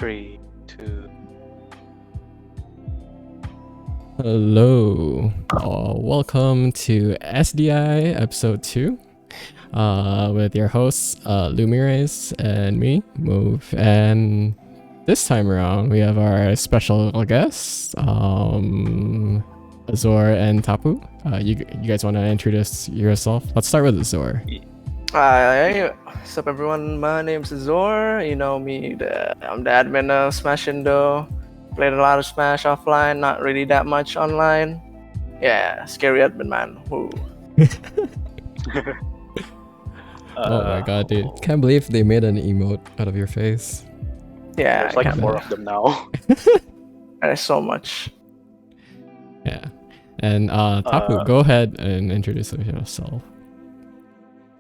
3, 2. Hello, welcome to SDI episode 2 with your hosts Lumires and me, Move, and this time around we have our special guests, Azor and Tapu. You guys want to introduce yourself? Let's start with Azor. Hi, what's up everyone? My name's Azor. You know me, I'm the admin of Smash Indo. Played a lot of Smash offline, not really that much online. Yeah, scary admin man. Woo. Oh my god, dude. Can't believe they made an emote out of your face. Yeah, There's like I 4 of them now. There's so much. Yeah. And Tapu, go ahead and introduce yourself.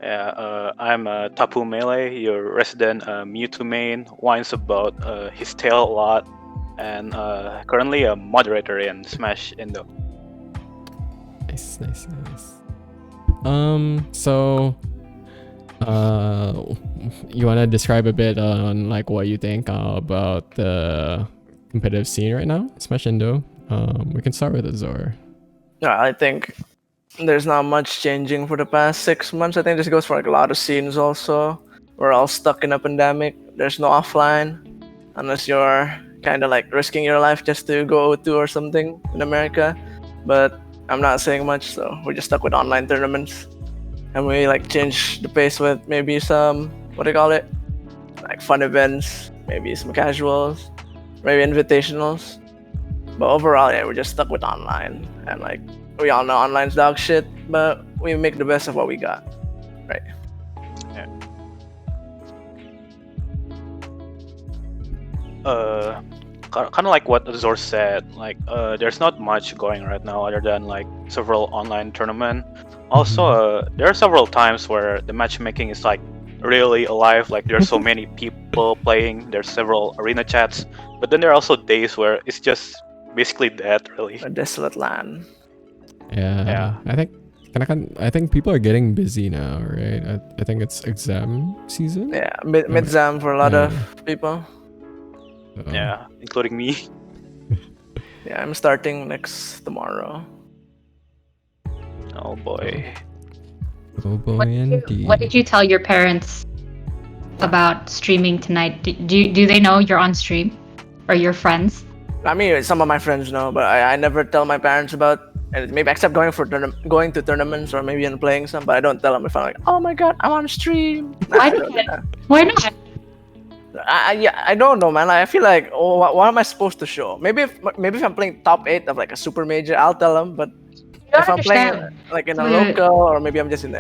Yeah, I'm Tapu Melee, your resident Mewtwo main, whines about his tail a lot, and currently a moderator in Smash Indo. Nice. So you wanna describe a bit on like what you think about the competitive scene right now, Smash Indo? We can start with Azor. Yeah, I think there's not much changing for the past 6 months. I think this goes for like a lot of scenes also. We're all stuck in a pandemic. There's no offline unless you're kind of like risking your life just to go to or something in America. But I'm not saying much, so we're just stuck with online tournaments. And we like change the pace with maybe some, what do you call it? Like fun events, maybe some casuals, maybe invitationals. But overall, yeah, we're just stuck with online. And like, we all know online's dog shit, but we make the best of what we got, right? Yeah. Kind of like what Azor said. Like, there's not much going right now other than like several online tournament. Also, there are several times where the matchmaking is like really alive. Like, there's so many people playing. There's several arena chats, but then there are also days where it's just basically dead, really. A desolate land. Yeah. I think people are getting busy now, right? I think it's exam season. Yeah, mid-exam for a lot of people. Yeah, including me. Yeah, I'm starting tomorrow. Oh boy. Oh boy, indeed. What did you tell your parents about streaming tonight? Do they know you're on stream, or your friends? I mean, some of my friends know, but I never tell my parents about. And maybe except going to tournaments or maybe in playing some, but I don't tell them if I'm like, oh my god, I'm on stream. Why not? Why not? I don't know, man. I feel like, oh, what am I supposed to show? Maybe if I'm playing top 8 of like a super major, I'll tell them. But if I'm playing like in a local or maybe I'm just in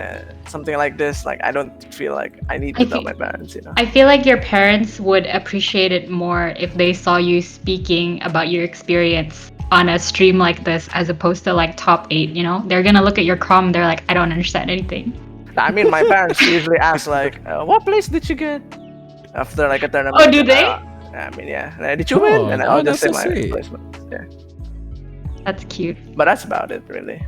something like this, like I don't feel like I need to tell my parents, you know. I feel like your parents would appreciate it more if they saw you speaking about your experience on a stream like this as opposed to like top 8, you know? They're gonna look at your comm, they're like, I don't understand anything. I mean, my parents usually ask like, what place did you get? After like a tournament. Oh, do they? I mean, yeah. Did you win? And I'll just say my placement. Yeah. That's cute. But that's about it, really.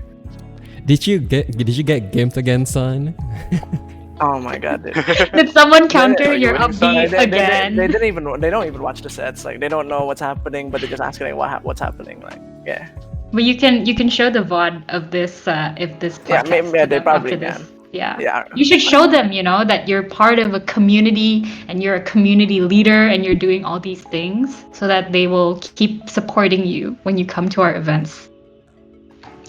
Did you get gamed again, son? Oh my god, dude. Did someone counter your upbeat again? They don't even watch the sets. Like they don't know what's happening, but they're just asking what's happening. Like, yeah. But you can show the VOD of this if this podcast. Yeah, maybe they probably can. Yeah. You should show them, you know, that you're part of a community and you're a community leader and you're doing all these things so that they will keep supporting you when you come to our events.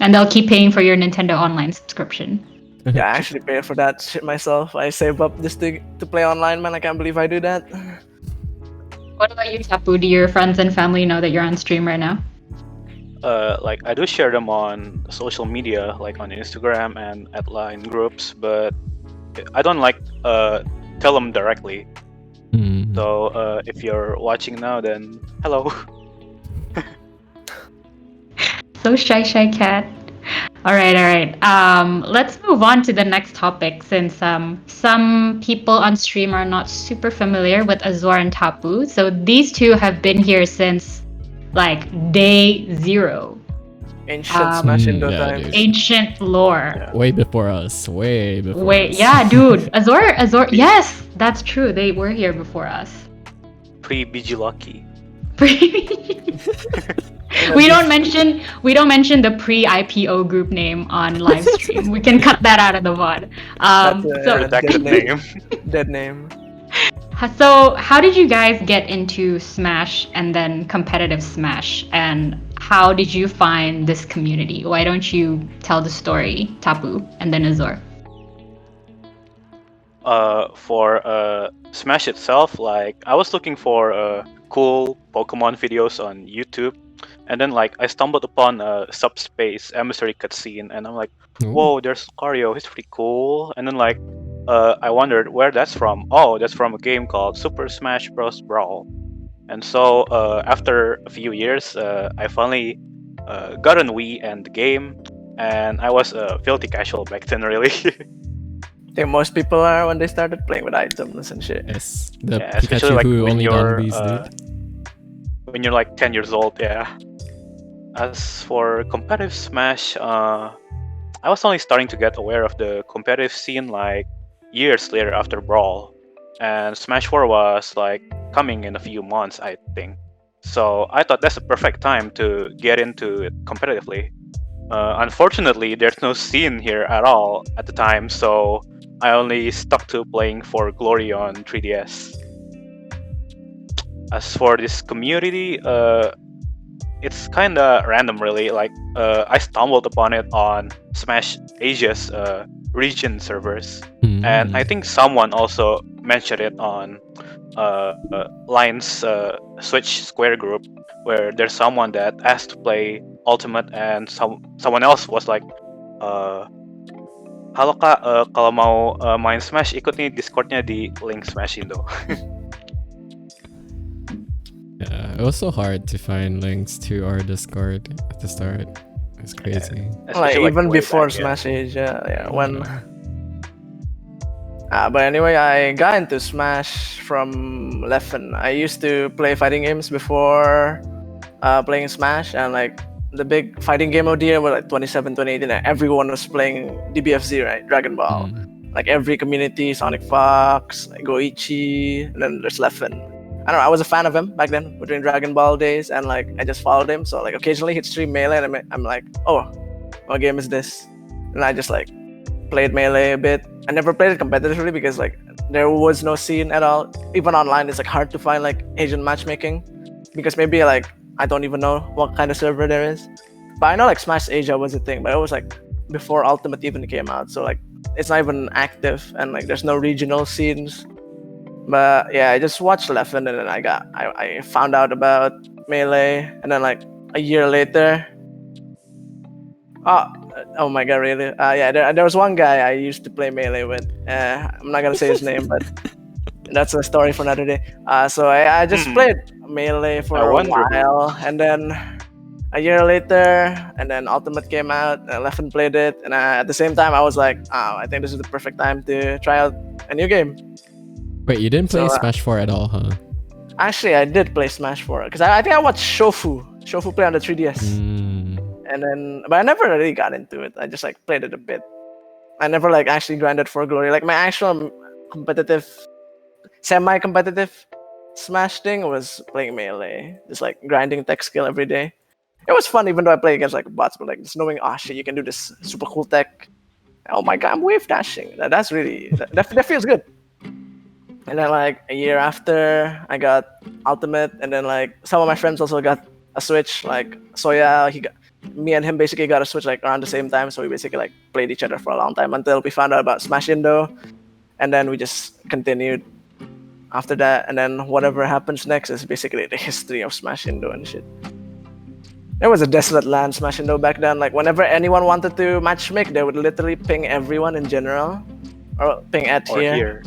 And they'll keep paying for your Nintendo Online subscription. Yeah, I actually pay for that shit myself. I save up just to play online, man. I can't believe I do that. What about you, Tapu? Do your friends and family know that you're on stream right now? Like I do share them on social media, like on Instagram and at line groups, but I don't like tell them directly. So if you're watching now, then hello. So shy cat. All right. Let's move on to the next topic since some people on stream are not super familiar with Azor and Tapu. So these two have been here since like day 0. Ancient Smash Indo times. Dude. Ancient lore. Yeah. Way before us. Yeah, dude. Azor. Yes, that's true. They were here before us. pre-BG Lucky. We don't mention the pre-IPO group name on live stream. We can cut that out of the VOD. That's a Redacted name. Dead name. So how did you guys get into Smash and then competitive Smash? And how did you find this community? Why don't you tell the story, Tapu, and then Azor? For Smash itself, like I was looking for cool Pokemon videos on YouTube, and then like I stumbled upon a Subspace emissary cutscene, and I'm like, whoa, there's Lucario, he's pretty cool. And then like I wondered where that's from. Oh, that's from a game called Super Smash Bros. Brawl. And so after a few years, I finally got on Wii and the game, and I was filthy casual back then, really. I think most people are when they started playing with items and shit. Yes, the Yeah, especially, Pikachu like, who when only you're, done these when you're like 10 years old, yeah. As for competitive Smash, I was only starting to get aware of the competitive scene like years later after Brawl, and Smash 4 was like coming in a few months, I think. So I thought that's a perfect time to get into it competitively. Unfortunately, there's no scene here at all at the time, so I only stuck to playing for Glory on 3DS. As for this community, it's kinda random, really. Like, I stumbled upon it on Smash Asia's region servers, and I think someone also mentioned it on Line's Switch Square group, where there's someone that asked to play Ultimate, and someone else was like, halo kak, kalau mau main Smash, ikut nih Discordnya di link Smash Indo. Yeah, it was so hard to find links to our Discord at the start. It's crazy. Like Especially, even way before back, yeah. Smash Asia, yeah. When. But anyway, I got into Smash from Leffen. I used to play fighting games before playing Smash, and like the big fighting game of the year was like 2017, 2018, and everyone was playing DBFZ, right? Dragon Ball. Like every community, Sonic Fox, like Goichi, and then there's Leffen. I don't know, I was a fan of him back then during Dragon Ball days, and like I just followed him. So like occasionally he'd stream Melee, and I'm like, oh, what game is this? And I just like played Melee a bit. I never played it competitively because like there was no scene at all. Even online, it's like hard to find like Asian matchmaking because maybe like I don't even know what kind of server there is. But I know like Smash Asia was a thing, but it was like before Ultimate even came out, so like it's not even active, and like there's no regional scenes. But yeah, I just watched Leffen, and then I found out about Melee, and then like a year later, oh my god, really? Yeah, there was one guy I used to play Melee with. I'm not gonna say his name, but that's a story for another day. So I just played Melee for a while, and then a year later, and then Ultimate came out, and Leffen played it, and at the same time, I was like, I think this is the perfect time to try out a new game. Wait, you didn't play Smash 4 at all, huh? Actually, I did play Smash 4 because I think I watched Shofu play on the 3DS, and then but I never really got into it. I just like played it a bit. I never like actually grinded for glory. Like my actual competitive, semi-competitive Smash thing was playing Melee, just like grinding tech skill every day. It was fun, even though I play against like bots, but like just knowing, oh shit, you can do this super cool tech. Oh my god, I'm wave dashing. That's really that feels good. And then like a year after, I got Ultimate, and then like some of my friends also got a Switch. Like Soya, me and him basically got a Switch like around the same time, so we basically like played each other for a long time until we found out about Smash Indo, and then we just continued after that. And then whatever happens next is basically the history of Smash Indo and shit. There was a desolate land, Smash Indo, back then. Like whenever anyone wanted to matchmake, they would literally ping everyone in general, or ping at here.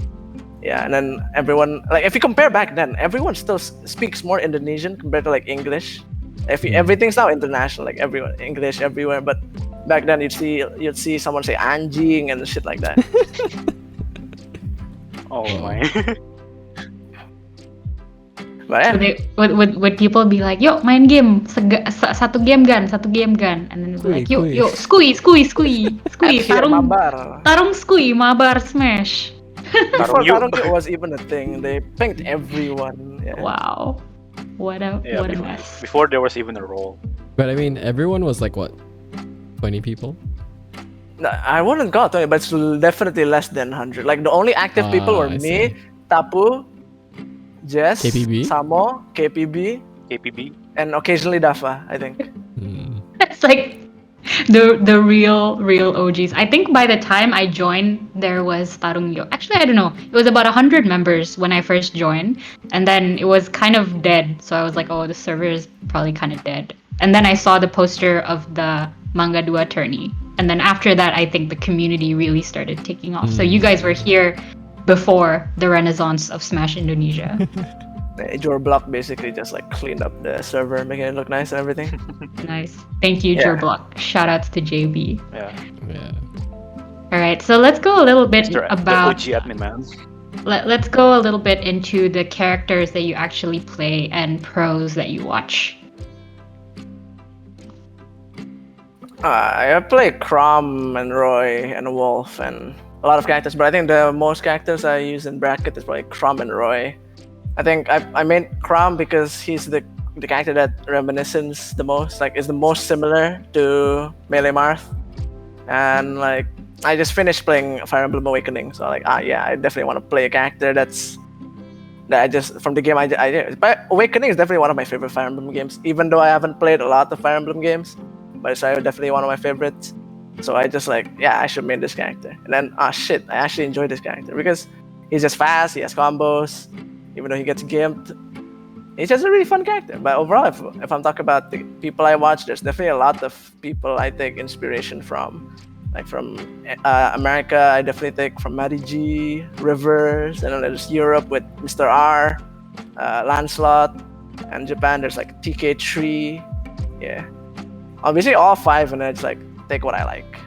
Yeah, and then everyone, like if you compare back then, everyone still speaks more Indonesian compared to like English. Everything's now international, like everyone English everywhere. But back then you'd see someone say anjing and shit like that. Oh my. But yeah. So would people be like, yo main game, satu game gan, and then they'd be like, yo skui, tarung skui, mabar smash. Before Tarungyu. Tarungyu was even a thing, they pinked everyone. Yeah. Wow. What a Yeah, what a mess. before there was even a role. But I mean, everyone was like what, 20 people? No, I wouldn't go 20, but it's definitely less than 100. Like the only active people were I me, see. Tapu, Jess, KPB? Samo, KPB, KPB. and occasionally Dafa, I think. Hmm. It's like the real OGs. I think by the time I joined, there was Tarungyo. Actually, I don't know. It was about 100 members when I first joined, and then it was kind of dead. So I was like, oh, the server is probably kind of dead. And then I saw the poster of the Manga Dua tourney, and then after that, I think the community really started taking off. So you guys were here before the renaissance of Smash Indonesia. Your block basically just like cleaned up the server, making it look nice and everything. Nice. Thank you, Yeah. Jorblock. Shout outs to JB. Yeah. Yeah. All right, so let's go a little bit The about OG admin man. let's go a little bit into the characters that you actually play and pros that you watch. I play Crom and Roy and Wolf and a lot of characters, but I think the most characters I use in bracket is probably Crom and Roy. I think I made Crom because he's the character that reminiscence the most, like is the most similar to Melee Marth. And like I just finished playing Fire Emblem Awakening, so like yeah, I definitely want to play a character that I just from the game I did. But Awakening is definitely one of my favorite Fire Emblem games, even though I haven't played a lot of Fire Emblem games. But it's definitely one of my favorites. So I just like, yeah, I should make this character. And then, shit, I actually enjoy this character because he's just fast, he has combos, even though he gets gimped. He's just a really fun character. But overall, if I'm talking about the people I watch, there's definitely a lot of people I take inspiration from. Like from America, I definitely take from Matty G, Rivers, and then there's Europe with Mr. R, Lancelot, and Japan, there's like TK3. Yeah. Obviously all five, and then it's like take what I like.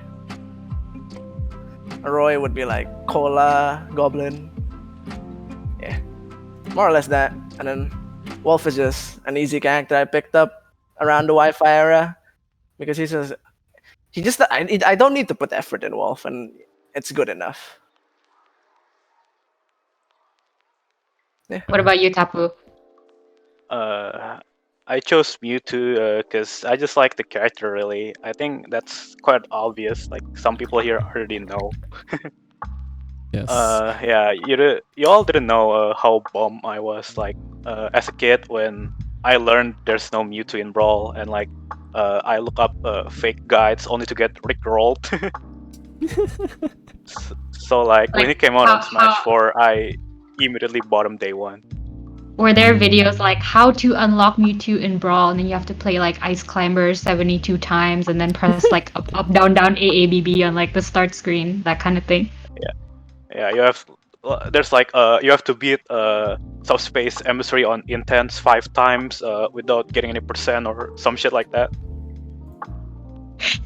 Roy would be like Cola, Goblin. Yeah. More or less that. And then Wolf is just an easy character I picked up around the Wi-Fi era because I don't need to put effort in Wolf and it's good enough. Yeah. What about you, Tapu? I chose Mewtwo because I just like the character. Really, I think that's quite obvious. Like some people here already know. Yes. Yeah, you all didn't know how bummed I was like as a kid when I learned there's no Mewtwo in Brawl, and like I look up fake guides only to get rickrolled. So like when Like, he came out on how- Smash how- 4, I immediately bought him day one. Were there videos like how to unlock Mewtwo in Brawl, and then you have to play like Ice Climber 72 times, and then press like up down down AABB on like the start screen, that kind of thing? Yeah, you have. There's like you have to beat Subspace Emissary on Intense 5 times without getting any percent or some shit like that.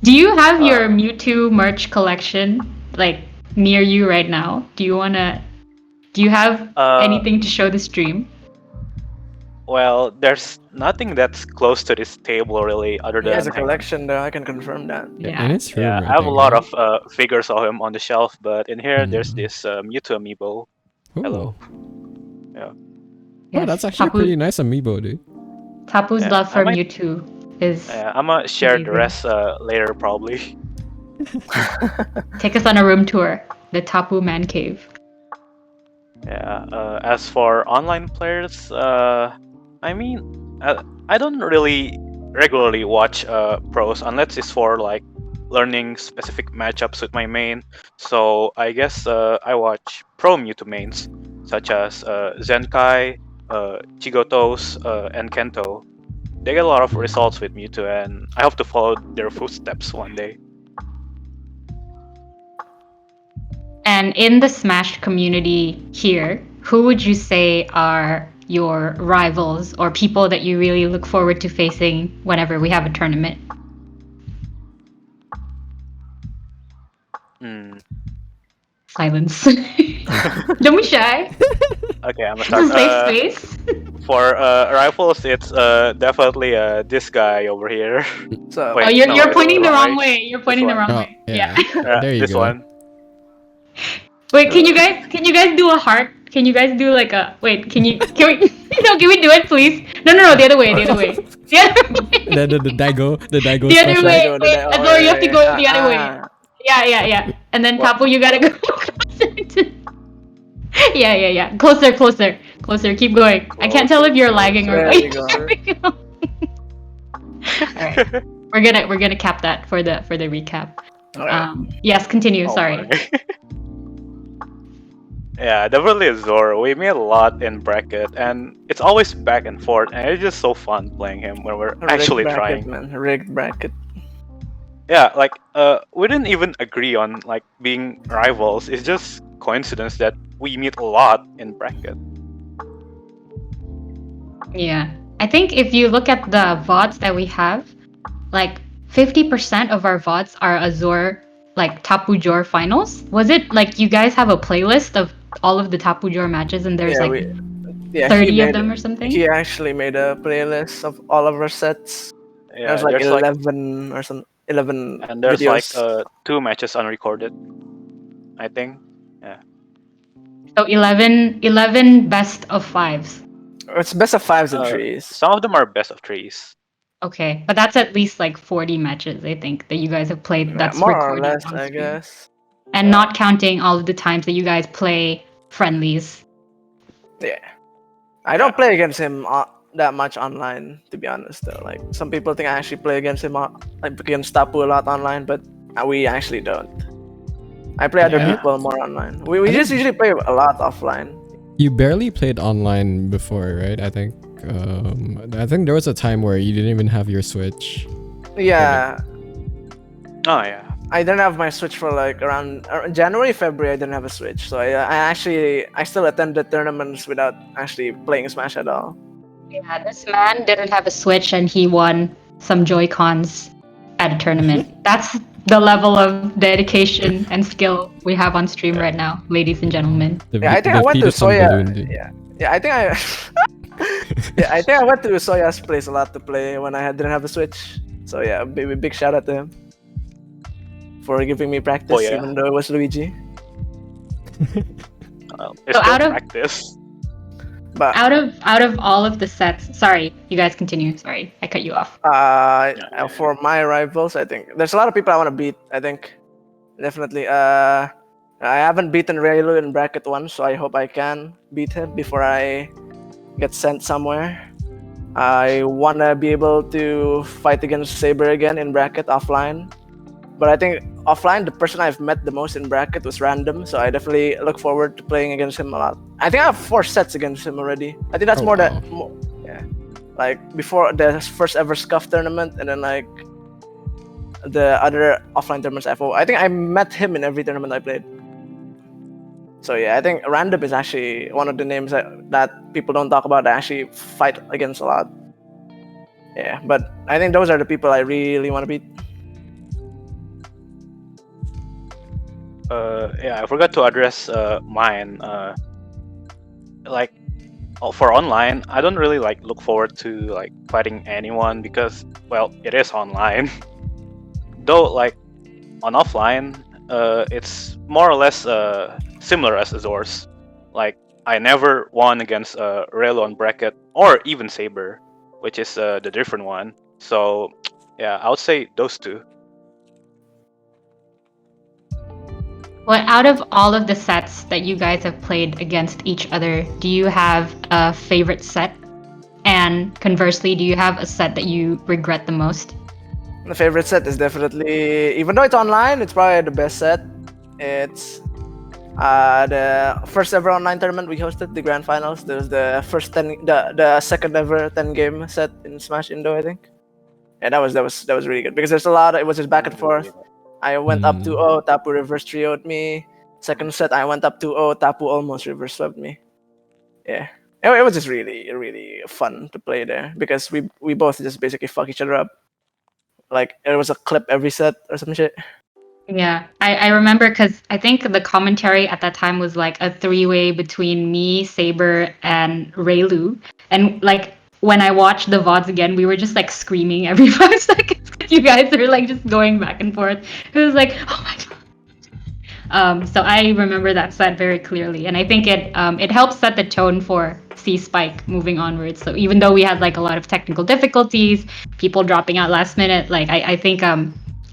Do you have your Mewtwo merch collection like near you right now? Do you have anything to show the stream? Well, there's nothing that's close to this table really, other He has a than collection though, I can confirm that. In Yeah. its room, yeah, I I have a think, lot right? of figures of him on the shelf, but in here there's Mm. this Mewtwo amiibo. Hello. Ooh. Yeah. Oh, that's actually a pretty nice amiibo, dude. Tapu's Yeah, love I for might- Mewtwo is I'm gonna share the Amazing. rest later probably. take us on a room tour, the Tapu Man Cave. Yeah. As for online players, I mean, I don't really regularly watch pros unless it's for like learning specific matchups with my main. So I guess I watch pro Mewtwo mains such as Zenkai, Chigotos, and Kento. They get a lot of results with Mewtwo, and I hope to follow their footsteps one day. And in the Smash community here, who would you say are your rivals or people that you really look forward to facing whenever we have a tournament? Hmm. Silence. Don't be shy. Okay, I'm It's a gonna start. safe space. For rifles, it's definitely this guy over here. So Wait, Oh, you're no, you're it's pointing the wrong wrong way. way. You're pointing the one. wrong Oh, way. yeah. Yeah. There you this go. one. Wait, can you guys do a heart? Can you guys do like a wait? Can we can we do it please? No, the other way, the other way, the other way, The Daigo the other special. way. Daigo, Wait, oh, Azor, you have to go the other way. ah. Yeah. And then What? Tapu, you gotta go closer. Yeah. Closer. Keep going. I can't tell if you're lagging or There what. we go. There we go. Alright. We're gonna cap that for the recap. Alright. Yes, continue. Oh Sorry. my. Yeah, definitely Azor. We meet a lot in bracket, and it's always back and forth, and it's just so fun playing him when we're actually Rigged bracket, trying. man. Rigged bracket. Yeah, like we didn't even agree on like being rivals. It's just coincidence that we meet a lot in bracket. Yeah. I think if you look at the VODs that we have, like 50% of our VODs are Azor like Tapujor finals. Was it like you guys have a playlist of all of the Tapujor matches and there's Yeah, like he 30 of made- them or something? He actually made a playlist of all of our sets. Yeah, There's like there's 11 or some 11 and there's videos. like 2 matches unrecorded, I think. So 11 best of 5s. It's best of 5s and Uh, 3s. Some of them are best of 3s. Okay, but that's at least like 40 matches, I think, that you guys have played. That's More or recorded less, on I stream. guess. And not counting all of the times that you guys play friendlies. Yeah. I don't play against him that much online, to be honest. Though, like some people think I actually play against him, like against Tapu a lot online, but we actually don't. I play other Yeah. people more online. We just usually play a lot offline. You barely played online before, right? I think there was a time where you didn't even have your Switch. Yeah, Oh yeah. I didn't have my Switch for like around January, February. I didn't have a Switch, so I still attended tournaments without actually playing Smash at all. Yeah, this man didn't have a Switch and he won some Joy-Cons at a tournament. That's the level of dedication and skill we have on stream right now, ladies and gentlemen. Yeah, I think I went to fetus on Soya. balloon, dude. Yeah, I think I. Yeah, I think I went to Soya's place a lot to play when didn't have a Switch. So yeah, big shout out to him for giving me practice, Oh, yeah. even though it was Luigi. It's So still out of- practice. But Out of all of the sets, sorry, you guys continue. Sorry, I cut you off. Yeah. for my rivals, I think there's a lot of people I want to beat. I think definitely. I haven't beaten Raylu in bracket 1, so I hope I can beat him before I get sent somewhere. I wanna be able to fight against Saber again in bracket offline. But I think offline, the person I've met the most in bracket was Random, so I definitely look forward to playing against him a lot. I think I have 4 sets against him already. I think that's Oh, more wow. than yeah. Like before the first ever Scuff tournament, and then like the other offline tournaments I think I met him in every tournament I played. So yeah, I think Random is actually one of the names that people don't talk about that I actually fight against a lot. Yeah, but I think those are the people I really want to beat. Yeah, I forgot to address mine. Like for online, I don't really like look forward to like fighting anyone because well, it is online. Though like on offline, it's more or less similar as Azor's. Like I never won against Relo on bracket or even Saber, which is the different one. So yeah, I would say those two. Well, out of all of the sets that you guys have played against each other, do you have a favorite set? And conversely, do you have a set that you regret the most? The favorite set is definitely, even though it's online, it's probably the best set. It's the first ever online tournament we hosted, the grand finals. There was the the second ever 10-game set in Smash Indo, I think. Yeah, that was really good because there's a lot. It was just back and forth. I went up 2-0, Tapu reverse trioed me. Second set, I went up 2-0, Tapu almost reverse swept me. Yeah, it was just really, really fun to play there because we both just basically fuck each other up. Like it was a clip every set or some shit. Yeah, I remember because I think the commentary at that time was like a 3-way between me, Saber, and Raylu. And like when I watched the VODs again, we were just like screaming every 5 seconds. You guys were like just going back and forth. It was like, oh my god. So I remember that set very clearly, and I think it helps set the tone for C Spike moving onwards. So even though we had like a lot of technical difficulties, people dropping out last minute, like I think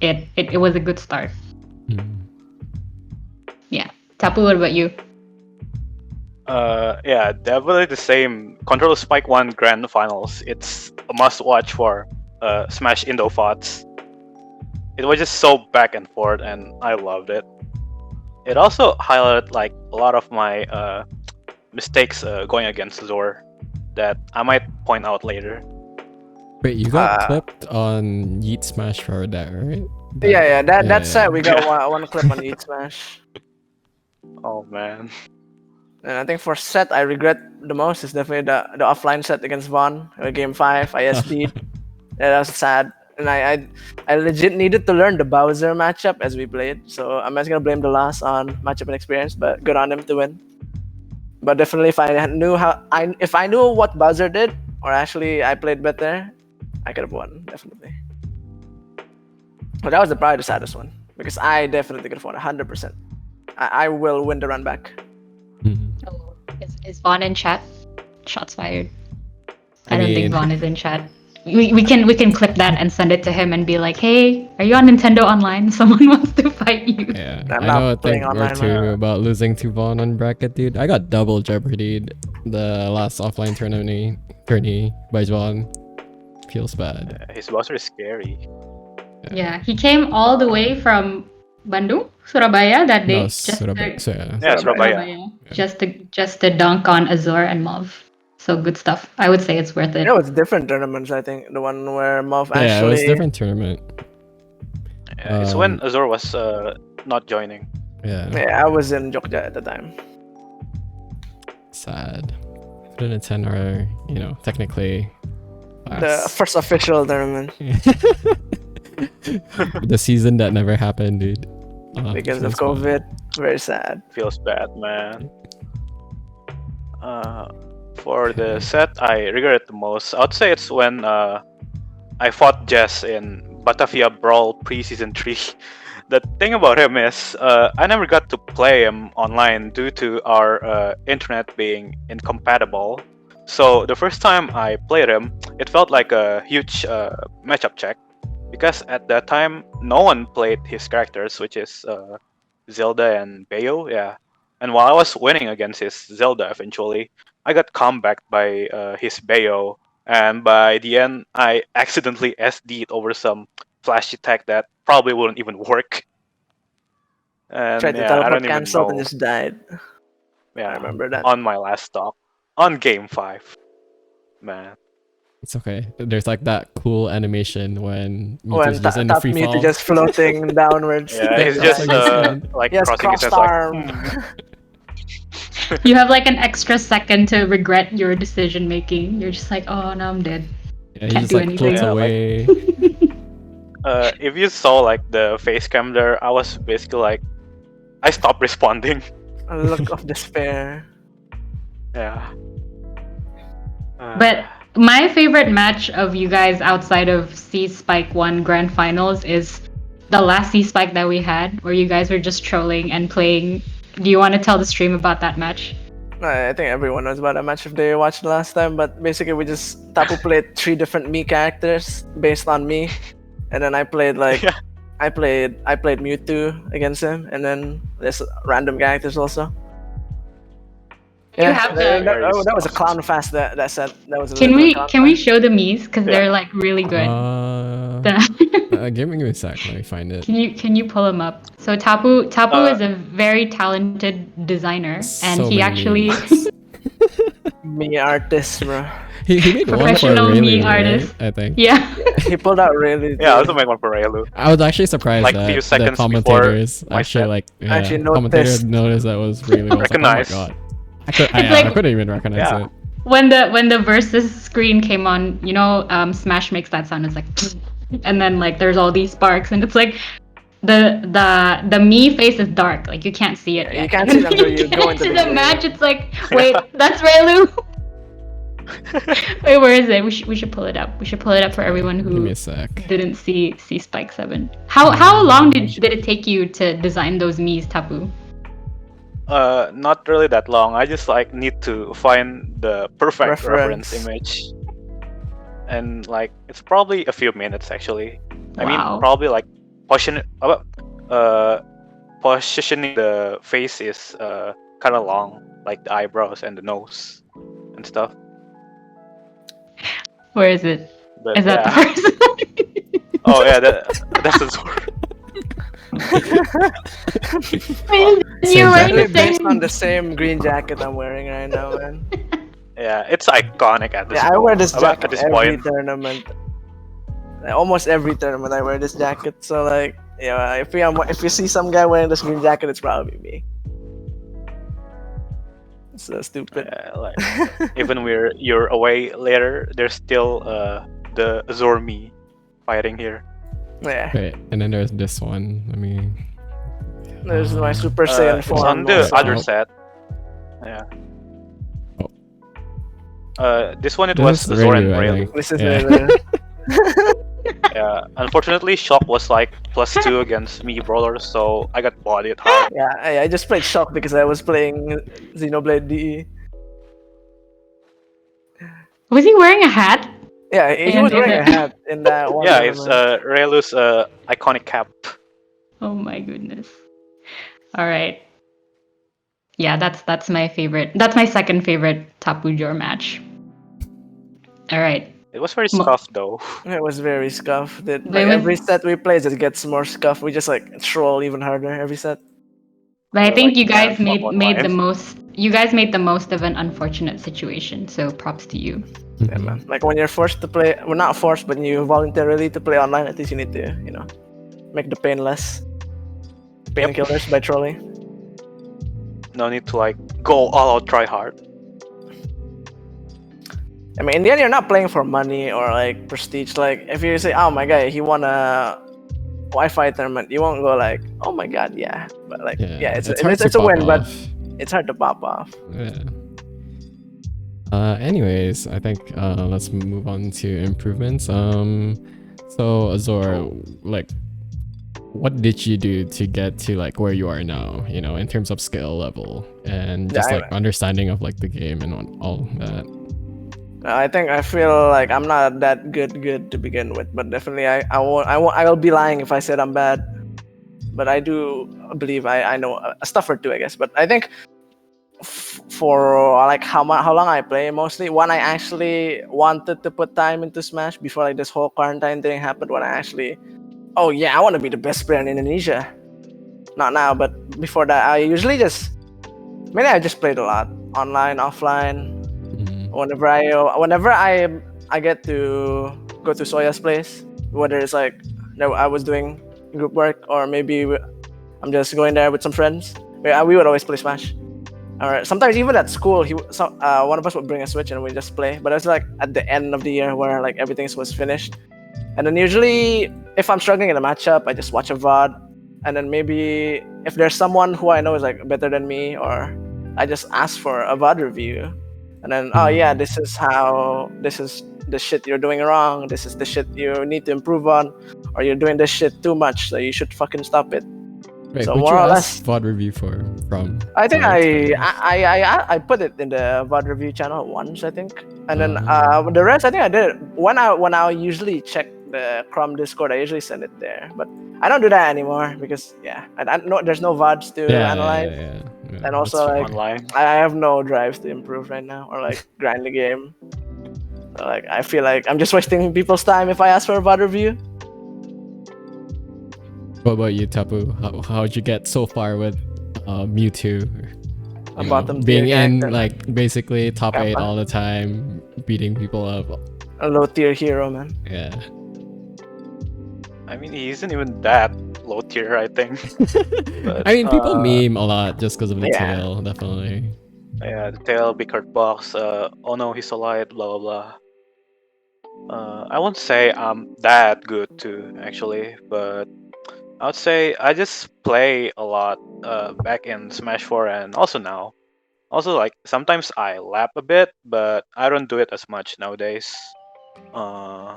it was a good start. Yeah. Tapu, what about you? Yeah, definitely the same. Control Spike 1 Grand Finals. It's a must-watch for Smash Indo thoughts. It was just so back and forth, and I loved it. It also highlighted like a lot of my mistakes going against Zor that I might point out later. Wait, you got clipped on Yeet Smash for that, right? That set we got one clip on each Smash. Oh man. And I think for set I regret the most is definitely the offline set against Vaughn, game 5, I SD'd. That was sad. And I legit needed to learn the Bowser matchup as we played. So I'm just gonna blame the loss on matchup and experience, but good on him to win. But definitely if I knew what Bowser did, or actually I played better, I could have won, definitely. But that was probably the saddest one. Because I definitely could have won 100%. I will win the run back. Oh, is Vaughn in chat? Shots fired. I don't think Vaughn is in chat. We can clip that and send it to him and be like, hey, are you on Nintendo Online? Someone wants to fight you. Yeah, I'm I not know a playing thing or online, two man. about losing to Vaughn on bracket, dude. I got double jeopardied the last offline tourney by Vaughn. Feels bad. His Bowser is scary. Yeah, he came all the way from Bandung, Surabaya that day. No, Surabaya. Surabaya. Just to dunk on Azor and Mauve. So good stuff. I would say it's worth it. It was different tournaments, I think. The one where Mauve actually... Yeah, it was different tournament. Yeah, it's when Azor was not joining. Yeah. Yeah, I was in Jogja at the time. Sad. But in a 10 are, technically The first official tournament. the season that never happened, dude. Because of COVID. Very sad. Feels bad, man. For the set I regret the most, I would say it's when I fought Jess in Batavia Brawl Pre-Season 3. The thing about him is I never got to play him online due to our internet being incompatible. So the first time I played him, it felt like a huge matchup check. Because at that time, no one played his characters, which is Zelda and Bayo, yeah. And while I was winning against his Zelda eventually, I got comebacked by his Bayo, and by the end, I accidentally SD'd over some flashy tech that probably wouldn't even work. And Tried to I teleport don't even cancelled and know. just died. Yeah, I remember that. on my last stop, on game 5, man. It's okay. There's like that cool animation when When Mewtwo's just in the free Mewtwo fall. just floating downwards. Yeah, he's That's just like like Yes, crossing his crossed hands, like. arm. You have like an extra second to regret your decision making. You're just like, oh, now I'm dead. Yeah, he Can't just do like anything. floats Yeah, away. If you saw like the face cam there, I was basically like, I stopped responding. A look of despair. Yeah. But my favorite match of you guys outside of C Spike 1 Grand Finals is the last C Spike that we had, where you guys were just trolling and playing. Do you want to tell the stream about that match? I think everyone knows about that match if they watched last time, but basically we just Tapu played 3 different me characters based on me, and then I played like Yeah. I played Mewtwo against him, and then there's random characters also. You have the- that was a clown fast that set. That was a Can little we clown can we fast. show the Miis because they're like really good. Give me a sec. Let me find it. Can you pull him up? So Tapu is a very talented designer, and So he many actually memes. Me artist, bro. he made one for Professional Rayleigh, me artist. right? I think. yeah. He pulled out really. Yeah, I also made one for Raylu. I was actually surprised Like, that few the seconds commentators before my actually set. like Actually commentators noticed. noticed that was really well. Recognized. Oh my god. I like- couldn't even recognize Yeah. it. When the versus screen came on, Smash makes that sound. It's like, and then like there's all these sparks, and it's like the me face is dark, like you can't see it. Yeah, you yet. can't see it until you go get into to the the game. match. It's like, wait, that's Raylu. Wait, where is it? We should pull it up. We should pull it up for everyone Give me who a sec. didn't see Spike 7. How long did it take you to design those Miis, Tapu? Not really that long. I just like need to find the perfect reference Reference. image, and like it's probably a few minutes actually. I mean, Wow. probably like positioning the face is kind of long, like the eyebrows and the nose and stuff. Where is it? But Is that the yeah. first one? Oh yeah, that's the sword. You're wearing Really the based on same. the same green jacket I'm wearing right now, man. Yeah, it's iconic at this Yeah, I point. wear this At jacket this every point. tournament. Like, almost every tournament I wear this jacket. So like, yeah, if you see some guy wearing this green jacket, it's probably me. It's so stupid. Like even you're away later, there's still the Zormi fighting here. Yeah, Wait, and then there's this one. Let me. there's my Super Saiyan It's form. on the also. other set. Yeah. This one it This was is Zoran Relu, I Rail. think. This is Yeah. the Yeah. Unfortunately, Shock was like +2 against me brawlers, so I got bodied hard. yeah. I just played Shock because I was playing Xenoblade DE. Was he wearing a hat? Yeah, he And was in wearing a it- hat in that one. Yeah, it's tournament. Relu's iconic cap. Oh my goodness. All right. Yeah, that's my favorite. That's my second favorite Tapujor match. All right. It was very Mo- scuffed though. It was very scuffed. Like But it was- every set we play, it gets more scuffed. We just like troll even harder every set. But I We're think like, you man, guys fuck made the online. most. You guys made the most of an unfortunate situation. So props to you. Yeah, man. Like when you're forced to play, well, not forced, but you voluntarily to play online. At least you need to, make the pain less. Painkillers by trolling. No need to like go all out, try hard. I mean, in the end, you're not playing for money or like prestige. Like if you say, "Oh my god, he won a Wi-Fi tournament," you won't go like, "Oh my god, yeah." But like, yeah, it's hard to a pop win, but off. it's hard to pop off. Yeah. Anyways, I think let's move on to improvements. So Azor, like, what did you do to get to like where you are now? You know, in terms of skill level and just Yeah, like understanding of like the game and all that. I feel like I'm not that good to begin with, but definitely I will be lying if I said I'm bad. But I do believe I know a stuff or two, I guess. But I think for like how long I play, mostly when I actually wanted to put time into Smash before like this whole quarantine thing happened, when I actually, oh yeah, I want to be the best player in Indonesia. Not now, but before that, I usually mainly I just played a lot online, offline. Whenever I get to go to Soya's place, whether it's like I was doing group work or maybe I'm just going there with some friends, we would always play Smash. Or sometimes even at school, one of us would bring a Switch and we just play. But it's like at the end of the year where like everything was finished. And then usually, if I'm struggling in a matchup, I just watch a VOD. And then maybe if there's someone who I know is like better than me, or I just ask for a VOD review. And then, oh yeah, this is the shit you're doing wrong. This is the shit you need to improve on, or you're doing this shit too much, so you should fucking stop it. Wait, So who'd more you or ask less, VOD review from? I think Sorry, I put it in the VOD review channel once, I think, and then Ah. the rest I think I did it when I usually check the Chrome Discord. I usually send it there, but I don't do that anymore because I know there's no VODs to analyze, yeah, and also that's fair. like Online. I have no drive to improve right now or like grind the game. So, like I feel like I'm just wasting people's time if I ask for a VOD review. What about you, Tapu? How'd you get so far with Mewtwo? A You bottom being tier in character. like basically top 8 Kappa. all the time, beating people up. A low tier hero, man. Yeah. I mean, he isn't even that low tier, I think. But, I mean, people meme a lot just because of the yeah. tail, definitely. Yeah, the tail, big card box. Oh no, he's alive. Blah blah blah. I won't say I'm that good too, actually, but I would say I just play a lot back in Smash 4 and also now. Also, like sometimes I lap a bit, but I don't do it as much nowadays. Uh,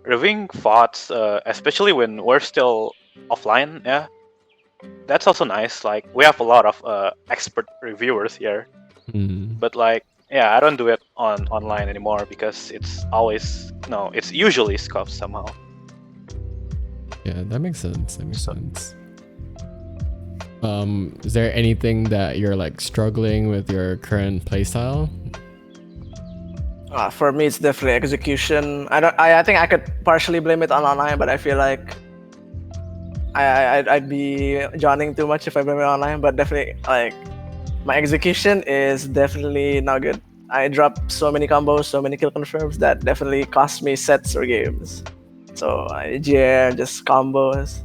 Reviewing thoughts, especially when we're still offline, yeah, that's also nice. Like we have a lot of expert reviewers here, Hmm. but like yeah, I don't do it on online anymore because it's always no, it's usually scuffed somehow. Yeah, that makes sense. That makes So- sense. Is there anything that you're like struggling with your current playstyle? For me, it's definitely execution. I think I could partially blame it on online, but I feel like I'd be joining too much if I blame it online. But definitely, like my execution is definitely not good. I drop so many combos, so many kill confirms that definitely cost me sets or games. So GR just combos.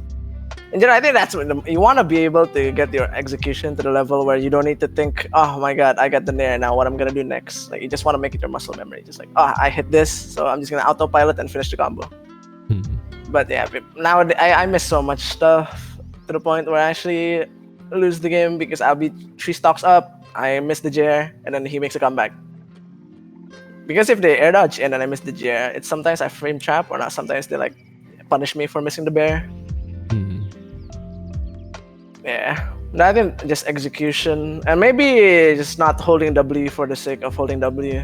And I think that's what you want to be able to get your execution to the level where you don't need to think, oh my god, I got the nair now. What I'm gonna do next? Like you just want to make it your muscle memory. Just like, oh, I hit this, so I'm just gonna autopilot and finish the combo. Hmm. But yeah, now I miss so much stuff to the point where I actually lose the game because I'll be 3 stocks up. I miss the JR, and then he makes a comeback. Because if they air dodge and then I miss the JR, it's sometimes I frame trap or not. Sometimes they like punish me for missing the bear. Hmm. Yeah, I think just execution and maybe just not holding W for the sake of holding W.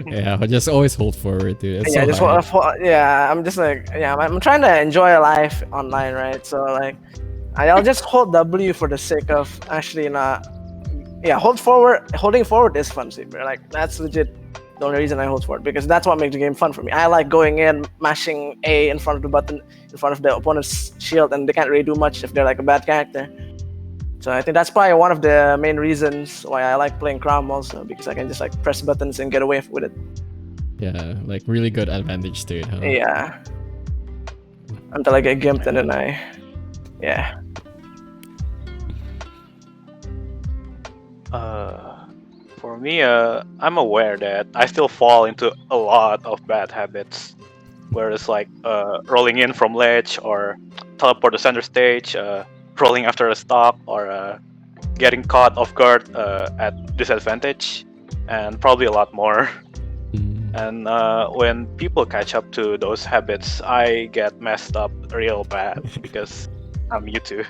Yeah, but just always hold forward, dude. It's Yeah, so just hard. yeah. I'm just like I'm trying to enjoy life online, right? So like, I'll just hold W for the sake of actually not. Yeah, holding forward is fun, super. Like that's legit the only reason I hold forward because that's what makes the game fun for me. I like going in, mashing A in front of the button, in front of the opponent's shield, and they can't really do much if they're like a bad character. So I think that's probably one of the main reasons why I like playing Crom also because I can just like press buttons and get away with it. Yeah, like really good advantage state, huh? Yeah. Until I get gimped and then yeah. For me, I'm aware that I still fall into a lot of bad habits, where it's like rolling in from ledge or teleport to center stage, rolling after a stock, or getting caught off guard at disadvantage, and probably a lot more. Hmm. And when people catch up to those habits, I get messed up real bad because I'm Mewtwo.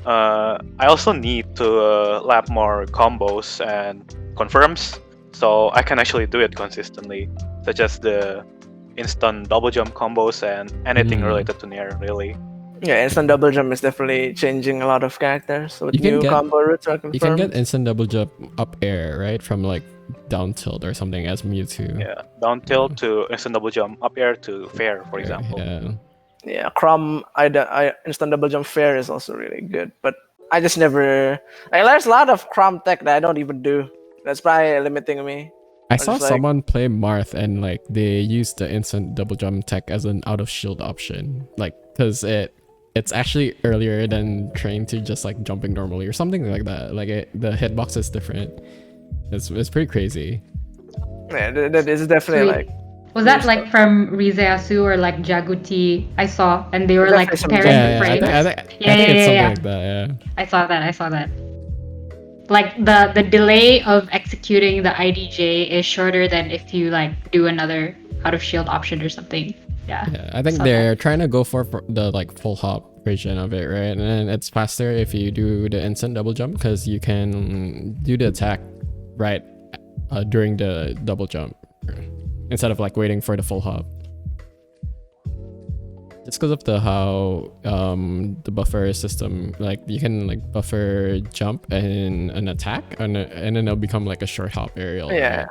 I also need to lap more combos and confirms, so I can actually do it consistently, such as the instant double jump combos and anything Mm. related to Nair, really. Yeah, instant double jump is definitely changing a lot of characters with You can new get- combo routes are You can confirmed. get instant double jump up air, right? From like down tilt or something as Mewtwo. Yeah, down tilt to instant double jump, up air to fair, for example. Yeah. Yeah, Crom, I instant double jump fair is also really good, but I just never. There's a lot of Crom tech that I don't even do. That's probably limiting me. I Or saw just like- someone play Marth and like they used the instant double jump tech as an out of shield option, like because it's actually earlier than trying to just like jumping normally or something like that. Like the hitbox is different. It's pretty crazy. Yeah, that is definitely Sweet. like. Was that like from Rizeasu or like Jaguti? I saw, and they were like Definitely some comparing Jaguti. the frames. I Yeah, think it's something yeah. like that. Yeah. I saw that. Like the delay of executing the IDJ is shorter than if you like do another out of shield option or something. Yeah. Yeah, I think Saw they're trying to go for the like full hop version of it, right? And then it's faster if you do the instant double jump because you can do the attack right during the double jump instead of like waiting for the full hop. Just because of how the buffer system, like you can like buffer jump and an attack, and then it'll become like a short hop aerial. Yeah. right?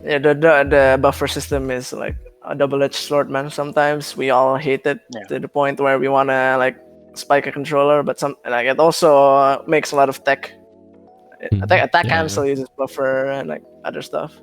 Yeah, the buffer system is like a double-edged sword, man. Sometimes we all hate it Yeah. to the point where we wanna like spike a controller, but it also makes a lot of tech. I think attack Yeah. cancel uses buffer and like other stuff.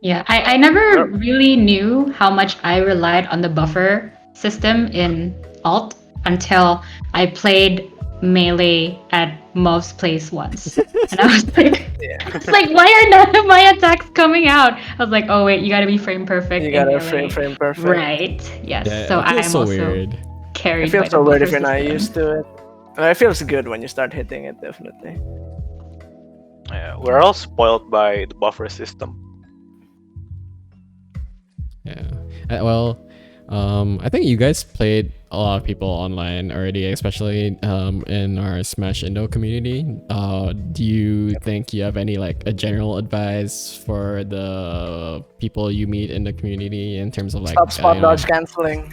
Yeah, I never really knew how much I relied on the buffer system in alt until I played melee at Mov's place once. And I was like, it's like, why are none of my attacks coming out? I was like, oh wait, you gotta be frame perfect. You in gotta melee. frame perfect. Right. Yes. Yeah, so it feels I'm so also weird. carried It feels by so the weird if buffer you're not system. used to it. And it feels good when you start hitting it, definitely. Yeah, we're all spoiled by the buffer system. Yeah. Well, I think you guys played a lot of people online already, especially in our Smash Indo community. Do you think you have any like a general advice for the people you meet in the community in terms of like Stop spot you know- dodge canceling.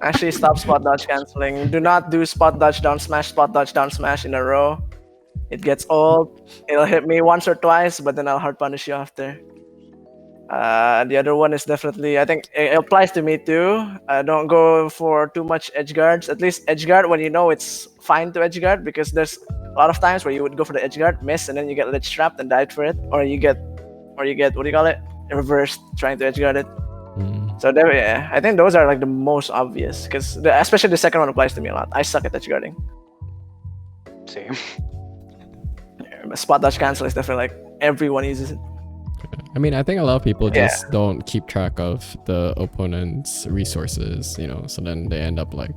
Actually, stop spot dodge canceling. Do not do spot dodge down smash in a row. It gets old. It'll hit me once or twice, but then I'll hard punish you after. The other one is definitely, I think it applies to me too. Don't go for too much edge guards. At least edge guard when you know it's fine to edge guard, because there's a lot of times where you would go for the edge guard, miss, and then you get ledge trapped and died for it, or you get what do you call it? Reversed trying to edge guard it. So there, yeah, I think those are like the most obvious, because especially the second one applies to me a lot. I suck at edge guarding. Same. Spot dodge cancel is definitely like everyone uses it. I mean, I think a lot of people just don't keep track of the opponent's resources, you know, so then they end up like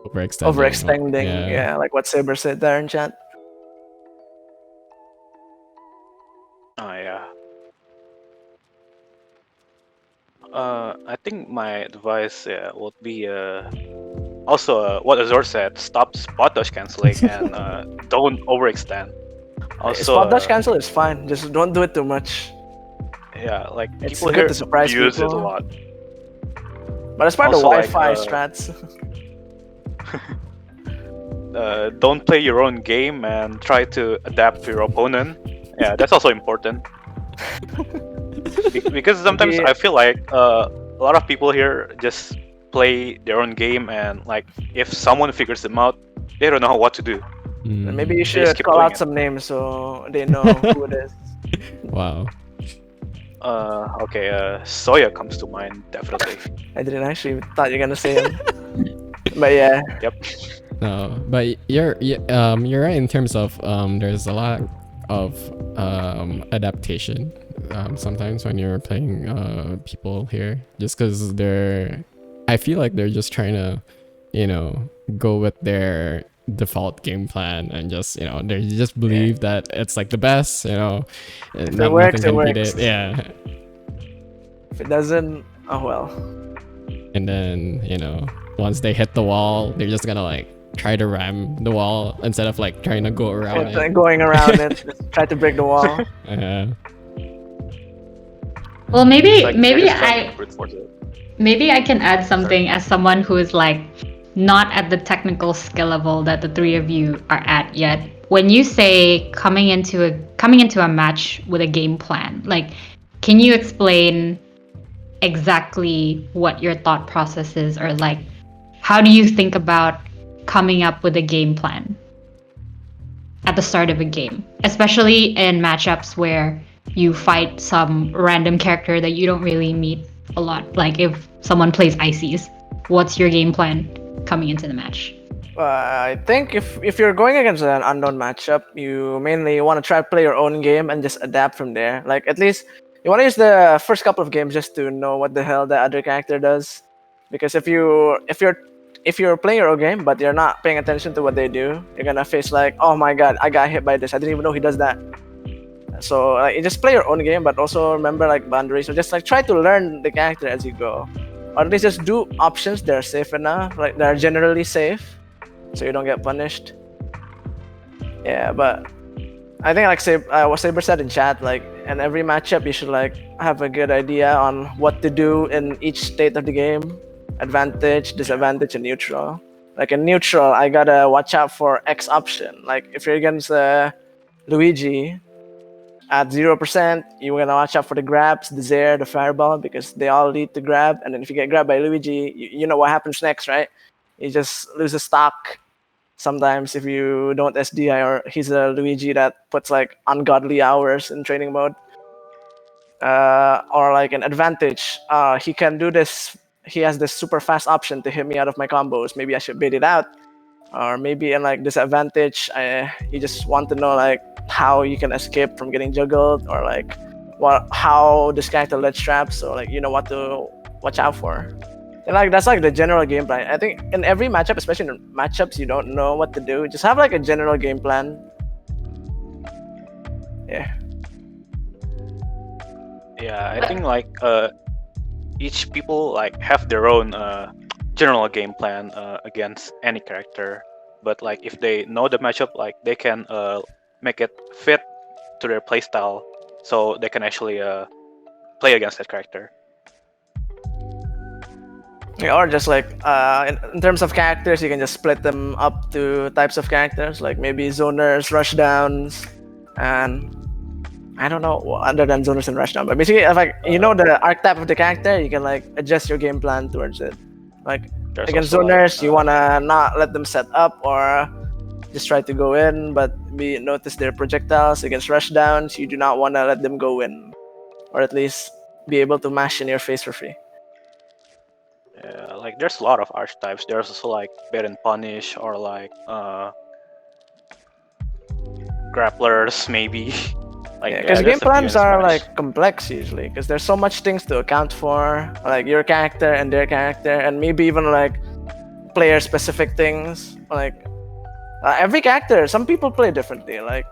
Overextending, yeah, like what Saber said there in chat. Oh yeah. I think my advice would be also what Azor said: stop spot dodge canceling and don't overextend. Also, Spot dodge cancel is fine, just don't do it too much. Yeah, like It's people good here to surprise use it a people. lot. But as part of the Also, like, Wi-Fi strats. Don't play your own game and try to adapt to your opponent. Yeah, that's also important. Because sometimes I feel like a lot of people here just play their own game, and like if someone figures them out, they don't know what to do. Maybe you just should keep call doing out it. some names so they know who it is. Wow. Okay, Soya comes to mind definitely. I didn't actually thought you were gonna say him. But yeah. Yep. No, but you're right in terms of there's a lot of adaptation sometimes when you're playing people here, just because I feel like they're just trying to, you know, go with their default game plan and just, you know, they just believe that it's like the best, you know, If it works, it nothing can beat works. it. Yeah. If it doesn't, oh well. And then, you know, once they hit the wall, they're just gonna like try to ram the wall instead of like trying to go around it. Going around it, just try to break the wall. Well, maybe It's like maybe just trying I to brute force it. maybe I can add something as someone who is like not at the technical skill level that the three of you are at yet. When you say coming into a match with a game plan, like, can you explain exactly what your thought process is, or like how do you think about coming up with a game plan at the start of a game, especially in matchups where you fight some random character that you don't really meet a lot? Like if someone plays Ices, what's your game plan coming into the match? I think if you're going against an unknown matchup, you mainly want to try to play your own game and just adapt from there. Like at least you want to use the first couple of games just to know what the hell the other character does. Because if you're playing your own game but you're not paying attention to what they do, you're gonna face like, oh my god, I got hit by this. I didn't even know he does that. So like, you just play your own game, but also remember like boundaries. So just like try to learn the character as you go, or at least just do options that are safe enough, like that are generally safe, so you don't get punished. Yeah, but I think like what Saber said in chat, like in every matchup you should like have a good idea on what to do in each state of the game: advantage, disadvantage, and neutral. Like in neutral, I gotta watch out for X option. Like if you're against Luigi at 0%, you're gonna watch out for the grabs, the Zair, the fireball, because they all lead to grab. And then if you get grabbed by Luigi, you know what happens next, right? You just lose a stock. Sometimes if you don't SDI, or he's a Luigi that puts like ungodly hours in training mode. Or like an advantage, he can do this. He has this super fast option to hit me out of my combos. Maybe I should bait it out. Or maybe in like disadvantage, you just want to know like how you can escape from getting juggled, or like how this character ledge traps, so like you know what to watch out for. And like that's like the general game plan. I think in every matchup, especially in matchups you don't know what to do, just have like a general game plan. Yeah. Yeah, I think like each people like have their own general game plan against any character. But like if they know the matchup, like they can make it fit to their playstyle, so they can actually play against that character. Yeah, or just like in terms of characters, you can just split them up to types of characters, like maybe zoners, rushdowns, and I don't know other than zoners and rushdown. But basically, if like you know the archetype of the character, you can like adjust your game plan towards it. Like There's against also, zoners, like, you wanna not let them set up or just try to go in, but be notice their projectiles. Against rushdowns, you do not wanna let them go in, or at least be able to mash in your face for free. yeah, like there's a lot of archetypes. There's also like bait and punish or like grapplers maybe. Like Yeah, because there's game a few in plans are Smash. like complex usually, because there's so much things to account for, like your character and their character, and maybe even like player-specific things. Like every character, some people play differently. Like,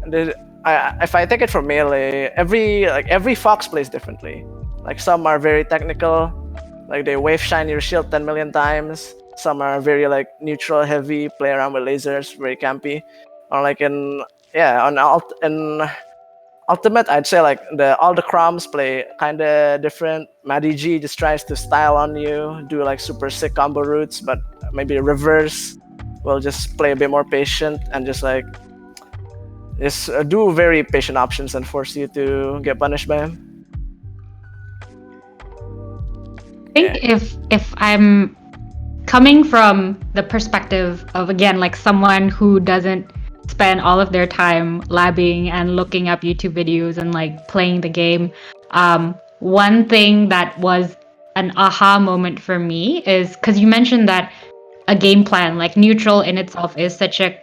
if I take it from melee, every fox plays differently. Like some are very technical, like they wave shine your shield 10 million times. Some are very like neutral heavy, play around with lasers, very campy. Or like in Ultimate, I'd say like all the Chroms play kind of different. Maddie G just tries to style on you, do like super sick combo routes, but maybe reverse will just play a bit more patient and just do very patient options and force you to get punished by him. I think if I'm coming from the perspective of, again, like someone who doesn't spend all of their time labbing and looking up YouTube videos and like playing the game, one thing that was an aha moment for me is because you mentioned that a game plan, like neutral in itself, is such a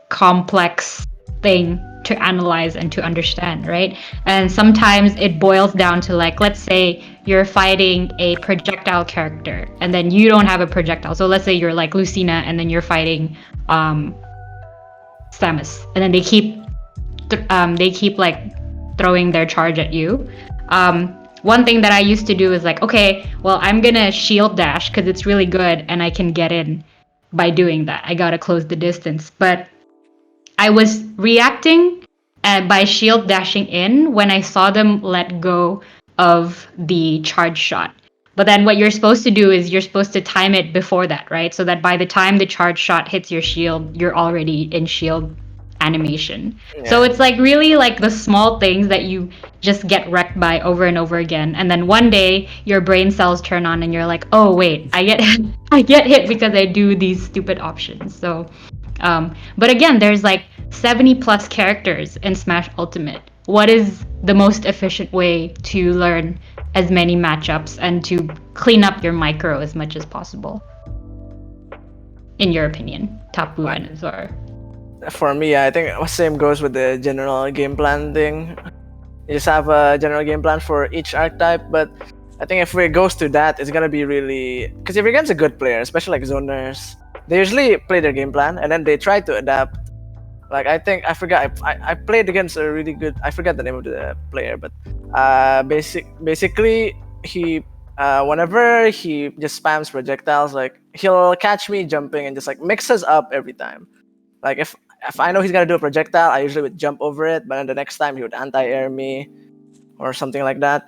complex thing to analyze and to understand, right? And sometimes it boils down to, like, let's say you're fighting a projectile character and then you don't have a projectile. So let's say you're like Lucina and then you're fighting Samus, and then they keep like throwing their charge at you. One thing that I used to do is like, okay, well, I'm gonna shield dash because it's really good and I can get in by doing that. I gotta close the distance. But I was reacting by shield dashing in when I saw them let go of the charge shot. But then what you're supposed to do is you're supposed to time it before that, right? So that by the time the charge shot hits your shield, you're already in shield animation. Yeah. So it's like really like the small things that you just get wrecked by over and over again. And then one day your brain cells turn on and you're like, oh wait, I get hit because I do these stupid options. So but again, there's like 70 plus characters in Smash Ultimate. What is the most efficient way to learn as many matchups and to clean up your micro as much as possible? In your opinion, Tapu and Azor. For me, I think same goes with the general game plan thing. You just have a general game plan for each archetype, but I think if it goes to that, it's gonna be really, because if you're against a good player, especially like zoners, they usually play their game plan and then they try to adapt. Like I played against a really good, I forgot the name of the player, but basically he whenever he just spams projectiles, like he'll catch me jumping and just like mixes up every time. Like if I know he's gonna do a projectile, I usually would jump over it, but then the next time he would anti-air me or something like that.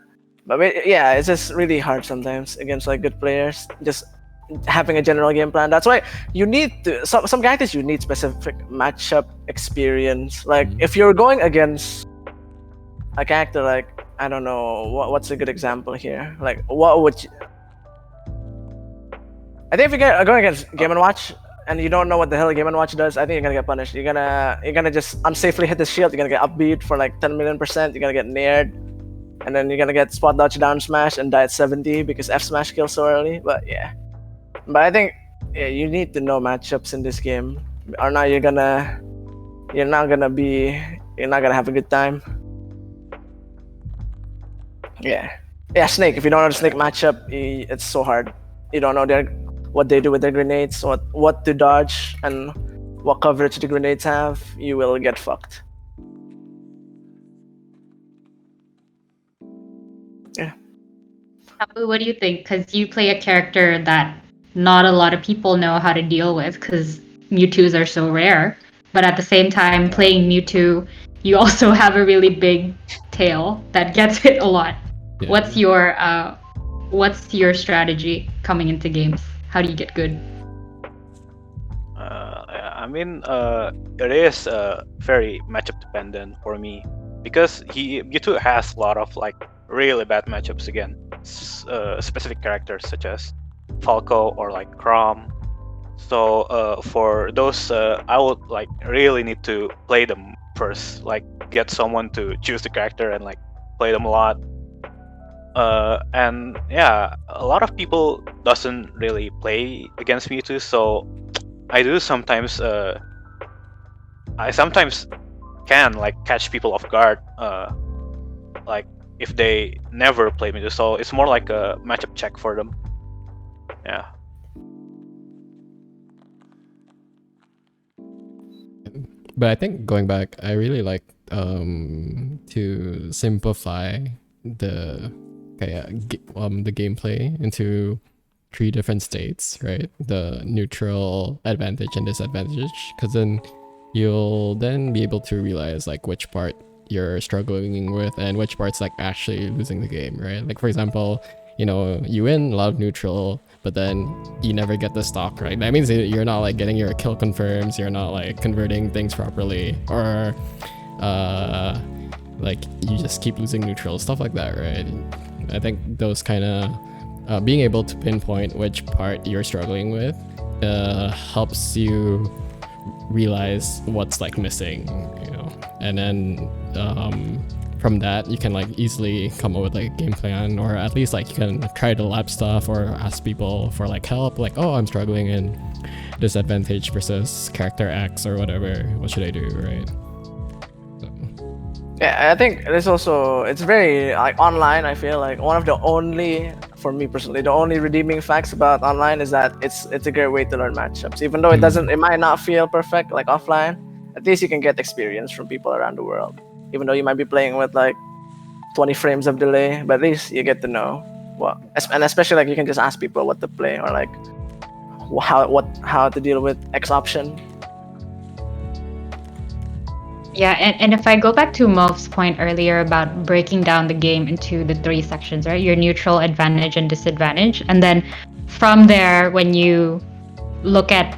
But yeah, it's just really hard sometimes against like good players. Just having a general game plan. That's why you need to some characters you need specific matchup experience. Like if you're going against a character like, I don't know, what's a good example here? Like what would you... I think if you're going against Game & Watch and you don't know what the hell Game & Watch does, I think you're gonna get punished. You're gonna just unsafely hit the shield, you're gonna get upbeat for like 10 million%, you're gonna get nared, and then you're gonna get spot dodge down smash and die at 70 because F smash kills so early. But yeah. But I think you need to know matchups in this game, or now you're not gonna have a good time. Yeah, Snake. If you don't know the Snake matchup, it's so hard. you don't know what they do with their grenades, what to dodge, and what coverage the grenades have, you will get fucked. Tapu, what do you think? Because you play a character that not a lot of people know how to deal with because Mewtwo's are so rare. But at the same time, playing Mewtwo, you also have a really big tail that gets hit a lot. Yeah. What's your strategy coming into games? How do you get good? I mean, it is very matchup dependent for me because Mewtwo has a lot of like really bad matchups again. Specific characters such as Falco or like Chrom. So for those, I would like really need to play them first, like get someone to choose the character and like play them a lot. And yeah, a lot of people doesn't really play against Mewtwo, so I do sometimes. I sometimes can like catch people off guard, like if they never play Mewtwo. So it's more like a matchup check for them. Yeah. But I think going back, I really like to simplify the the gameplay into 3 different states, right? The neutral, advantage, and disadvantage, because then you'll then be able to realize like which part you're struggling with and which part's like actually losing the game, right? Like for example, you win a lot of neutral, but then you never get the stock, right? That means you're not like getting your kill confirms, you're not like converting things properly, or like you just keep losing neutral, stuff like that, right? I think those kind of being able to pinpoint which part you're struggling with helps you realize what's like missing, and then from that you can like easily come up with like a game plan, or at least like you can try to lab stuff or ask people for like help, like, oh, I'm struggling in disadvantage versus character X or whatever, what should I do, right? Yeah, I think it's very like online. I feel like one of the only, for me personally, the only redeeming facts about online is that it's a great way to learn matchups. Even though it might not feel perfect like offline, at least you can get experience from people around the world. Even though you might be playing with like 20 frames of delay, but at least you get to know and especially like you can just ask people what to play, or like how to deal with X option. Yeah, and if I go back to Mof's point earlier about breaking down the game into the 3 sections, right? Your neutral, advantage, and disadvantage. And then from there, when you look at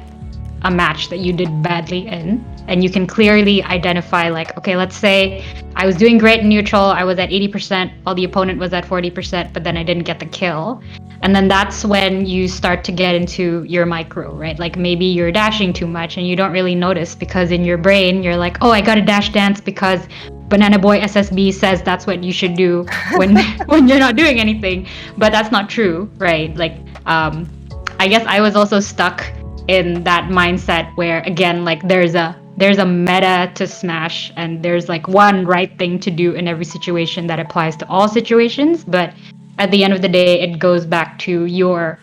a match that you did badly in, and you can clearly identify like, okay, let's say I was doing great in neutral, I was at 80% while the opponent was at 40%, but then I didn't get the kill. And then that's when you start to get into your micro, right? Like maybe you're dashing too much and you don't really notice because in your brain you're like, oh, I got to dash dance because Banana Boy SSB says that's what you should do when when you're not doing anything. But that's not true, right? Like I guess I was also stuck in that mindset where, again, like there's a meta to Smash, and there's like one right thing to do in every situation that applies to all situations. But at the end of the day, it goes back to your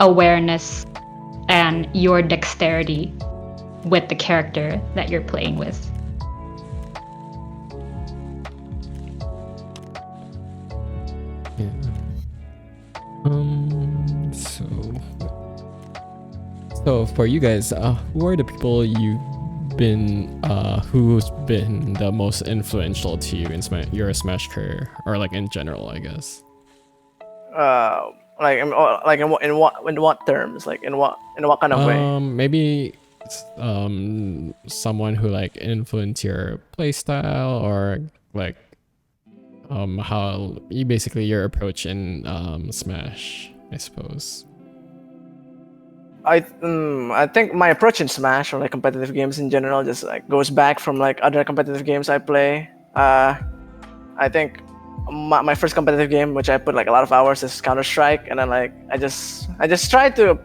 awareness and your dexterity with the character that you're playing with. Yeah. So for you guys, who are the people who's been the most influential to you in your Smash career, or like in general, I guess? Like in what terms? Like in what kind of way? Maybe someone who like influenced your playstyle, or like how you basically your approach in Smash, I suppose. I think my approach in Smash, or like competitive games in general, just like goes back from like other competitive games I play. I think my first competitive game, which I put like a lot of hours, is Counter-Strike, and then like I just try to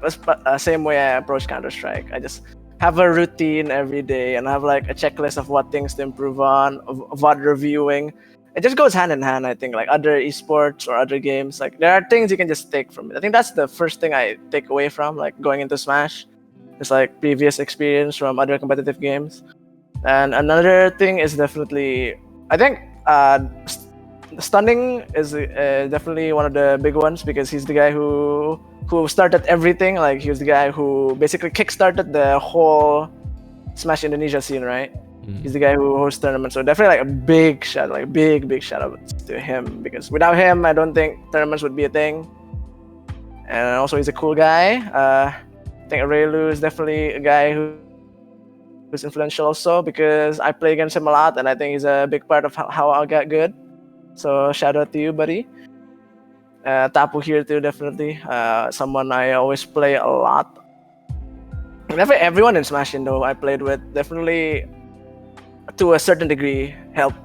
same way I approach Counter-Strike. I just have a routine every day and have like a checklist of what things to improve on, of what reviewing. it just goes hand in hand. I think like other esports or other games, like there are things you can just take from it. I think that's the first thing I take away from like going into Smash. It's like previous experience from other competitive games. And another thing is definitely, I think Stunning is definitely one of the big ones because he's the guy who started everything. Like he was the guy who basically kickstarted the whole Smash Indonesia scene, right? He's the guy who hosts tournaments. So definitely like a big shout, like big shout out to him because without him, I don't think tournaments would be a thing. And also he's a cool guy. I think Relu is definitely a guy who's influential also because I play against him a lot and I think he's a big part of how I got good. So shout out to you, buddy. Tapu here too, definitely. Someone I always play a lot. Definitely everyone in Smash Indo I played with definitely to a certain degree helped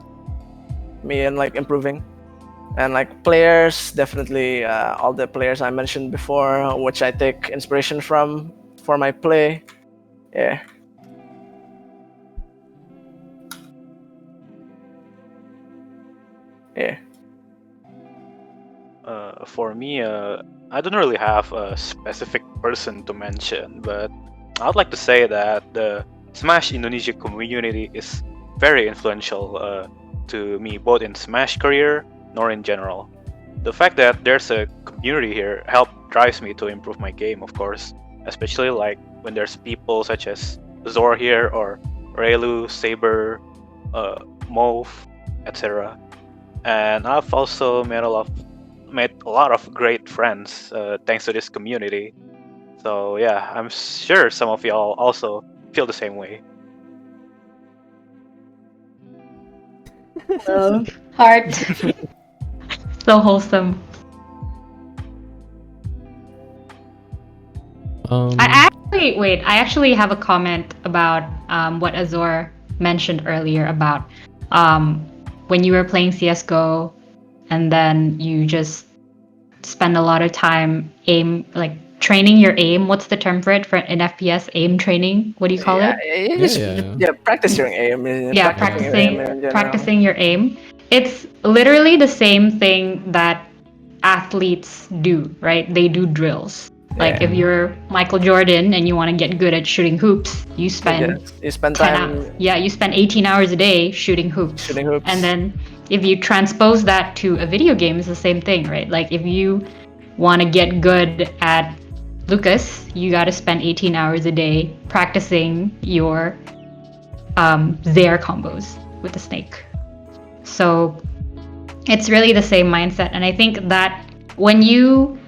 me in like improving. And like players, definitely all the players I mentioned before, which I take inspiration from for my play. Yeah. Yeah. For me, I don't really have a specific person to mention, but I'd like to say that the Smash Indonesia community is very influential to me, both in Smash career nor in general. The fact that there's a community here drives me to improve my game, of course, especially like when there's people such as Zor here or Relu, Saber, Move, etc. And I've also made a lot of great friends thanks to this community. So yeah, I'm sure some of y'all also feel the same way. Heart. So wholesome. I actually have a comment about what Azor mentioned earlier about when you were playing CS:GO and then you just spend a lot of time training your aim. What's the term for it for an FPS aim training? What do you call it? Practice your aim. Yeah, practicing your aim. It's literally the same thing that athletes do, right? They do drills. Like if you're Michael Jordan and you want to get good at shooting hoops, you spend time. You spend 18 hours a day shooting hoops. And then if you transpose that to a video game, it's the same thing, right? Like if you want to get good at Lucas, you got to spend 18 hours a day practicing your Zair combos with the snake. So it's really the same mindset. And I think that when you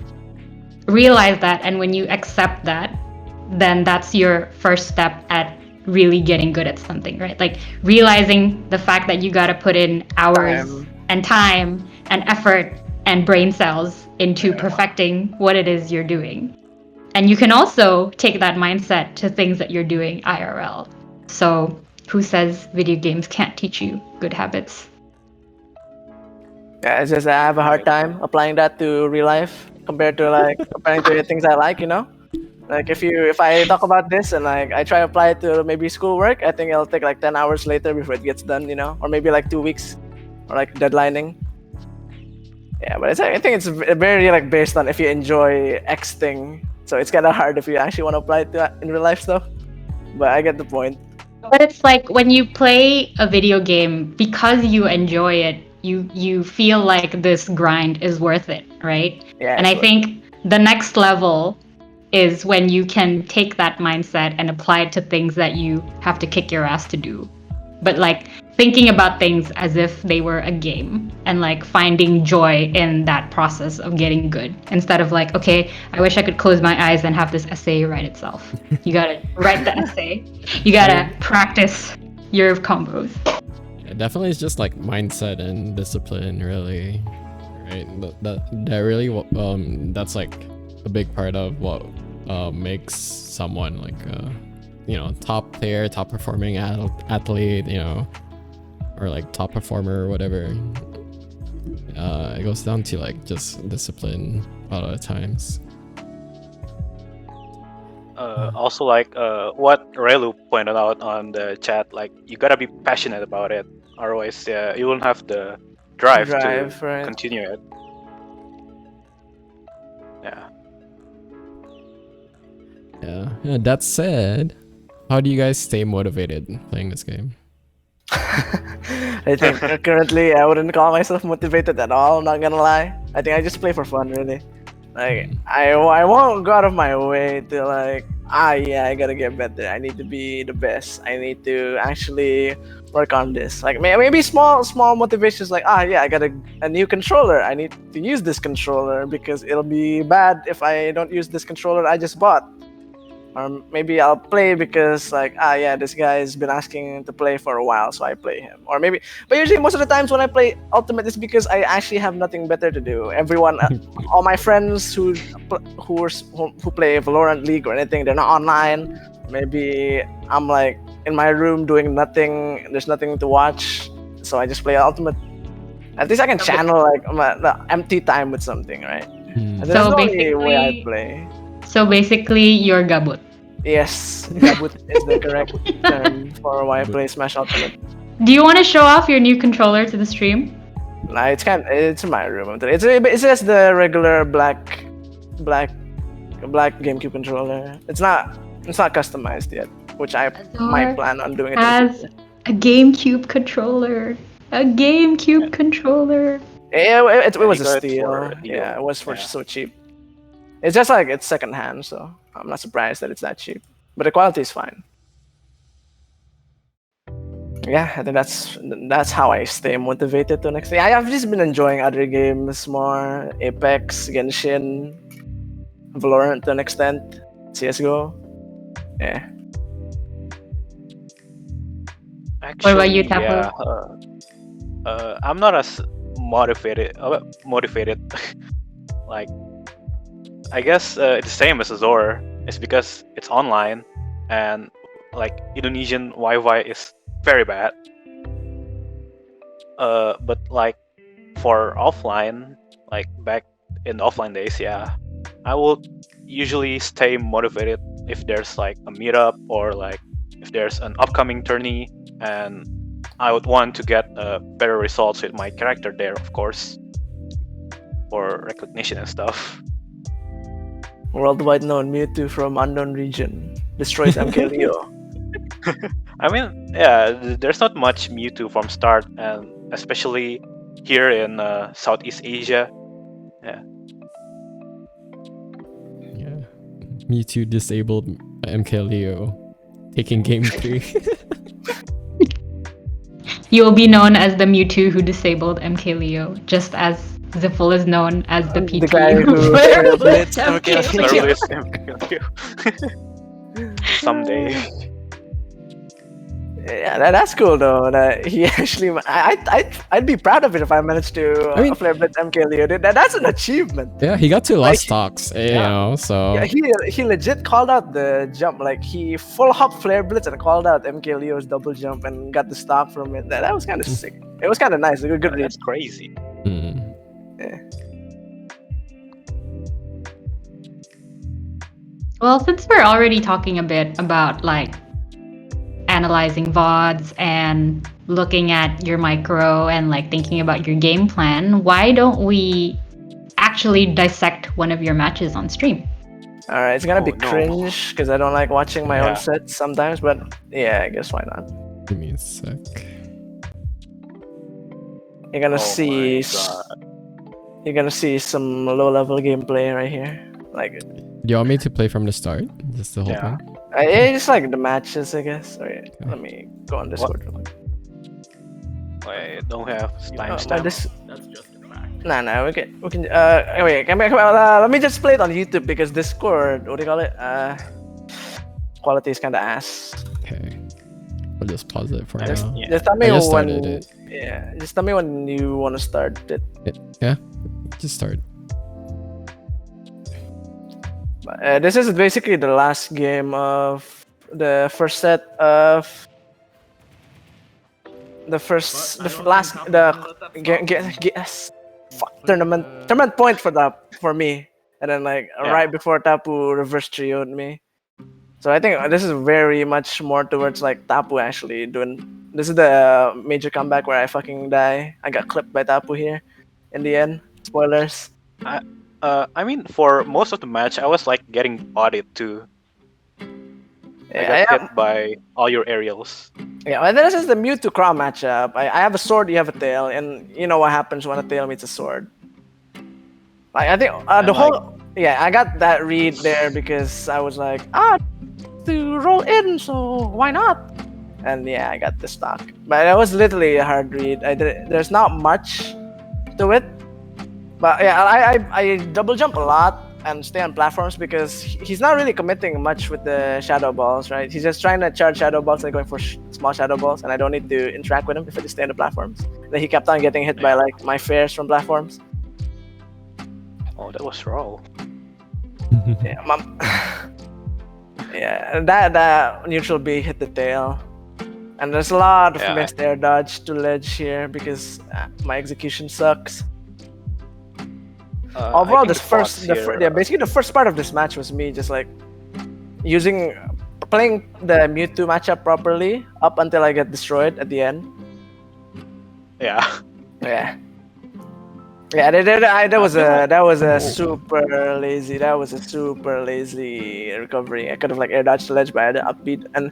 realize that and when you accept that, then that's your first step at really getting good at something, right? Like realizing the fact that you got to put in hours and time and effort and brain cells into perfecting what it is you're doing. And you can also take that mindset to things that you're doing IRL. So who says video games can't teach you good habits? Yeah, it's just I have a hard time applying that to real life compared to like comparing to the things I like, you know? Like if I talk about this and like I try to apply it to maybe schoolwork, I think it'll take like 10 hours later before it gets done, you know? Or maybe like 2 weeks or like deadlining. Yeah, but I think it's very like based on if you enjoy X thing. So it's kind of hard if you actually want to apply it to in real life stuff. But I get the point. But it's like when you play a video game, because you enjoy it, you feel like this grind is worth it, right? Yeah. And I think the next level is when you can take that mindset and apply it to things that you have to kick your ass to do. But like thinking about things as if they were a game and like finding joy in that process of getting good instead of like, okay, I wish I could close my eyes and have this essay write itself. You gotta write the essay. You gotta practice your combos. Yeah, definitely it's just like mindset and discipline, really, right? That really that's like a big part of what makes someone like top player, top performing athlete, or like top performer or whatever. It goes down to like just discipline a lot of times. Also, like what Relu pointed out on the chat, like you gotta be passionate about it. Otherwise, you won't have the drive to right. continue it. Yeah. Yeah. That said, how do you guys stay motivated playing this game? I think currently I wouldn't call myself motivated at all. Not gonna lie. I think I just play for fun, really. Like I won't go out of my way to like yeah, I gotta get better. I need to be the best. I need to actually work on this. Like maybe small motivations like yeah, I got a new controller. I need to use this controller because it'll be bad if I don't use this controller I just bought. Or maybe I'll play because like yeah, this guy's been asking to play for a while, so I play him. Or maybe, but usually most of the times when I play Ultimate is because I actually have nothing better to do. Everyone, all my friends who play Valorant, League, or anything, they're not online. Maybe I'm like in my room doing nothing. There's nothing to watch, so I just play Ultimate. At least I can channel like the empty time with something, right? And that's So the only way I basically- play. So basically, you're gabut. Yes, Gabut is the correct term for why I play Smash Ultimate. Do you want to show off your new controller to the stream? Nah, it's in my room. It's just the regular black GameCube controller. It's not customized yet, which I might plan on doing it. Has a GameCube controller. A GameCube controller. Yeah, it was a You got it steal. for a deal. Yeah, it was for Yeah. so cheap. It's just like it's secondhand, so I'm not surprised that it's that cheap. But the quality is fine. Yeah, I think that's how I stay motivated to next thing. I've just been enjoying other games more. Apex, Genshin, Valorant to an extent, CS:GO. Yeah. Actually, about you, Tapu? yeah. I'm not as motivated. Like, I guess it's the same as Azor. It's because it's online, and like Indonesian Wi-Fi is very bad. But like for offline, like back in the offline days, yeah, I would usually stay motivated if there's like a meetup or like if there's an upcoming tourney, and I would want to get better results with my character there, of course, for recognition and stuff. Worldwide known Mewtwo from unknown region destroys MK Leo. I mean, yeah, there's not much Mewtwo from start, and especially here in Southeast Asia. Yeah. Mewtwo disabled MK Leo, taking game 3. You will be known as the Mewtwo who disabled MK Leo, just as Ziffle is known as the PT The guy who blitzed MK Leo. Earliest MK someday. Yeah, that's cool though. That he actually, I'd be proud of it if I managed to I mean- flare blitz MK Leo. That's an achievement. Yeah, he got to Like, lost stocks, you know, so... Yeah, he legit called out the jump. Like he full hop flare blitz and called out MK Leo's double jump and got the stock from it. That was kind of sick. It was kind of nice. A good read. That's crazy. Hmm. Well, since we're already talking a bit about like analyzing VODs and looking at your micro and like thinking about your game plan, why don't we actually dissect one of your matches on stream? All right, it's gonna be Oh, no. cringe because I don't like watching my Yeah. own sets sometimes. But yeah, I guess why not? Give me a sec. You're gonna Oh see. my God. You're gonna see some low-level gameplay right here. Like Do you want me to play from the start? Just the whole Yeah. thing? it's like the matches, I guess. Alright, Okay. let me go on Discord. real quick. I don't have Oh, timestamp. That's just a fact. Nah, we can. Wait, come back. Let me just play it on YouTube because Discord, what do you call it? Quality is kind of ass. Okay. I'll just pause it for Just- now. yeah. Just tell me I just when. started it. Yeah, just tell me when you want to start it. Yeah, just start. This is basically the last game of the first set of the first, But I the don't last, think the Tapu will let that tournament point for me, and then like Yeah. right before Tapu reverse trioed me. So I think this is very much more towards like Tapu actually doing This is the major comeback where I fucking die. I got clipped by Tapu here. In the end, spoilers. I mean, for most of the match, I was like getting bodied too. I got hit by all your aerials. Yeah, and this is the Mewtwo Crown matchup. I have a sword, you have a tail, and you know what happens when a tail meets a sword. Like I think I got that read there because I was like, to roll in, so why not? And yeah, I got the stock. But it was literally a hard read. There's not much to it. But yeah, I double jump a lot and stay on platforms because he's not really committing much with the shadow balls, right? He's just trying to charge shadow balls and going for small shadow balls, and I don't need to interact with him if I just stay on the platforms. Then he kept on getting hit by like my fares from platforms. Oh, that was raw. Yeah, yeah, that neutral B hit the tail. And there's a lot of missed air dodge to ledge here because my execution sucks. Overall, basically the first part of this match was me just like playing the Mewtwo matchup properly up until I get destroyed at the end. Yeah. Yeah. Yeah, that was a super lazy recovery. I could have like air dodged the ledge, but I had an upbeat. And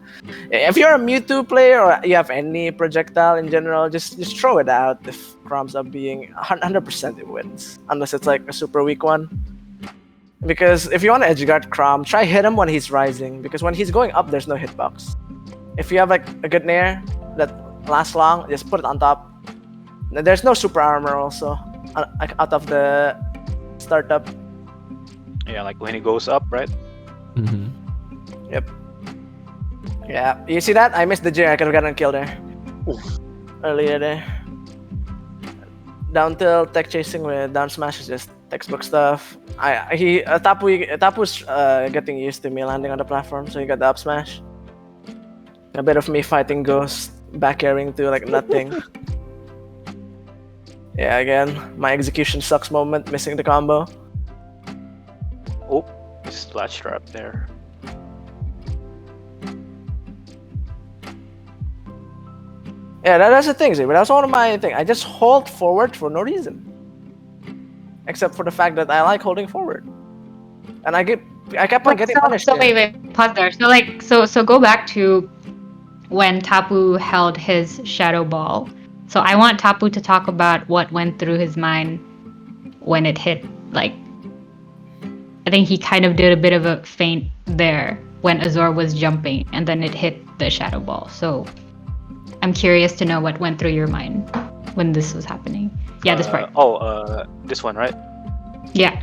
if you're a Mewtwo player or you have any projectile in general, just throw it out. If Chrom's up being 100%, it wins, unless it's like a super weak one. Because if you want to edgeguard Chrom, try hit him when he's rising. Because when he's going up, there's no hitbox. If you have like a good nair that lasts long, just put it on top. There's no super armor also. Out of the startup. Yeah, like when he goes up, right? Mm-hmm. Yep. Yeah, you see that? I missed the J. I could have gotten a kill there. Oof. Earlier there. Down tilt, tech chasing with down smash is just textbook stuff. Tapu's getting used to me landing on the platform, so he got the up smash. A bit of me fighting Ghost, back airing to like nothing. Yeah, again, my execution sucks moment, missing the combo. Oh, splash trap there. Yeah, that's the thing, but that's one of my things. I just hold forward for no reason. Except for the fact that I like holding forward. And I kept on getting punished. So wait, pause there. So go back to when Tapu held his shadow ball. So I want Tapu to talk about what went through his mind when it hit. Like, I think he kind of did a bit of a feint there when Azor was jumping, and then it hit the shadow ball. So I'm curious to know what went through your mind when this was happening. Yeah, this part. This one, right? Yeah.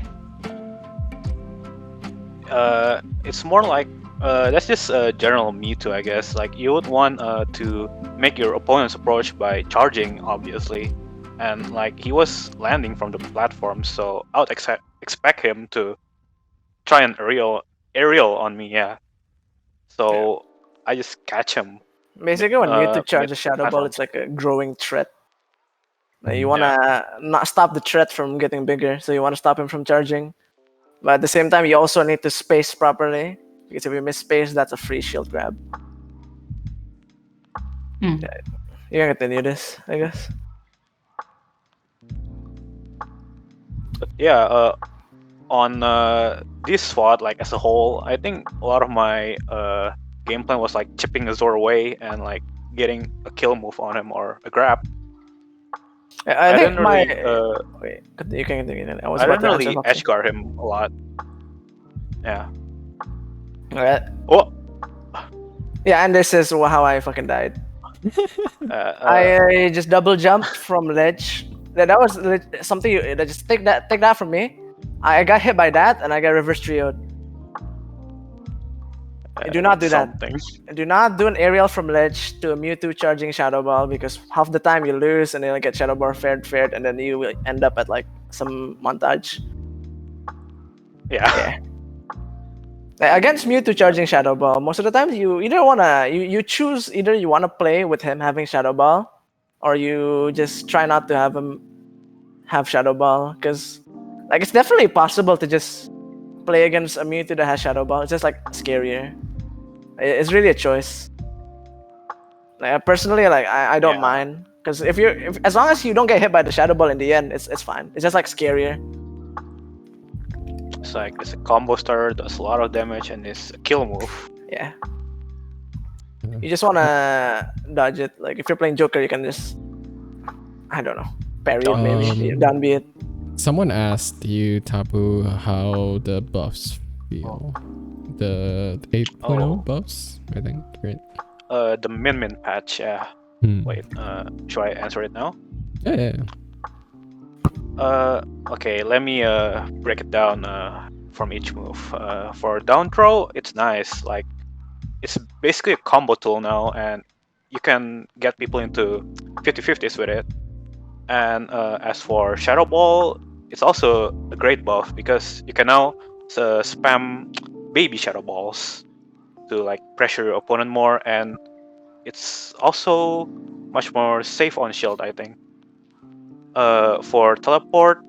It's more like that's just a general Mewtwo, I guess. Like you would want to make your opponent's approach by charging, obviously, and like he was landing from the platform, so I would expect him to try and aerial on me, yeah. So I just catch him. Basically, when Mewtwo charges Shadow Ball, it's like a growing threat. Like, you wanna not stop the threat from getting bigger, so you wanna stop him from charging. But at the same time, you also need to space properly. Because if you miss space, that's a free shield grab. Yeah, you can continue this, I guess. But yeah, on this SWAT, like as a whole, I think a lot of my game plan was like chipping Azor away and like getting a kill move on him or a grab. I think didn't my really, wait, you can continue. I didn't really edge guard him a lot. Yeah. Alright. Oh. Yeah, and this is how I fucking died. I just double jumped from ledge. That was something just take that from me. I got hit by that and I got reverse trioed. Do not do that. Do not do an aerial from ledge to a Mewtwo charging Shadow Ball because half the time you lose and then you get Shadow Ball fared and then you will end up at like some montage. Yeah. Against Mewtwo charging Shadow Ball, most of the time you either you choose either you wanna play with him having Shadow Ball, or you just try not to have him have Shadow Ball, because like it's definitely possible to just play against a Mewtwo that has Shadow Ball. It's just like scarier. It's really a choice. Like, personally, like I don't Yeah. mind because if as long as you don't get hit by the shadow ball in the end, it's fine. It's just like scarier. It's like it's a combo starter, does a lot of damage, and it's a kill move. Yeah. You just wanna dodge it. Like if you're playing Joker, you can just I don't know parry it maybe, down B it. Someone asked you, Tapu, how the buffs feel. The 8.0 buffs, I think, right? The min patch. Yeah. Wait. Should I answer it now? Yeah. Okay. Let me break it down from each move. For down throw, it's nice. Like it's basically a combo tool now, and you can get people into 50-50s with it. And as for Shadow Ball, it's also a great buff because you can now spam baby Shadow Balls to like pressure your opponent more, and it's also much more safe on shield, I think. For teleport,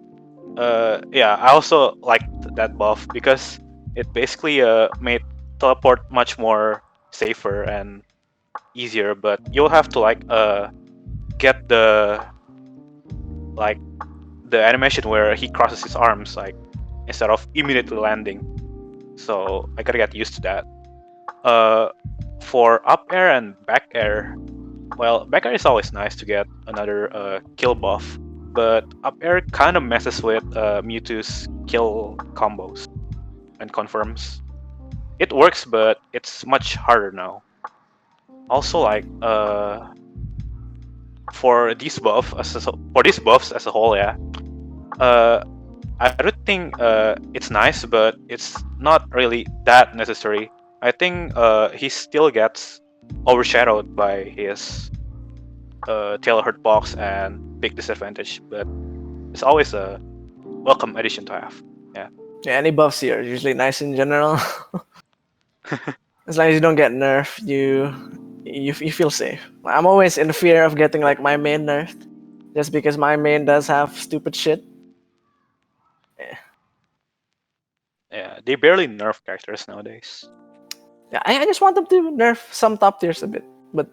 yeah, I also liked that buff because it basically made teleport much more safer and easier. But you'll have to like get the animation where he crosses his arms like instead of immediately landing. So I gotta get used to that. For up air and back air, well, back air is always nice to get another kill buff, but up air kind of messes with Mewtwo's kill combos and confirms. It works, but it's much harder now. Also, like for these buffs as a whole, yeah. I don't think it's nice, but it's not really that necessary. I think he still gets overshadowed by his tail hurt box and big disadvantage, but it's always a welcome addition to have. Yeah. Yeah, any buffs here are usually nice in general. As long as you don't get nerfed, you feel safe. I'm always in fear of getting like my main nerfed, just because my main does have stupid shit. Yeah, they barely nerf characters nowadays. Yeah, I just want them to nerf some top tiers a bit, but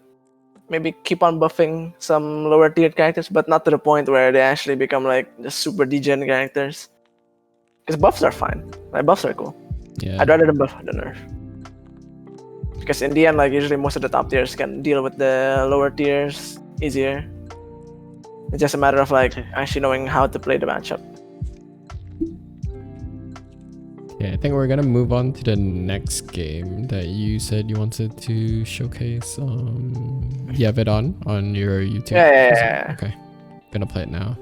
maybe keep on buffing some lower tiered characters, but not to the point where they actually become like just super degen characters. Because buffs are fine. Like buffs are cool. Yeah. I'd rather them buff than nerf. Because in the end, like usually most of the top tiers can deal with the lower tiers easier. It's just a matter of like actually knowing how to play the matchup. Yeah, I think we're gonna move on to the next game that you said you wanted to showcase. You have it on your YouTube. Yeah. Okay, gonna play it now.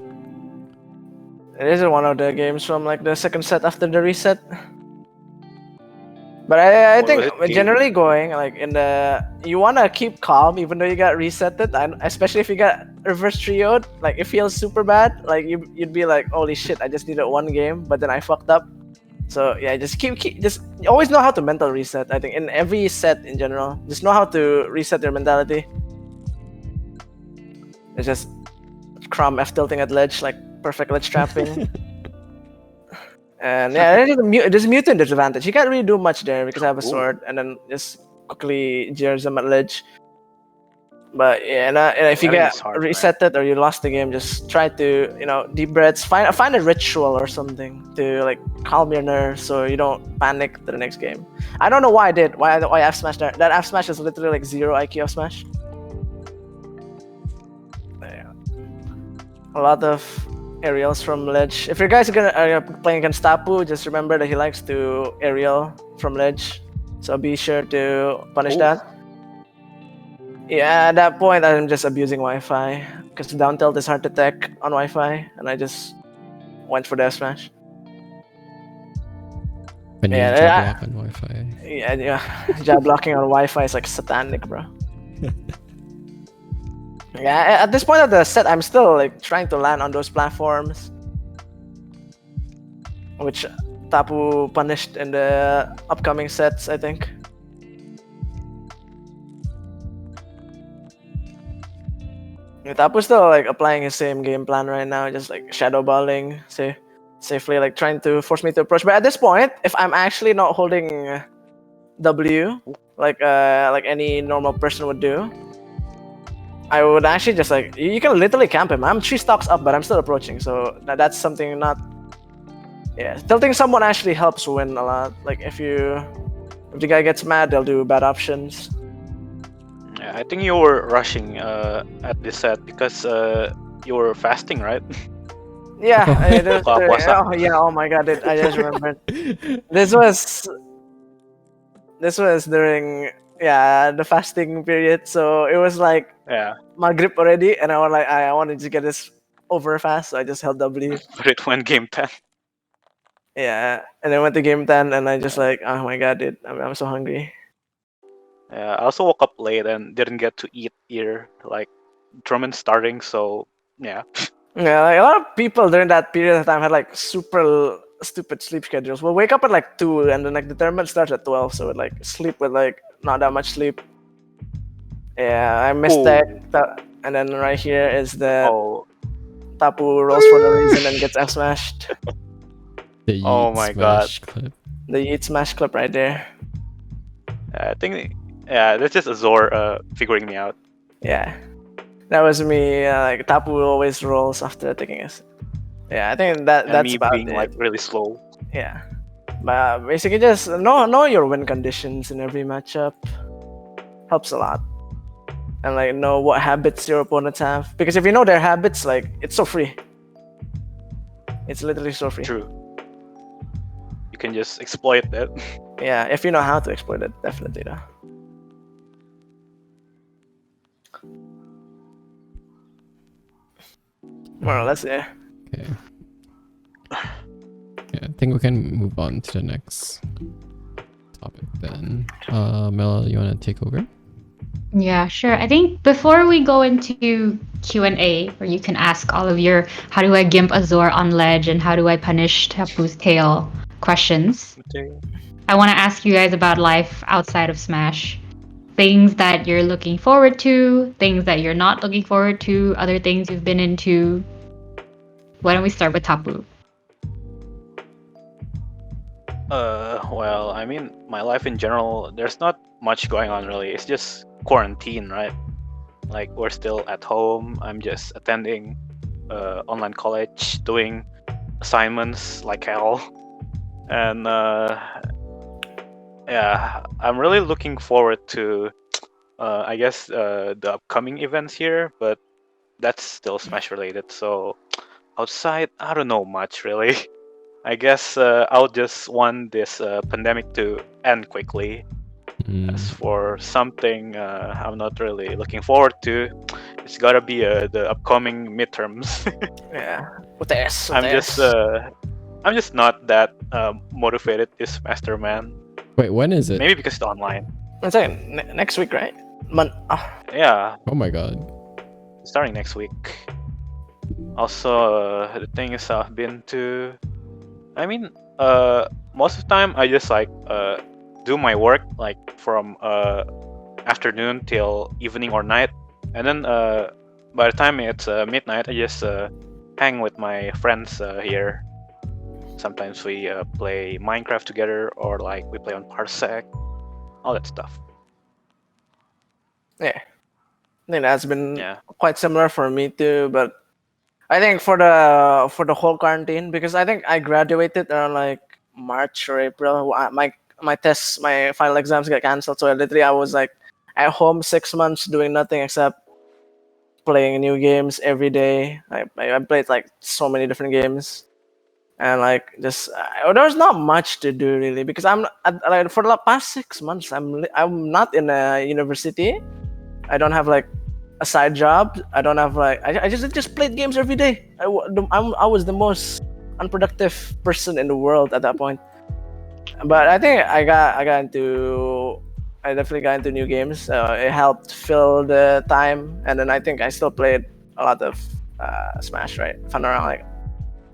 It is one of the games from like the second set after the reset. But I What think was it? generally going like in the you wanna keep calm even though you got resetted, and especially if you got reverse trioed, like it feels super bad. Like you'd be like, holy shit, I just needed one game, but then I fucked up. So yeah, just keep just always know how to mental reset. I think in every set in general, just know how to reset your mentality. It's just Crom F tilting at ledge, like perfect ledge trapping. And yeah, there's mutant disadvantage. You can't really do much there because I have a sword, and then just quickly jeers them at ledge. But yeah, and if you get resetted or you lost the game, just try to deep breaths. Find a ritual or something to like calm your nerves so you don't panic to the next game. I don't know why I did. Why F smash that? That F smash is literally like 0 IQ F smash. Yeah. A lot of aerials from ledge. If you guys are playing against Tapu, just remember that he likes to aerial from ledge. So be sure to punish that. Yeah, at that point I'm just abusing Wi-Fi because down tilt is hard to tech on Wi-Fi, and I just went for the F smash. When you jab block on Wi-Fi. Yeah, jab blocking on Wi-Fi is like satanic, bro. Yeah, at this point of the set, I'm still like trying to land on those platforms, which Tapu punished in the upcoming sets, I think. Tapu's still like applying his same game plan right now, just like shadow balling, safely, like trying to force me to approach. But at this point, if I'm actually not holding W, like any normal person would do, I would actually just like you can literally camp him. I'm 3 stocks up, but I'm still approaching, so that's something not. Yeah, tilting someone actually helps win a lot. Like if the guy gets mad, they'll do bad options. Yeah, I think you were rushing at this set because you were fasting, right? Yeah, Puasa. oh yeah, oh my god, I just remembered. This was during the fasting period, so it was like Yeah, Maghrib already, and I was like I wanted to get this over fast, so I just held W. but it went game 10. Yeah, and then went to game 10, and I just like, oh my god, dude, I'm so hungry. Yeah, I also woke up late and didn't get to eat either. Like, tournament starting, so yeah. Yeah, like a lot of people during that period of time had like super stupid sleep schedules. We'll wake up at like 2, and then like the tournament starts at 12, so we'd like sleep with like not that much sleep. Yeah, I missed Ooh. that. And then right here is the Oh, Tapu rolls for no reason and gets F smashed. The Oh yeet my smash clip. The Yeet smash clip right there. I think that's just Azor figuring me out. Yeah, that was me. Like Tapu always rolls after taking us. Yeah, I think And that's me about being it. like really slow. Yeah, but basically just know your win conditions in every matchup helps a lot, and like know what habits your opponents have, because if you know their habits, like it's so free. It's literally so free. True. You can just exploit that. Yeah, if you know how to exploit it, definitely though. More or less, yeah. Okay. Yeah, I think we can move on to the next topic then. Mel, you want to take over? Yeah, sure. I think before we go into Q&A, where you can ask all of your how do I gimp Azor on ledge and how do I punish Tapu's tail questions, Okay. I want to ask you guys about life outside of Smash. Things that you're looking forward to, things that you're not looking forward to, other things you've been into. Why don't we start with Tapu? Well, I mean, my life in general, there's not much going on really. It's just quarantine, right? Like, we're still at home. I'm just attending online college, doing assignments like hell. And yeah, I'm really looking forward to, I guess, the upcoming events here, but that's still Smash related. So, outside, I don't know much really. I guess I'll just want this pandemic to end quickly. As for something I'm not really looking forward to, it's gotta be the upcoming midterms. Yeah. UTS. I'm just not that motivated this semester, man. Wait, when is it? Maybe because it's online. It's like next week, right? Yeah, Oh my god. starting next week. Also, the thing is, I've been to. I mean, most of the time I just like do my work like from afternoon till evening or night, and then by the time it's midnight, I just hang with my friends here. Sometimes we play Minecraft together, or like we play on Parsec, all that stuff. Yeah. I think that's been Yeah. quite similar for me too, but I think for the whole quarantine, because I think I graduated around like March or April. My tests, my final exams got canceled, so I was like at home 6 months doing nothing except playing new games every day. I played like so many different games, and like just there's not much to do really, because like for the past 6 months I'm not in a university. I don't have like a side job. I don't have like I just played games every day. I was the most unproductive person in the world at that point. But I think I definitely got into new games. It helped fill the time, and then I think I still played a lot of Smash, right? Fun around like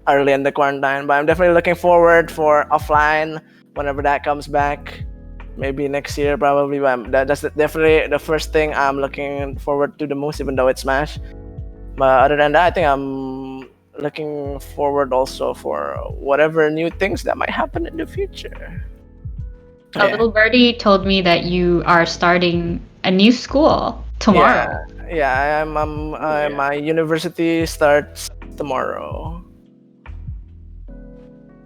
early in the quarantine. But I'm definitely looking forward for offline whenever that comes back. Maybe next year, probably. But that's definitely the first thing I'm looking forward to the most, even though it's Smash. But other than that, I think I'm looking forward also for whatever new things that might happen in the future. A little birdie told me that you are starting a new school tomorrow. Yeah, Yeah. my university starts tomorrow.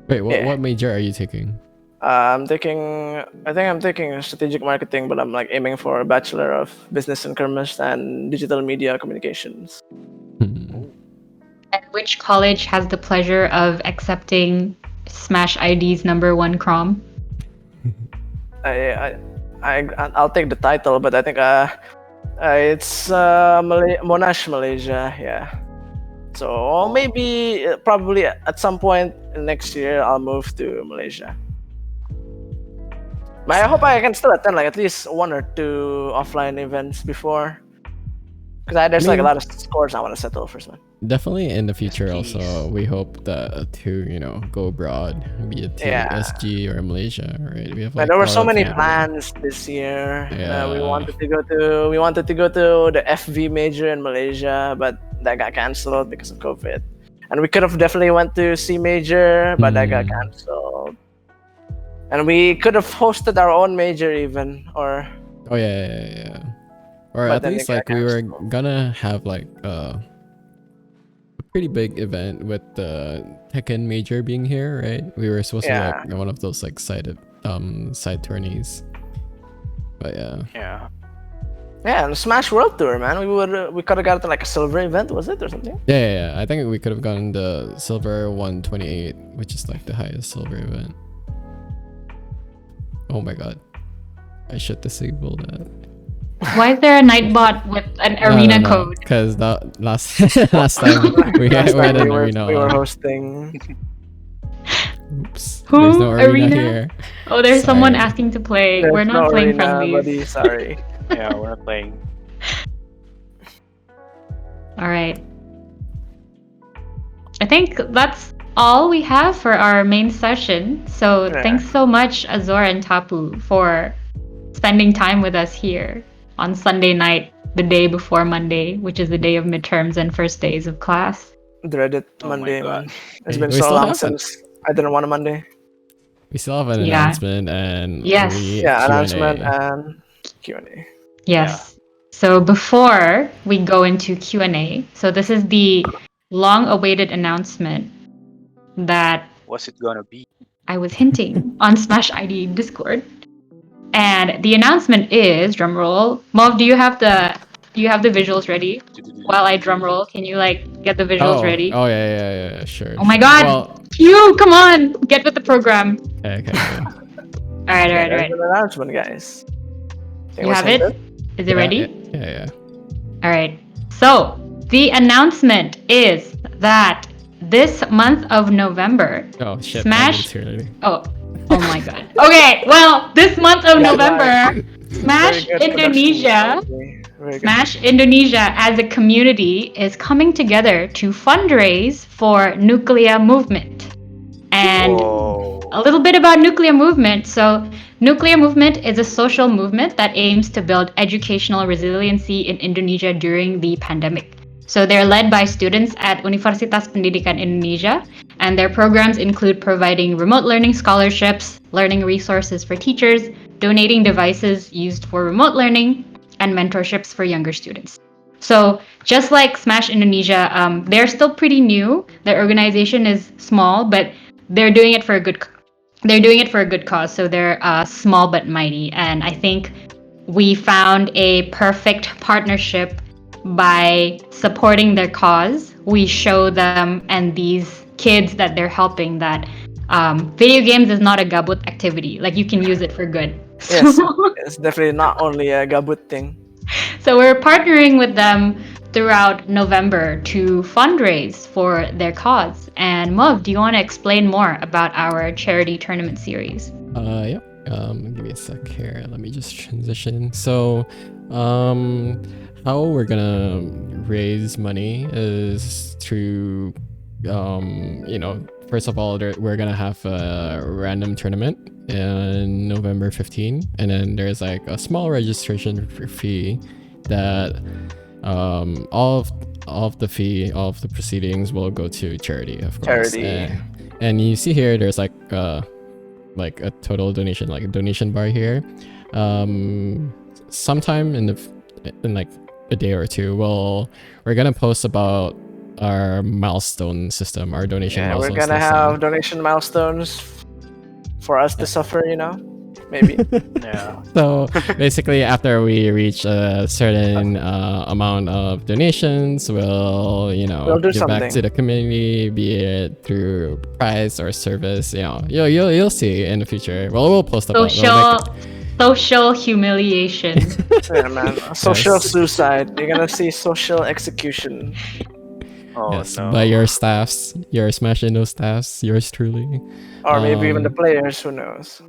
Wait, what Yeah. what major are you taking? I think I'm taking strategic marketing, but I'm like aiming for a bachelor of business and commerce and digital media communications. Hmm. And which college has the pleasure of accepting Smash ID's #1 Crom? I'll take the title, but I think it's Monash, Malaysia. Yeah. So maybe probably at some point next year I'll move to Malaysia. But I hope I can still attend like at least one or two offline events before, because there's like a mean- lot of scores I want to settle first, man. Definitely in the future please. also, we hope that to go abroad, be it to Yeah. SG or Malaysia, right? We have But like there a were lot so of many people. plans this year. Yeah. We wanted to go to the FV major in Malaysia, but that got canceled because of COVID. And we could have definitely went to C major, but that got canceled. And we could have hosted our own major even, or Oh yeah. Or But at then least it got like we were canceled. gonna have like a pretty big event with the Tekken major being here, right? We were supposed to be like one of those like side tourneys. But yeah. Yeah. yeah, and Smash World Tour, man. We could have got like a silver event, was it or something? Yeah. I think we could have gotten the silver 128, which is like the highest silver event. Oh my god. I should disable that. Why is there a Nightbot with an arena code? Because that last time we had Last time an we arena. were on. hosting. Oops. Who? There's no arena, Arena? here. Oh, there's someone Sorry. asking to play. There's We're not no playing arena, friendlies. buddy. Sorry. Yeah, we're not playing. All right. I think that's all we have for our main session. So Yeah. thanks so much, Azor and Tapu, for spending time with us here on Sunday night, the day before Monday, which is the day of midterms and first days of class. Dreaded Oh my Monday, God. man. It's Hey, been we so still long have since I didn't want a Monday. We still have an Yeah. announcement and Yes. Yeah, Q&A. announcement and Q&A. Yes. So before we go into Q&A, so this is the long-awaited announcement that What's it gonna be? I was hinting on Smash ID Discord. And the announcement is, drumroll. Mov, do you have the visuals ready? While I drumroll, can you like get the visuals ready? Oh yeah, sure. Oh my sure. god! Well, You come on! Get with the program. okay. Alright. There's an announcement, guys. You have it? Is it ready? Yeah. Alright. So, the announcement is that this month of November, Oh shit. Smash. Too early. Oh my god. Okay, well, this month of Yeah, November, Smash Very good Indonesia. production. Very good. Smash Indonesia as a community is coming together to fundraise for Nuclear Movement. And Whoa. a little bit about Nuclear Movement. So, Nuclear Movement is a social movement that aims to build educational resiliency in Indonesia during the pandemic. So, they're led by students at Universitas Pendidikan Indonesia, and their programs include providing remote learning scholarships, learning resources for teachers, donating devices used for remote learning, and mentorships for younger students. So just like Smash Indonesia, they're still pretty new. Their organization is small, but they're doing it for a good. They're doing it for a good cause. So they're small but mighty, and I think we found a perfect partnership by supporting their cause. We show them and these kids that they're helping that video games is not a gabut activity. Like you can use it for good. Yes, it's definitely not only a gabut thing. So we're partnering with them throughout November to fundraise for their cause. And Mov, do you want to explain more about our charity tournament series? Yep. Give me a sec here. Let me just transition. So, how we're gonna raise money is through, first of all, we're gonna have a random tournament in November 15, and then there's like a small registration fee that all of the proceedings will go to charity, of course. Charity. And you see here, there's like a total donation, like a donation bar here. Sometime in a day or two, we're gonna post about our milestone system, our donation Yeah, we're milestone gonna system. have donation milestones for us to suffer, maybe. Yeah. So basically, after we reach a certain amount of donations, we'll do give back something. to the community, be it through prize or service. You'll see in the future. Well, we'll post about. Social humiliation. Yeah, man. Social Yes. suicide. You're gonna see social execution. Oh Yes, no. by your staffs, your Smash Indo staffs, yours truly. Or maybe even the Um, players, who knows?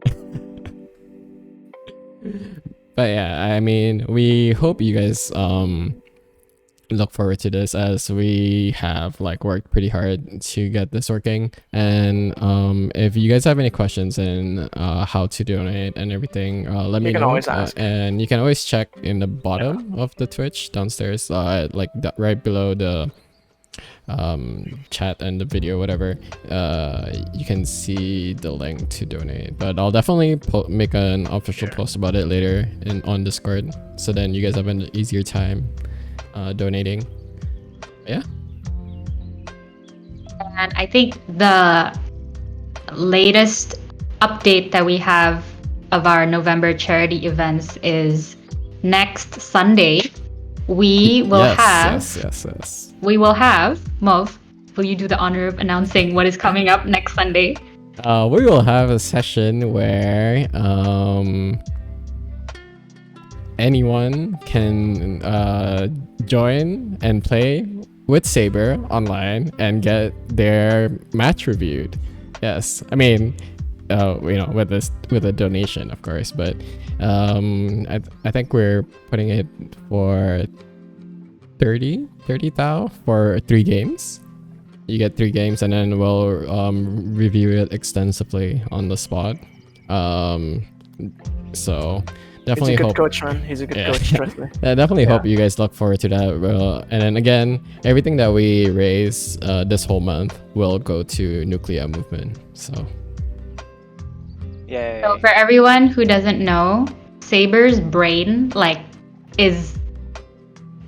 But yeah, I mean, we hope you guys look forward to this, as we have worked pretty hard to get this working. And if you guys have any questions and how to donate and everything, let me You can know. always ask. And you can always check in the bottom of the Twitch downstairs, right below the chat and the video, whatever. You can see the link to donate, but I'll definitely make an official post about it later on Discord, so then you guys have an easier time donating. Yeah. And I think the latest update that we have of our November charity events is next Sunday. We will Yes. We will have, Mov, will you do the honor of announcing what is coming up next Sunday? We will have a session where anyone can join and play with Saber online and get their match reviewed. Yes, I mean, with a donation, of course, but I think we're putting it for 30 thou for 3 games. You get 3 games, and then we'll review it extensively on the spot. So definitely He's a good hope. coach, man. He's a good coach, trust me. I definitely hope you guys look forward to that. And then again, everything that we raise this whole month will go to Nuclear Movement. So Yay. So for everyone who doesn't know, Saber's brain is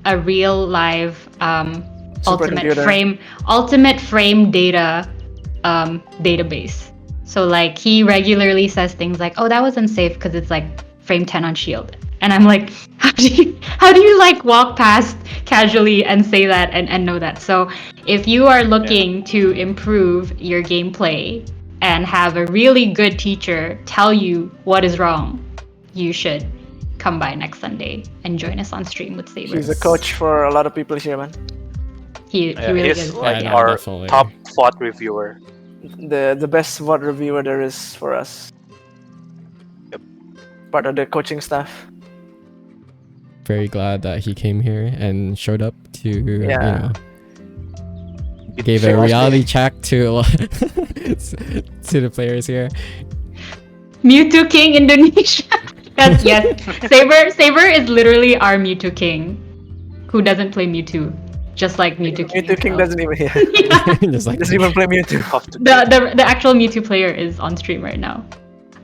a real live Supercomputer. ultimate frame data database. So he regularly says things like, "Oh, that was unsafe because it's frame 10 on shield," and I'm like, how do you walk past casually and say that and know that? So if you are looking to improve your gameplay and have a really good teacher tell you what is wrong, you should come by next Sunday and join us on stream with Saber. He's a coach for a lot of people here, man. He really he's is. our definitely. top VOD reviewer. The best VOD reviewer there is for us. Yep. Part of the coaching staff. very glad that he came here and showed up to gave a reality check to the players here. Mewtwo King Indonesia. yes. Saber is literally our Mewtwo King, who doesn't play Mewtwo, just like Mewtwo King. Mewtwo King doesn't even Just even play Mewtwo. The actual Mewtwo player is on stream right now.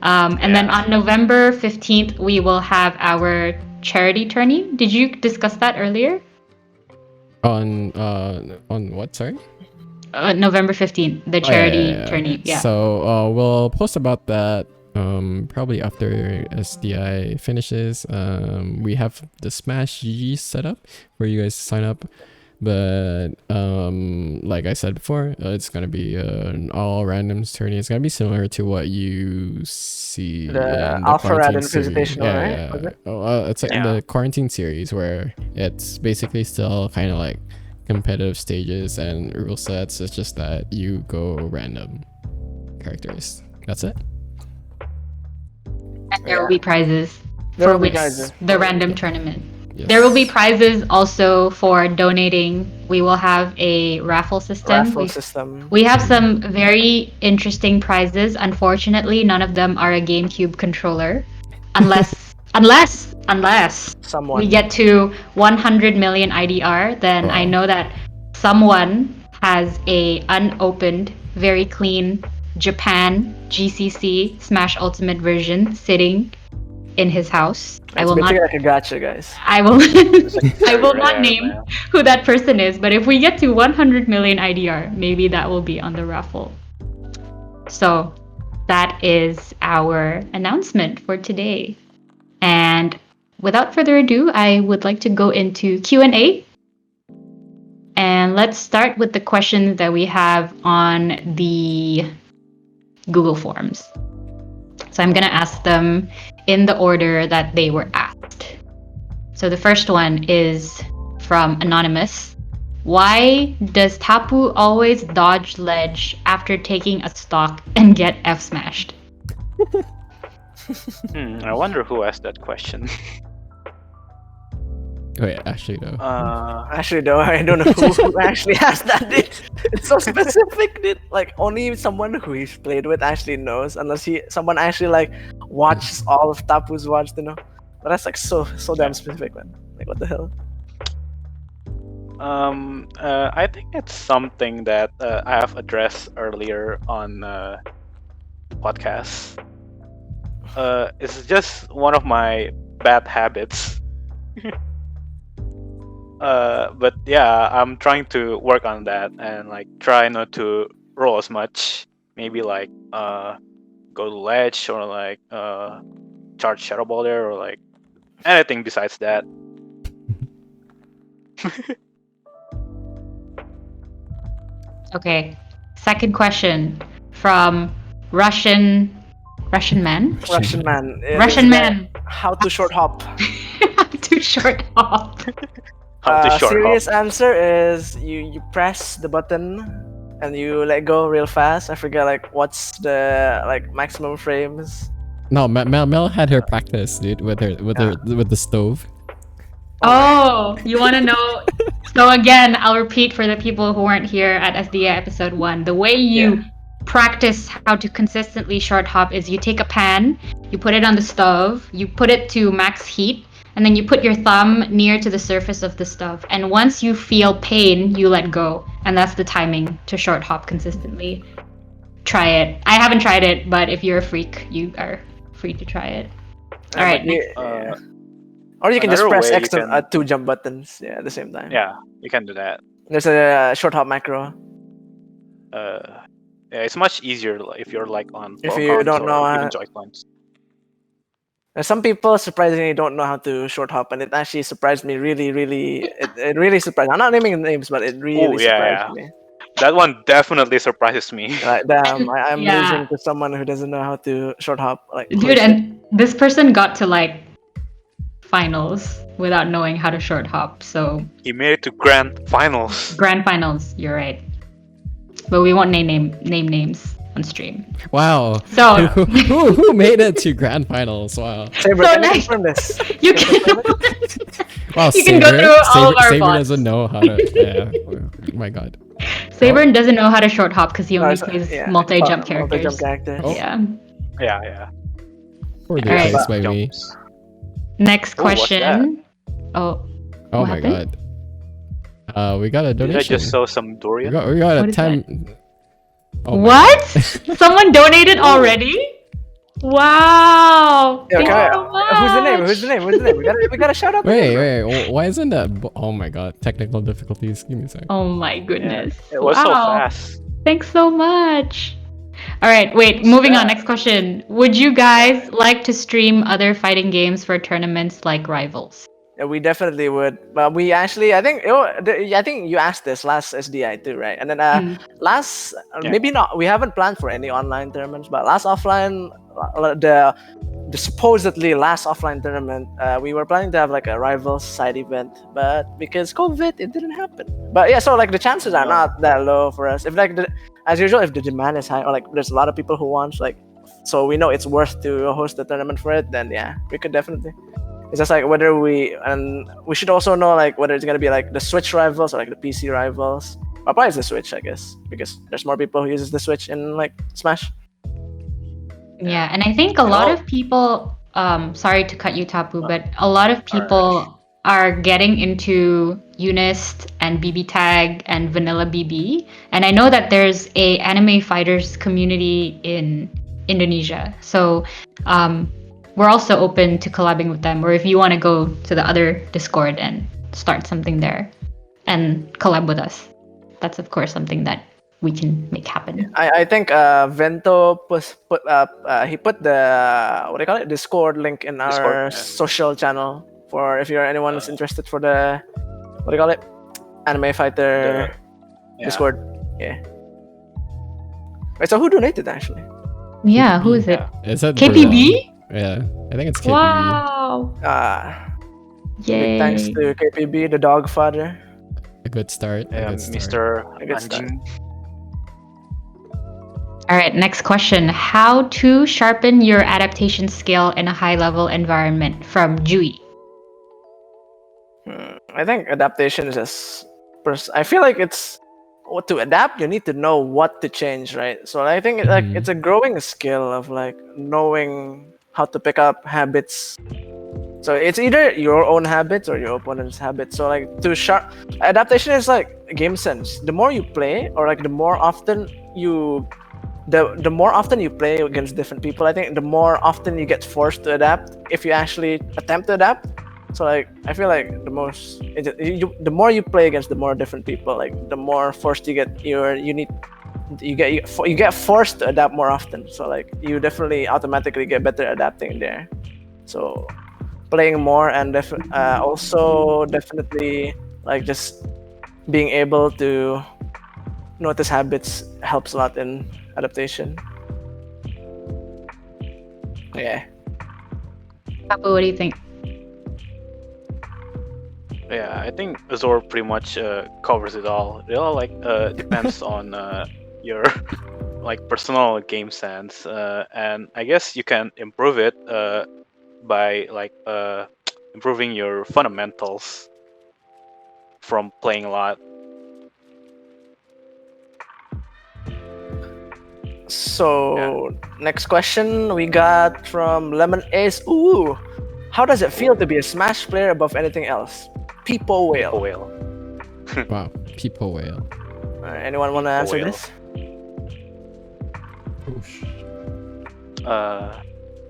And then on November 15th, we will have our charity tourney. Did you discuss that earlier? On what? Sorry. November 15th, the charity tourney. Yeah. So we'll post about that probably after SDI finishes. We have the Smash GG set up for you guys to sign up, but like I said before, it's gonna be an all randoms tourney. It's gonna be similar to what you see The in the Alpha quarantine Rad series. Invitational, right? Was it? It's like in the quarantine series, where it's basically still kind of like competitive stages and rule sets. It's just that you go random characters. That's it. And there will be prizes There for will be which prizes. the random tournament. Yes. There will be prizes also for donating. We will have a raffle system. We have some very interesting prizes. Unfortunately, none of them are a GameCube controller, unless Someone. we get to 100 million IDR. Then I know that someone has a unopened, very clean Japan GCC Smash Ultimate version sitting in his house. I It's will not. basically like a gotcha, guys. I will. I will not Rare, name man. who that person is, but if we get to 100 million IDR, maybe that will be on the raffle. So that is our announcement for today. And without further ado, I would like to go into Q&A. And let's start with the questions that we have on the Google Forms. So I'm going to ask them in the order that they were asked. So the first one is from Anonymous. Why does Tapu always dodge ledge after taking a stock and get F smashed? I wonder who asked that question. Wait, actually no. Actually, no, I don't know who actually asked that. Dude. It's so specific, dude. Like only someone who he's played with actually knows, unless someone actually like watches all of Tapu's watch to know. But that's like so damn specific, man. Like what the hell? I think it's something that I have addressed earlier on podcasts. It's just one of my bad habits. But yeah, I'm trying to work on that and like try not to roll as much. Maybe like go to ledge or like charge shadow ball there or like anything besides that. Okay. Second question from Russian man. Russian man. Russian man. How to short hop? Too short hop. How to short serious hop. answer is you press the button and you let go real fast. I forget like what's the like maximum frames. No, Mel had her practice, dude, with the stove. Oh, you want to know? So again, I'll repeat for the people who weren't here at SDA episode 1. The way you practice how to consistently short hop is you take a pan, you put it on the stove, you put it to max heat, and then you put your thumb near to the surface of the stove. And once you feel pain, you let go. And that's the timing to short hop consistently. Try it. I haven't tried it, but if you're a freak, you are free to try it. All right. Or you can just Another press way X you to can- 2 jump buttons at the same time. Yeah, you can do that. There's a short hop macro. Yeah, it's much easier if you're like on If Pro you cons don't or know even Joy-Cons. Some people surprisingly don't know how to short hop, and it actually surprised me. It really surprised. I'm not naming names, but it really surprised me. That one definitely surprises me. Like damn, I'm Yeah. losing to someone who doesn't know how to short hop. Like holy Dude, shit. and this person got to like finals without knowing how to short hop. So He made it to grand finals. grand finals, you're right. But we won't name names on stream. Wow. So who made it to grand finals? Wow. Saber, So can you nice. confirm this? you can Wow. You can go through all of our Saber bots. doesn't know how to. Yeah. Oh my god. Saber doesn't know how to short hop because he only No, plays yeah. multi-jump characters. Multi-jump characters. Oh. Yeah. Yeah. Poor Alright. replaced by me. Jumps. Next Oh, what's question. Oh. Oh What my happened? god. We got a Did I donation. just saw some durian? We got What a is 10. Oh my What? god. Someone donated already? Wow. Yeah, Thank okay. you so much. Who's the name? We gotta shout out. the name, bro. Wait. Why isn't that? Oh my god. Technical difficulties. Give me a sec. Oh my goodness. It was so Wow. fast. Thanks so much. All right, wait, moving on. Next question. Would you guys like to stream other fighting games for tournaments like Rivals? Yeah, we definitely would. But we actually, I think you asked this last SDI too, right? And then last, Yeah. maybe not. We haven't planned for any online tournaments, but last offline, the supposedly last offline tournament, we were planning to have like a Rivals side event, but because COVID, it didn't happen. But yeah, so like the chances are not that low for us. If like as usual, if the demand is high or like there's a lot of people who want like, so we know it's worth to host the tournament for it, then yeah, we could definitely. It's just like whether we should also know like whether it's gonna be like the Switch Rivals or like the PC Rivals. Or probably it's the Switch, I guess, because there's more people who uses the Switch in like Smash. Yeah, and I think a lot of people, sorry to cut you, Tapu, but a lot of people are getting into Unist and BB Tag and Vanilla BB. And I know that there's a anime fighters community in Indonesia. So we're also open to collabing with them. Or if you want to go to the other Discord and start something there and collab with us, that's of course something that we can make happen. I think Vento he put the what do you call it, Discord link in our Discord, yeah. social channel for if anyone is interested for the what do you call it, Anime Fighter Discord. Yeah. Wait, so who donated actually? Yeah, who is it? Yeah. Is that KPB? Yeah, I think it's KPB. Wow! Big Yay! thanks to KPB, the dog father. A good start. A good start. Mr. A good start. Anjing. All right, next question. How to sharpen your adaptation skill in a high-level environment from Jui? I think adaptation is just. I feel like it's what to adapt. You need to know what to change, right? So I think like it's a growing skill of like knowing how to pick up habits. So it's either your own habits or your opponent's habits. So like adaptation is like game sense. The more you play, or like the more often you play against different people, I think the more often you get forced to adapt if you actually attempt to adapt. So like I feel like the more you play against the more different people, like the more forced you get. You get forced to adapt more often. So like you definitely automatically get better adapting there. So playing more and also definitely like just being able to notice habits helps a lot in adaptation. Yeah. Papa, what do you think? Yeah, I think Azor pretty much covers it all. It all like depends on your like personal game sense, and I guess you can improve it by like improving your fundamentals from playing a lot. So next question we got from Lemon Ace. Ooh, how does it feel to be a Smash player above anything else? People Whale. Oh, whale. Wow, people whale. Anyone want to answer Whale. this?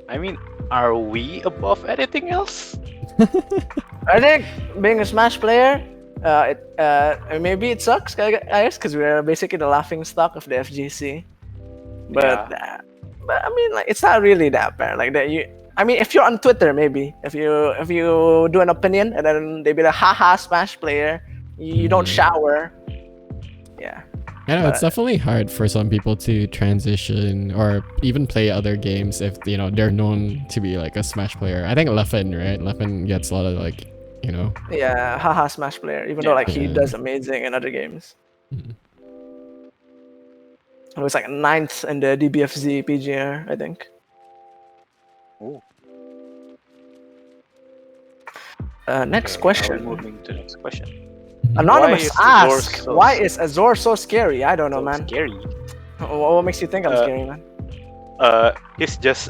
I mean, are we above anything else? I think being a Smash player, maybe it sucks, I guess, because we're basically the laughing stock of the FGC. But I mean, like, it's not really that bad. Like that, I mean, if you're on Twitter, maybe if you do an opinion and then they be like, "Haha, Smash player, you don't shower." Yeah. I know it's definitely hard for some people to transition or even play other games if they're known to be like a Smash player. I think Leffen, right? Leffen gets a lot of like, Yeah, haha, Smash player. Even though like he does amazing in other games. It was like 9th in the DBFZ PGR, I think. Ooh. Next Okay, question. now we're moving to the next question. Anonymous Why is Azor asks, so- why is Azor so scary? I don't know, So man. scary. What makes you think I'm scary, man? He's just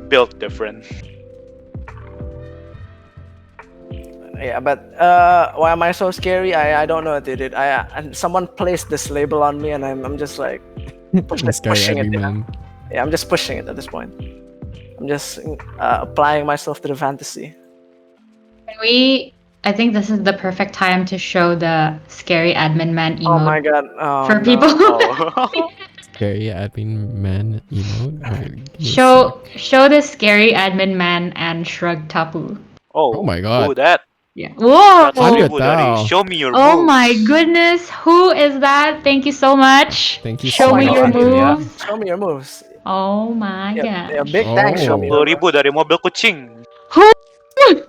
built different. Yeah, but why am I so scary? I don't know, dude. And someone placed this label on me, and I'm just like pushing it. Yeah, I'm just pushing it at this point. I'm just applying myself to the fantasy. I think this is the perfect time to show the scary admin man emote. Oh my god! For people. Oh. Scary admin man emote. Show the scary admin man and shrug Tapu. Oh my god. Who that? Yeah. Whoa! That's Ribu Dari. Show me your Oh moves. my goodness! Who is that? Thank you so much. Thank you Show so me much. your moves. Show me your moves. Oh my Yeah, god. big thanks. Show me. Oh, Ribu dari mobil kucing. Who?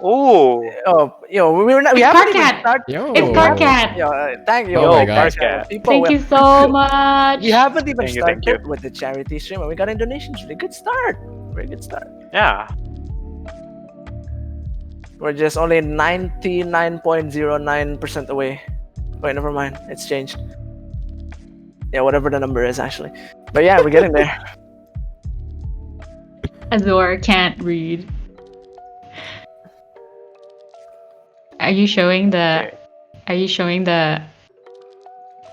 Oh. Oh, we haven't even Carcat. started. It's Carcat. Thank you. Oh my thanks, God. people. Thank you so much. We haven't even Thank you. started with the charity stream, and we got in donations. Really good start. Very good start. Yeah. We're just only 99.09% away. Wait, never mind. It's changed. Yeah, whatever the number is actually. But yeah, we're getting there. Azor can't read. Are you showing the? Okay. Are you showing the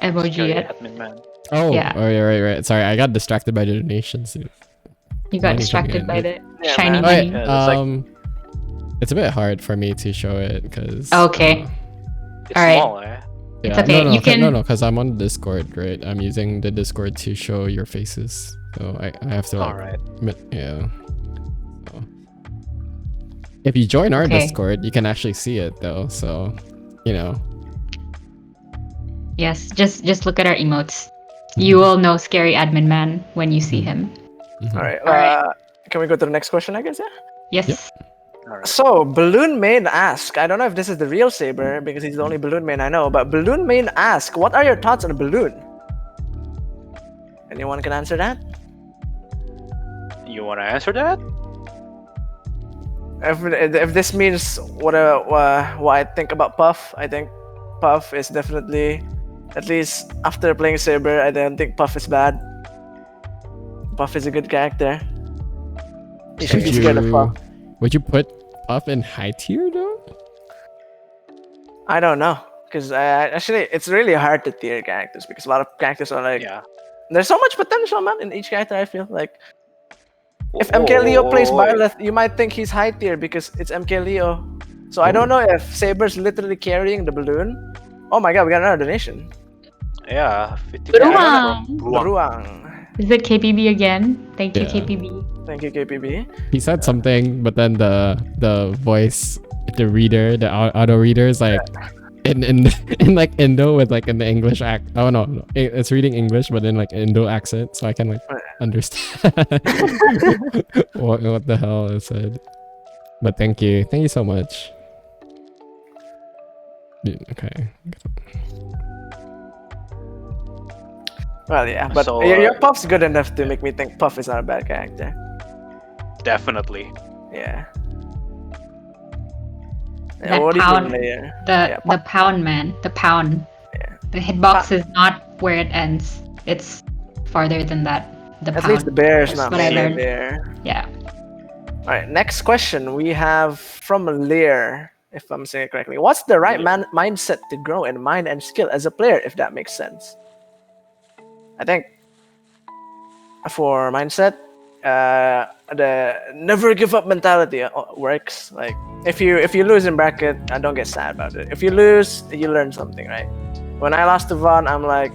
emoji Scary yet? admin man. Oh, Yeah. oh yeah, right. Sorry, I got distracted by the donations. You got Money distracted coming by in. the Yeah, shiny man. money. Yeah, that's It's a bit hard for me to show it because. Okay. It's Alright. small, eh? It's okay, you can- No, because I'm on Discord, right? I'm using the Discord to show your faces, so I have to like. Alright. Yeah. So. If you join our Okay. Discord, you can actually see it though. So, you know. Yes, just look at our emotes. You will know Scary Admin Man when you see him. Mhm. All right. Alright. Can we go to the next question? I guess. Yeah. Yes. Yep. Alright. So Balloon Main asks. I don't know if this is the real Saber because he's the only Balloon Main I know. But Balloon Main asks, "What are your thoughts on a balloon?" Anyone can answer that? You want to answer that? If this means what I think about Puff, I think Puff is definitely, at least after playing Saber, I don't think Puff is bad. Puff is a good character. You should be scared of Puff. Would you put Puff in high tier though? I don't know, because actually it's really hard to tier characters because a lot of characters are like, Yeah. there's so much potential, man, in each character. I feel like if Whoa, MK Leo plays whoa, whoa. Byleth, you might think he's high tier because it's MK Leo. So I don't know if Saber's literally carrying the balloon. Oh my god, we got another donation. Yeah, 50 Beruang. from Beruang. Ruang. Is it KPB again? Thank you, Yeah. KPB. Thank you, KPB. He said something, but then the voice, the reader, the auto reader is like in like Indo with like an English act. Oh no, it's reading English but in like Indo accent, so I can like understand what the hell it said. But thank you so much. Yeah, okay. Well, yeah, but So, your Puff's good enough to make me think Puff is not a bad character. Definitely. Yeah. That What do you pound- think, Layer? The pound man. The pound. Yeah. The hitbox is not where it ends. It's farther than that. The At pound. least the bear is That's not what I really a learned. bear. Yeah. All right, next question we have from Lear, if I'm saying it correctly. What's the right mindset to grow in mind and skill as a player, if that makes sense? I think for mindset, the never give up mentality works. Like if you lose in bracket, don't get sad about it. If you lose, you learn something, right? When I lost to Vaughn, I'm like,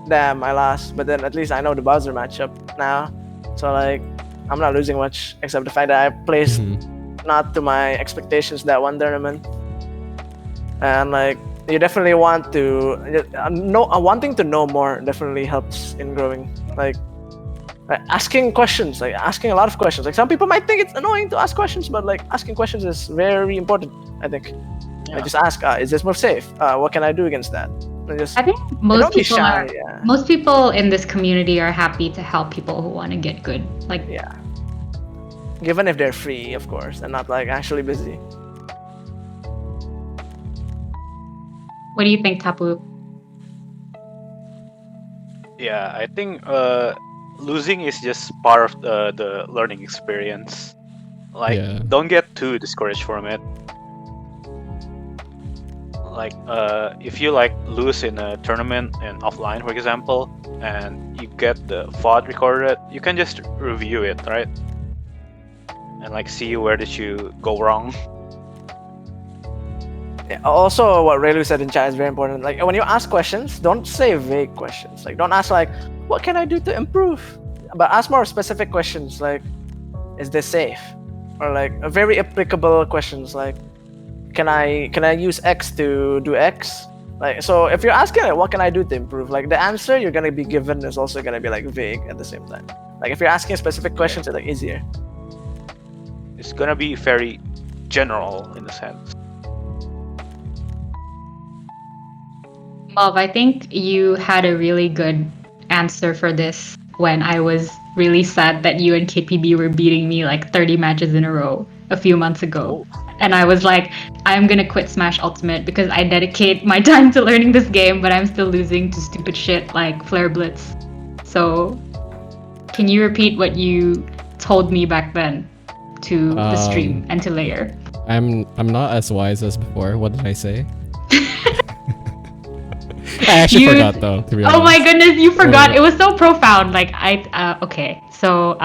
damn, I lost. But then at least I know the Bowser matchup now, so like I'm not losing much except the fact that I placed not to my expectations that one tournament. And like you definitely want to wanting to know more definitely helps in growing. Like asking questions, like asking a lot of questions. Like some people might think it's annoying to ask questions, but like asking questions is very important, I think. Yeah. Like just ask, is this move safe? What can I do against that? And just I think don't most be people shy. are. Yeah. Most people in this community are happy to help people who want to get good. Like Yeah. Given if they're free, of course, and not like actually busy. what do you think, Tapu? Yeah, I think losing is just part of the learning experience. Like, Yeah. don't get too discouraged from it. Like, if you like lose in a tournament and offline, for example, and you get the VOD recorded, you can just review it, right? And like see where did you go wrong. Yeah, also, what Relu said in chat is very important. Like when you ask questions, don't say vague questions. Like don't ask like, "What can I do to improve?" But ask more specific questions like, "Is this safe?" Or like very applicable questions like, "Can I use X to do X?" Like so, if you're asking like, "What can I do to improve?" Like the answer you're gonna be given is also gonna be like vague at the same time. Like if you're asking specific questions, it's like easier. It's gonna be very general in a sense. Mauve, I think you had a really good answer for this when I was really sad that you and KPB were beating me like 30 matches in a row a few months ago. And I was like, I'm gonna quit Smash Ultimate because I dedicate my time to learning this game, but I'm still losing to stupid shit like Flare Blitz. So, can you repeat what you told me back then to the stream and to Layer? I'm not as wise as before. What did I say? I actually forgot though, to be honest. Oh my goodness, you forgot. It was so profound. Like okay. So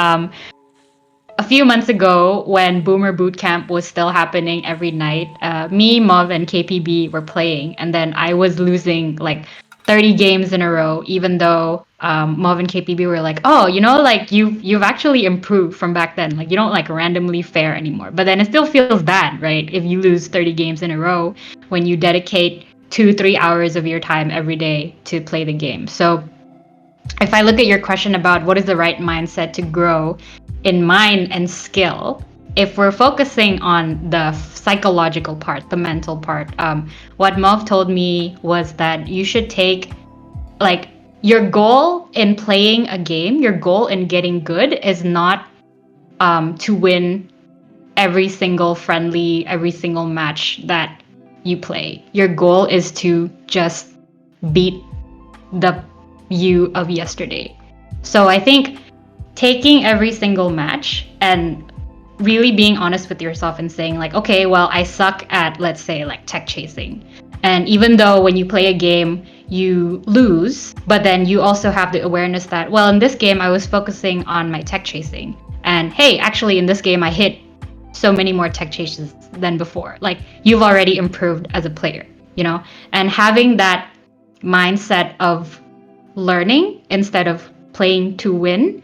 few months ago, when Boomer Bootcamp was still happening every night, me, Mov, and KPB were playing, and then I was losing like 30 games in a row, even though Mov and KPB were like, "Oh, like you've actually improved from back then. Like you don't like randomly fare anymore." But then it still feels bad, right? If you lose 30 games in a row when you dedicate 2-3 hours of your time every day to play the game. So if I look at your question about what is the right mindset to grow in mind and skill, if we're focusing on the psychological part, the mental part, what Mov told me was that you should take like your goal in playing a game, your goal in getting good is not to win every single friendly, every single match that you play. Your goal is to just beat the you of yesterday. So I think taking every single match and really being honest with yourself and saying like, okay, well, I suck at, let's say, like tech chasing. And even though when you play a game, you lose, but then you also have the awareness that, well, in this game, I was focusing on my tech chasing. And hey, actually, in this game, I hit so many more tech chases than before. Like, you've already improved as a player, And having that mindset of learning instead of playing to win.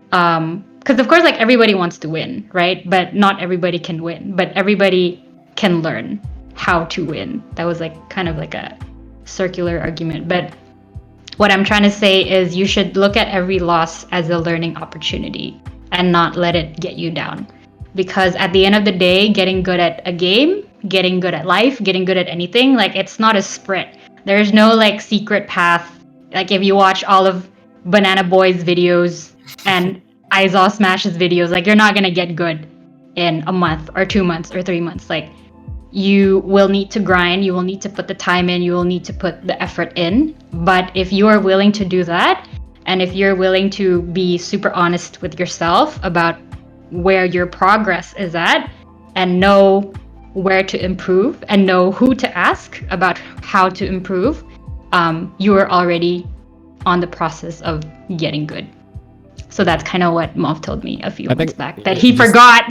Because of course, like everybody wants to win, right? But not everybody can win. But everybody can learn how to win. That was like kind of like a circular argument. But what I'm trying to say is you should look at every loss as a learning opportunity and not let it get you down. Because at the end of the day, getting good at a game, getting good at life, getting good at anything, like it's not a sprint. There's no like secret path. Like if you watch all of Banana Boy's videos and Aizaw Smash's videos, like you're not gonna get good in a month or 2 months or 3 months. Like you will need to grind, you will need to put the time in, you will need to put the effort in. But if you are willing to do that, and if you're willing to be super honest with yourself about where your progress is at and know where to improve and know who to ask about how to improve, you are already on the process of getting good. So that's kind of what Moff told me a few months back that he forgot.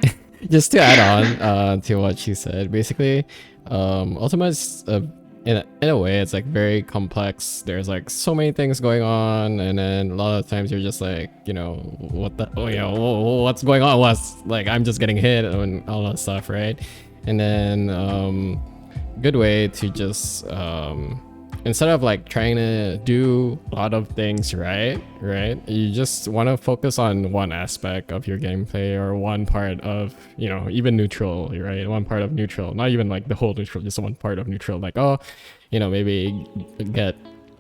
Just to add on to what she said, basically, Ultima is in a way it's like very complex. There's like so many things going on, and then a lot of times you're just like, what's going on? What's like I'm just getting hit and all that stuff, right? And then good way to just instead of like trying to do a lot of things right, you just want to focus on one aspect of your gameplay or one part of, even neutral, right? One part of neutral, not even like the whole neutral, just one part of neutral. Like, maybe get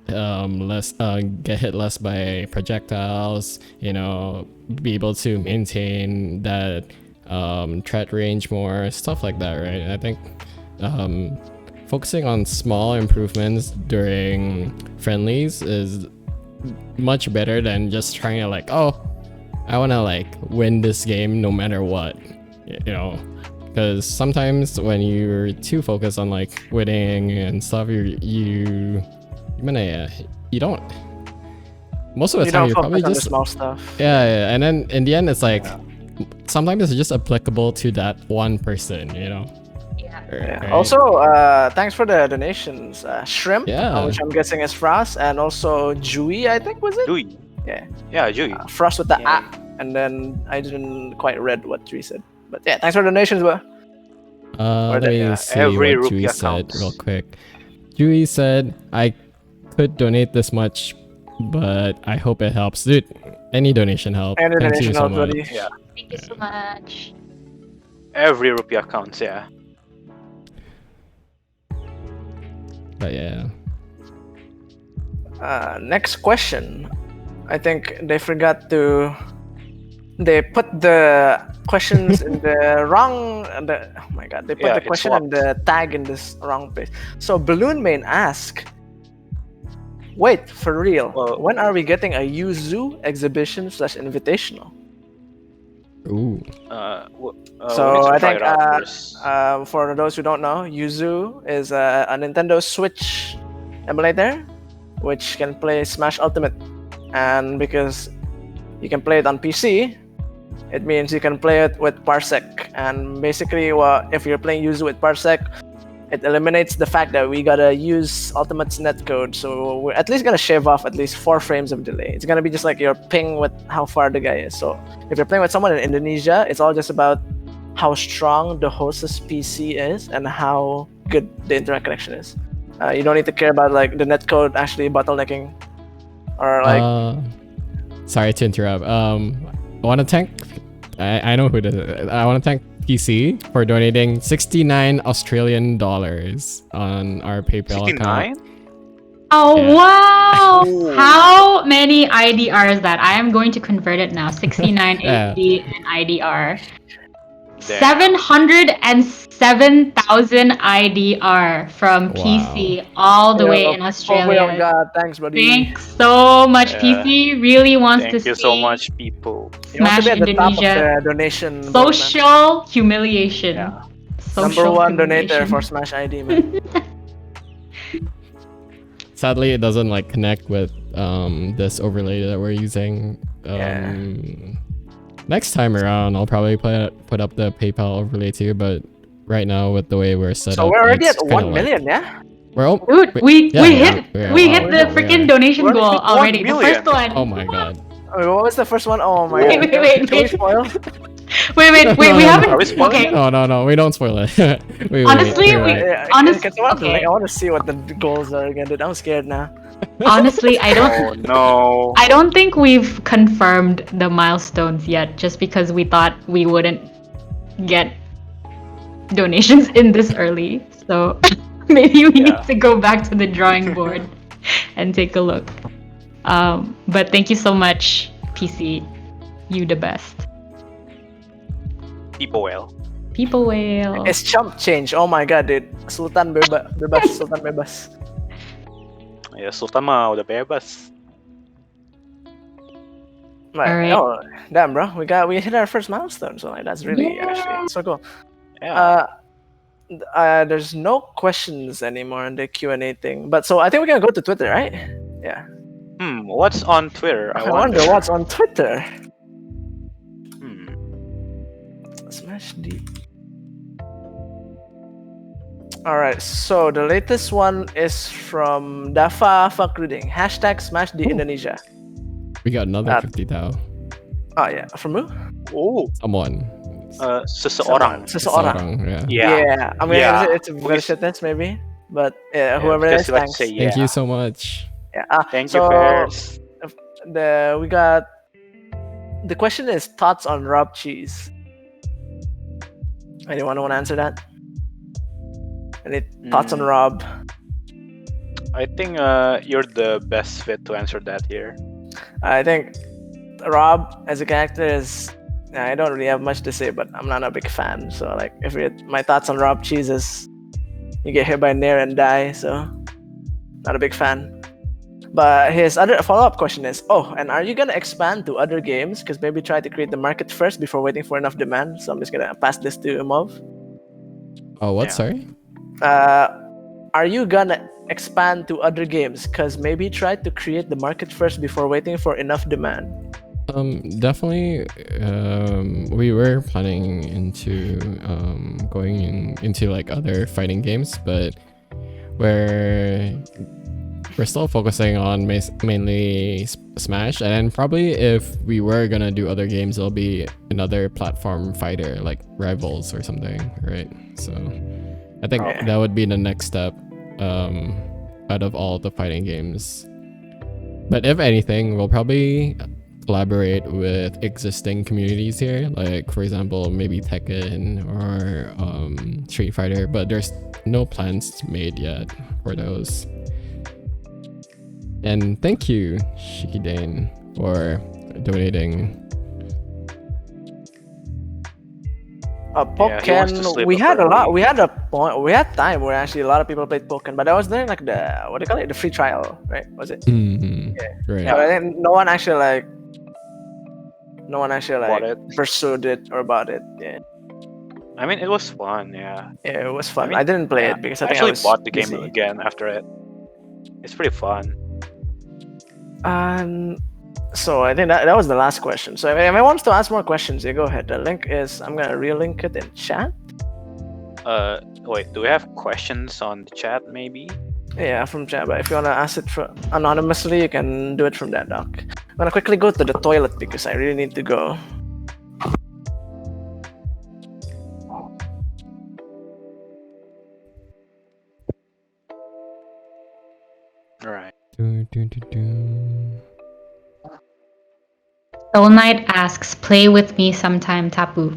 get hit less by projectiles, be able to maintain that threat range more, stuff like that, right? I think focusing on small improvements during friendlies is much better than just trying to like, I want to like win this game no matter what, because sometimes when you're too focused on like winning and stuff, you don't, most of the time you're probably just small stuff. Yeah, and then in the end it's like sometimes it's just applicable to that one person, Yeah. Right. Also, thanks for the donations. Shrimp, which I'm guessing is Frost, and also Jui, I think, was it? Jui. Yeah. Yeah, Jui. Frost with the A, and then I didn't quite read what Jui said. But yeah, thanks for the donations, bro. Let me see every what Jui rupiah said counts. real quick. Jui said, I could donate this much, but I hope it helps. Dude, any donation helps. Any Thank donation you so helps, much. buddy. Yeah. Thank you so much. Every rupiah counts, yeah. But yeah. Next question. I think they forgot to. They put the questions in the wrong. Oh my god! They put the it's question and the tag in this wrong place. So Balloon Main ask. Wait, for real? Well- when are we getting a Yuzu exhibition / invitational? Ooh. So I think first. for those who don't know, Yuzu is a Nintendo Switch emulator, which can play Smash Ultimate, and because you can play it on PC, It means you can play it with parsec, and basically, if you're playing Yuzu with parsec, it eliminates the fact that we gotta use Ultimate's netcode. So we're at least gonna shave off at least 4 frames of delay. It's gonna be just like your ping with how far the guy is. So if you're playing with someone in Indonesia, it's all just about how strong the host's PC is and how good the internet connection is. You don't need to care about like the netcode actually bottlenecking or like. Sorry to interrupt. I want to thank. I know who this is. I want to thank PC for donating 69 Australian dollars on our PayPal 69? account. Oh, Yeah. wow. Ooh. How many IDR is that? I am going to convert it now. 69 Yeah. AUD and IDR. Damn. 707,000 IDR from Wow. PC all the way in Oh Australia. my god, thanks, buddy. Thanks so much. Yeah. PC really wants to Thank you see so much, people. You want to Smash be at the top of Indonesia. the donation board, man. Social humiliation. Yeah. Social Number 1 donator humiliation. for Smash ID, man. Sadly, it doesn't like connect with this overlay that we're using. Yeah. Next time around, I'll probably put up the PayPal overlay too. But right now, with the way we're set So up, we're already it's at kinda 1 like- million, yeah? We're Dude, we yeah, hit yeah, we wow, hit the yeah, freaking yeah. donation We're goal already hit 1 already. The first million. one. Oh my god. Wait, what was the first one? Oh my Wait, god. wait, Can we wait. spoil? Wait, we No, haven't. Are we spoiling? Okay, No, we don't spoil it. wait, Honestly, wait, we- wait. Can someone have the okay. link? I want to see what the goals are again, dude. I'm scared now. honestly, I don't. Oh no. I don't think we've confirmed the milestones yet, just because we thought we wouldn't get donations in this early. So maybe we need Yeah. to go back to the drawing board and take a look. But thank you so much, PC. You the best. People well. People whale. It's chump change. Oh my god, dude. Sultan bebas, Sultan bebas. Ya Sultan mah udah bebas. Like, Alright. oh, damn, bro. We hit our first milestone. So like, that's really actually so cool. Yeah. There's no questions anymore in the Q&A thing. But so I think we're gonna go to Twitter, right? Yeah. What's on Twitter? I wonder what's on Twitter. Hmm. Smash D. Alright, so the latest one is from Dafa Fakruddin. Hashtag Smash D Indonesia. We got another Uh, 50,000. Oh yeah, from who? Oh, Someone. seseorang. Seseorang. Yeah. Yeah. I mean, Yeah. it's a Because- bullshitness maybe. But yeah, whoever it because is, you like to thanks. say Thank yeah. you so much. Yeah. Thank so you, Fairs. we got the question is thoughts on Rob Cheese. Anyone want to answer that? Any thoughts on Rob? I think you're the best fit to answer that here. I think Rob as a character is. I don't really have much to say, but I'm not a big fan. So like, my thoughts on Rob Cheese is, you get hit by Nair and die. So not a big fan. But his other follow-up question is, and are you gonna expand to other games? Because maybe try to create the market first before waiting for enough demand. So I'm just gonna pass this to Mov. Oh, what? Yeah. Sorry? Are you gonna expand to other games? Because maybe try to create the market first before waiting for enough demand. Definitely. We were planning into going into like other fighting games, but we're still focusing on mainly Smash, and probably if we were gonna do other games, it'll be another platform fighter like Rivals or something, right? So I think Okay. that would be the next step out of all the fighting games. But if anything, we'll probably collaborate with existing communities here, like for example maybe Tekken or Street Fighter, but there's no plans made yet for those. And thank you, Shikidane, for donating. Pokken, he wants to sleep we had a lot. early. We had a point. We had time where actually a lot of people played Pokken, but that was during like the what do you call it? The free trial, right? Was it? Mhm. Right. But I think no one actually Bought it. pursued it or bought it. Yeah, I mean, it was fun. Yeah. yeah, it was fun. mean, I didn't play Yeah. it because I I think actually I was bought the game busy. again after it. It's pretty fun. So I think that was the last question. So if anyone wants to ask more questions, go ahead. The link is, I'm gonna relink it in chat. Wait, do we have questions on the chat maybe? Yeah, from chat. But if you wanna ask it anonymously, you can do it from that doc. I'm gonna quickly go to the toilet because I really need to go. Alright. Soul Knight asks, "Play with me sometime, Tapu."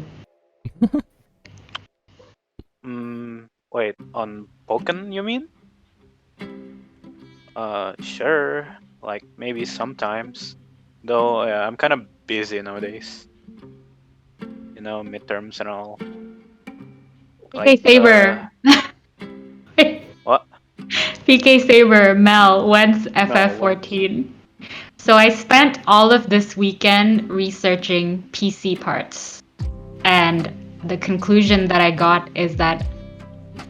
Wait, on Pokken you mean? Sure. Like maybe sometimes. Though I'm kind of busy nowadays. You know, midterms and all. PK Saber. What? PK Saber, Mel, when's Mel, FF14? So I spent all of this weekend researching PC parts. And the conclusion that I got is that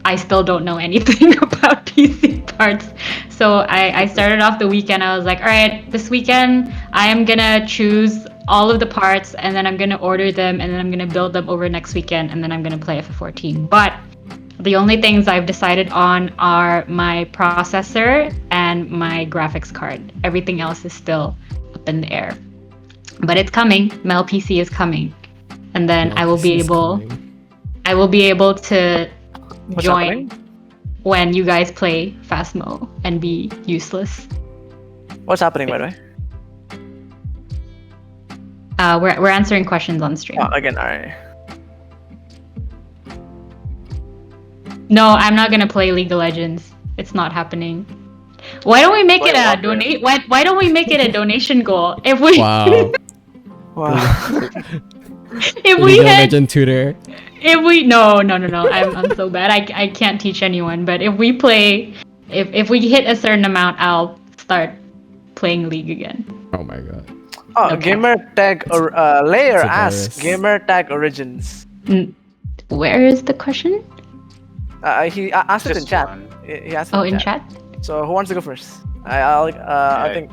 I still don't know anything about PC parts. So I started off the weekend. I was like, all right, this weekend I am gonna choose all of the parts and then I'm gonna order them and then I'm gonna build them over next weekend and then I'm gonna play FF14. But the only things I've decided on are my processor and my graphics card. Everything else is still up in the air. But it's coming. Mel PC is coming. And then I will be able to What's join happening? when you guys play Phasmo and be useless. What's happening, by the way? We're answering questions on stream. Oh, again, alright. No, I'm not gonna play League of Legends. It's not happening. Why don't we make Play it a what, donate? Why don't we make it a donation goal? If we Wow. Wow. if we League of hit Legend tutor. if we no I'm so bad. I can't teach anyone. But if we play, if we hit a certain amount, I'll start playing League again. Oh my god. Oh, Okay. gamer tag or Layer It's a asks virus. gamer tag origins. Where is the question? He asked it in Just chat. one. He asked it Oh, in chat. So who wants to go first? I Yeah. think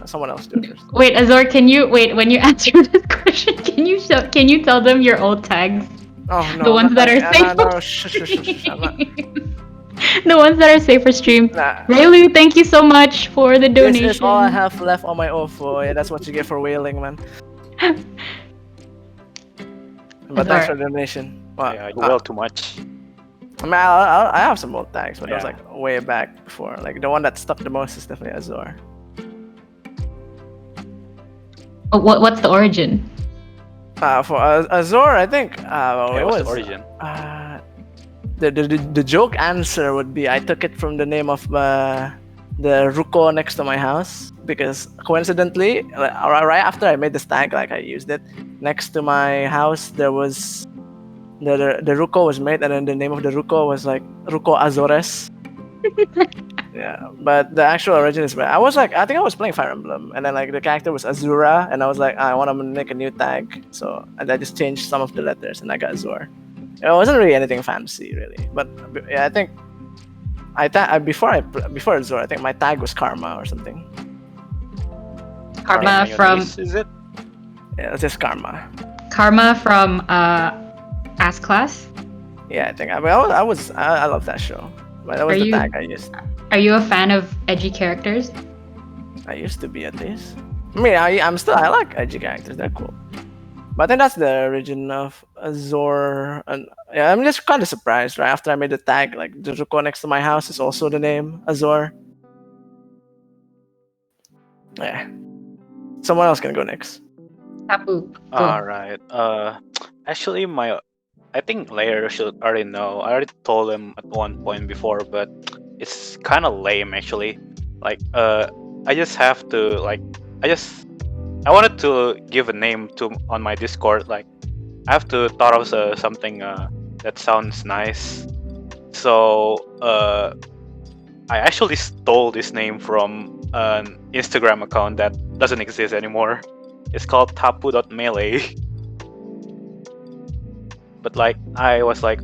someone else do it first. Wait, Azor, can you wait when you answer this question? Can you tell them your old tags? Oh no, The ones that are safe. No, shush. I'm not. The ones that are safe for stream. Nah. Raylu, thank you so much for the This donation. is all I have left on my OFO. Yeah, that's what you get for wailing, man. But thanks for the donation. Wow. Yeah, you wail too much. I mean, I have some old tags, but that was Yeah. like way back before. Like the one that stuck the most is definitely Azor. Oh, what's the origin? For Azor, I think Yeah, it what's was the origin? the joke answer would be I took it from the name of the Ruko next to my house because coincidentally, right after I made this tag, like I used it next to my house, there was the Ruko was made, and then the name of the Ruko was like Ruko Azores. Yeah, but the actual origin is where I think I was playing Fire Emblem, and then like the character was Azura, and I was like, I want to make a new tag, so and I just changed some of the letters, and I got Azor. It wasn't really anything fancy, really, but yeah, I think before Azor, I think my tag was Karma or something. Karma from Is it? Yeah, it's just Karma. Ass Class. Yeah, I think I love that show, but that was Are the you- tag I used. Are you a fan of edgy characters? I used to be at least. I mean, I like edgy characters. They're cool. But I think that's the origin of Azor. And yeah, I'm just kind of surprised. Right after I made the tag, like the Ruko next to my house is also the name Azor. Yeah. Someone else can go next. Tapu. Go. Alright. Actually, I think Layer should already know. I already told him at one point before, but it's kind of lame actually. Like, I just have to I wanted to give a name on my Discord. Like, I have to thought of something that sounds nice. So, I actually stole this name from an Instagram account that doesn't exist anymore. It's called tapu.melee. But like, I was like,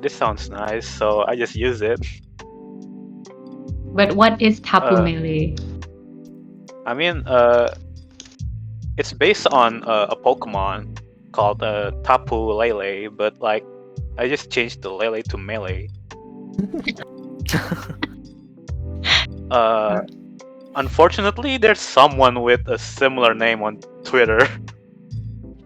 this sounds nice, so I just use it. But what is Tapu Melee? I mean, it's based on a Pokemon called Tapu Lele, but like I just changed the Lele to Melee. Unfortunately, there's someone with a similar name on Twitter,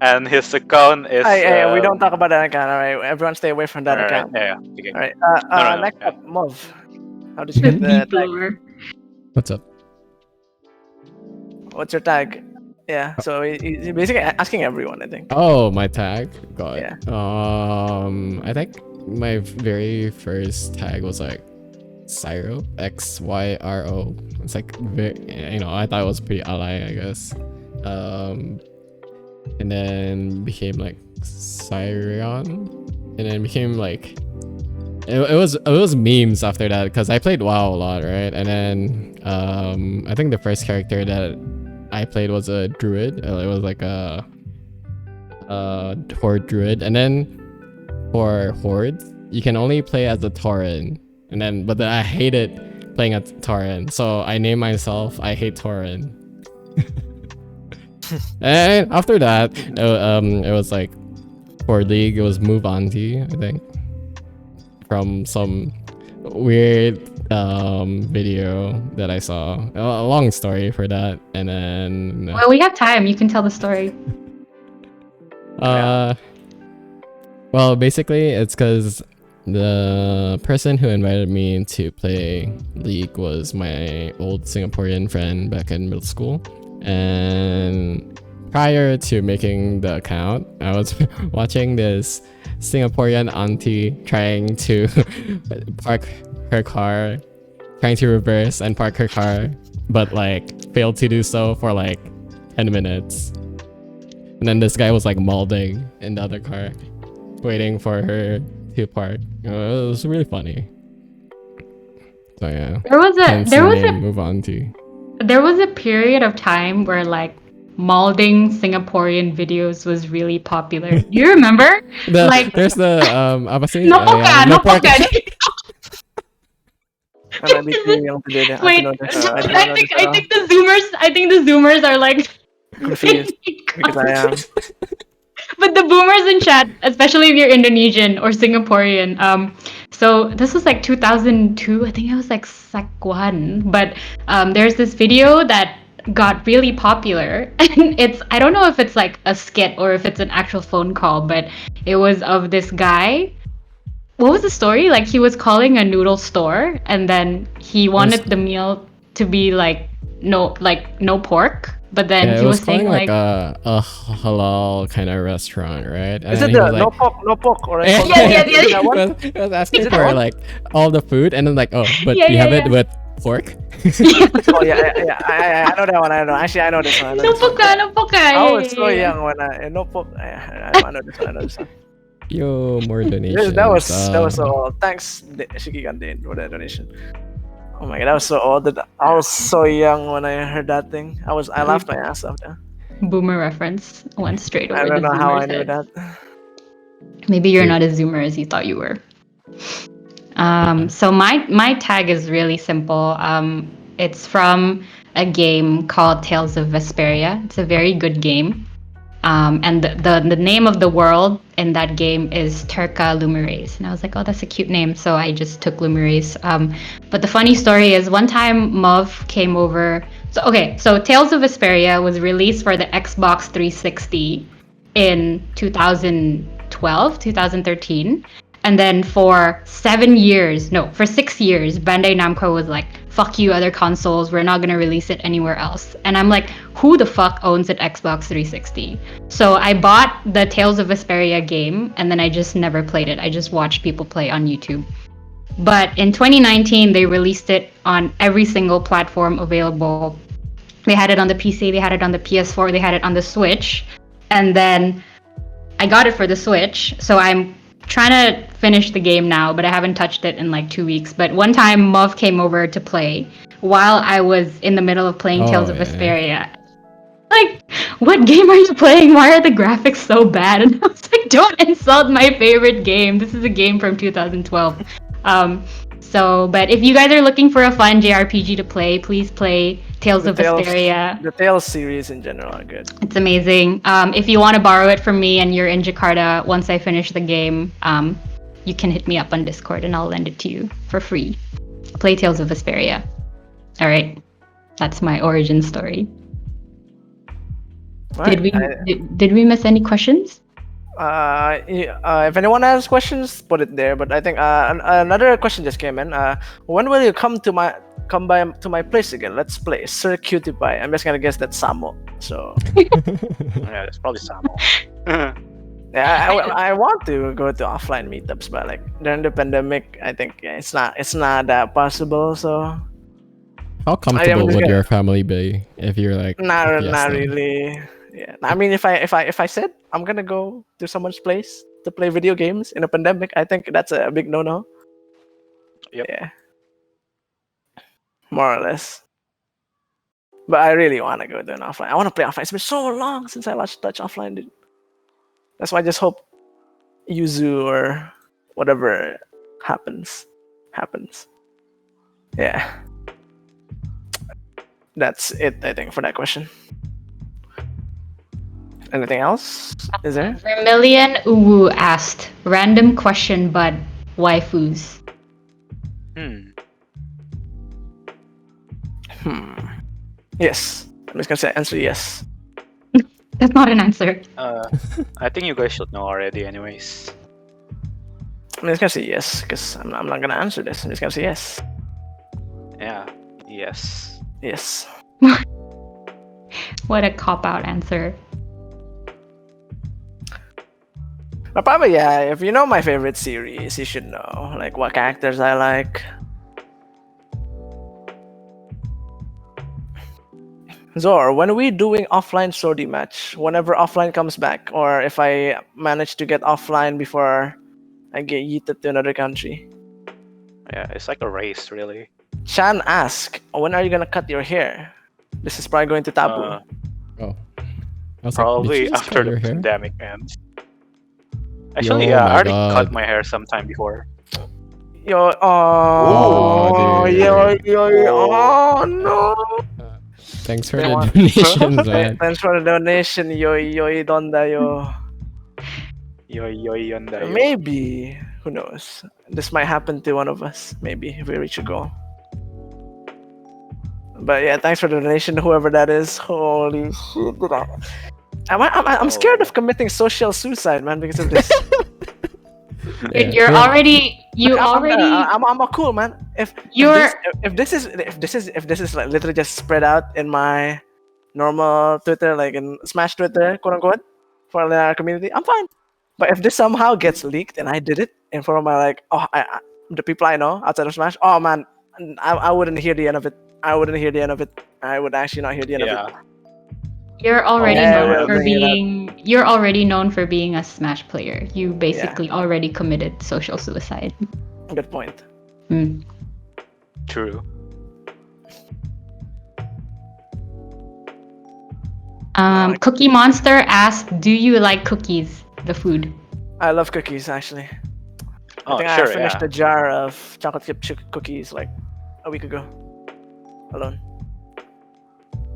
and his account is. Hey, we don't talk about that account. All right, everyone stay away from that Alright, account. yeah, okay. All right. No, Next yeah. up, Mov. How did you get the Deep tag? lore. What's up? What's your tag? Yeah. So he's basically asking everyone, I think. Oh, my tag. God. Yeah. I think my very first tag was like Xyro, XYRO. It's like I thought it was pretty ally, I guess. And then became like Cyrion, and then became like it was memes after that because I played WoW a lot, right? And then I think the first character that I played was a druid. It was like a horde druid, and then for hordes you can only play as a tauren, but then I hated playing a tauren, so I named myself I Hate Tauren. And after that, it was like for League, it was Move Auntie, I think, from some weird video that I saw. A long story for that, and then Well, we have time. You can tell the story. well, basically it's because the person who invited me to play League was my old Singaporean friend back in middle school. And prior to making the account, I was watching this Singaporean auntie trying to park her car, trying to reverse and park her car, but like failed to do so for like 10 minutes. And then this guy was like malding in the other car, waiting for her to park. It was really funny. So yeah. There was a period of time where like malding Singaporean videos was really popular. Do you remember? There's the apa sih? No poka, no poka. I might be too young to do that. Wait, I think the Zoomers are like confused because I am. But the boomers in chat, especially if you're Indonesian or Singaporean, so this was like 2002. I think it was like Sec 1. But there's this video that got really popular, and I don't know if it's like a skit or if it's an actual phone call, but it was of this guy. What was the story? Like he was calling a noodle store, and then he wanted the meal to be like no pork. But then he was saying like a halal kind of restaurant, right? Is it the no pork or yeah. It was asking for like all the food, and then like, oh, but you have it with pork. Oh yeah, I know that one. I know. Actually, I know this one. No poka. I was so young when no pork. I know this one. Yo, more donations. That was so old. Thanks, Shiki Gandin, for that donation. Oh my god, that was so old. I was so young when I heard that thing. I laughed my ass off there. Boomer reference went straight over. I don't know the how I Zoomer's knew head. that. Maybe you're not a Zoomer as you thought you were. So my tag is really simple. It's from a game called Tales of Vesperia. It's a very good game. And the name of the world in that game is Terca Lumires. And I was like, oh, that's a cute name. So I just took Lumires. But the funny story is one time Mov came over. So Tales of Vesperia was released for the Xbox 360 in 2012, 2013. And then for 6 years, Bandai Namco was like, fuck you, other consoles, we're not gonna release it anywhere else. And I'm like, who the fuck owns an Xbox 360? So I bought the Tales of Vesperia game, and then I just never played it. I just watched people play on YouTube. But in 2019, they released it on every single platform available. They had it on the PC, they had it on the PS4, they had it on the Switch. And then I got it for the Switch, so I'm trying to finish the game now, but I haven't touched it in like 2 weeks. But one time Muv came over to play while I was in the middle of playing Tales of Vesperia. Like, what game are you playing? Why are the graphics so bad? And I was like, don't insult my favorite game. This is a game from 2012. So, but if you guys are looking for a fun JRPG to play, please play Tales of Vesperia. The Tales series in general are good. It's amazing. If you want to borrow it from me and you're in Jakarta, once I finish the game, you can hit me up on Discord and I'll lend it to you for free. Play Tales of Vesperia. All right, that's my origin story. Right. Did we miss any questions? If anyone has questions, put it there. But I think another question just came in. When will you come by to my place again? Let's play Sir Cutie Pie. I'm just gonna guess that's Samo. So Yeah, it's probably Samo. yeah, I want to go to offline meetups, but like during the pandemic, I think it's not that possible. So How comfortable would your family be if you're like not yes, no? really. Yeah, I mean, if I said I'm gonna go to someone's place to play video games in a pandemic, I think that's a big no-no. Yep. Yeah, more or less. But I really want to go to an offline. I want to play offline. It's been so long since I last touched offline, dude. That's why I just hope Yuzu or whatever happens. Yeah, that's it. I think for that question. Anything else? Is there? Vermilion Uwu asked, random question, but waifus. Yes. I'm just gonna say answer yes. That's not an answer. I think you guys should know already, anyways. I'm just gonna say yes because I'm not gonna answer this. I'm just gonna say yes. Yeah. Yes. Yes. What a cop-out answer. But probably yeah. If you know my favorite series, you should know like what characters I like. Zor, when are we doing offline Swordy match? Whenever offline comes back, or if I manage to get offline before I get yeeted to another country. Yeah, it's like a race, really. Chan asked, when are you gonna cut your hair? This is probably going to Tabu. Oh. I was like, did you Probably just after cut the your hair? pandemic ends. Actually, Yo, yeah, I my already God. cut my hair sometime before. Yo, oh, dude. oh no! Thanks for They the want- donations, man. Thanks for the donation, yo, donda, yo. Yo, yonda, yo. Maybe, who knows? This might happen to one of us. Maybe if we reach a goal. But yeah, thanks for the donation, whoever that is. Holy shit! I'm scared of committing social suicide, man, because of this. Yeah. You already I'm a cool man. If this is like literally just spread out in my normal Twitter, like in Smash Twitter, quote unquote, for our community, I'm fine. But if this somehow gets leaked and I did it in front of my the people I know outside of Smash, oh man, I wouldn't hear the end of it. I wouldn't hear the end of it. I would actually not hear the end of it. You're already Yeah, known we'll for bring it up. you're already known for being a Smash player. You basically already committed social suicide. Good point. True. Cookie Monster asked, "Do you like cookies? The food?" I love cookies actually. Oh, I think sure, I finished yeah. a jar of chocolate chip cookies like a week ago, alone.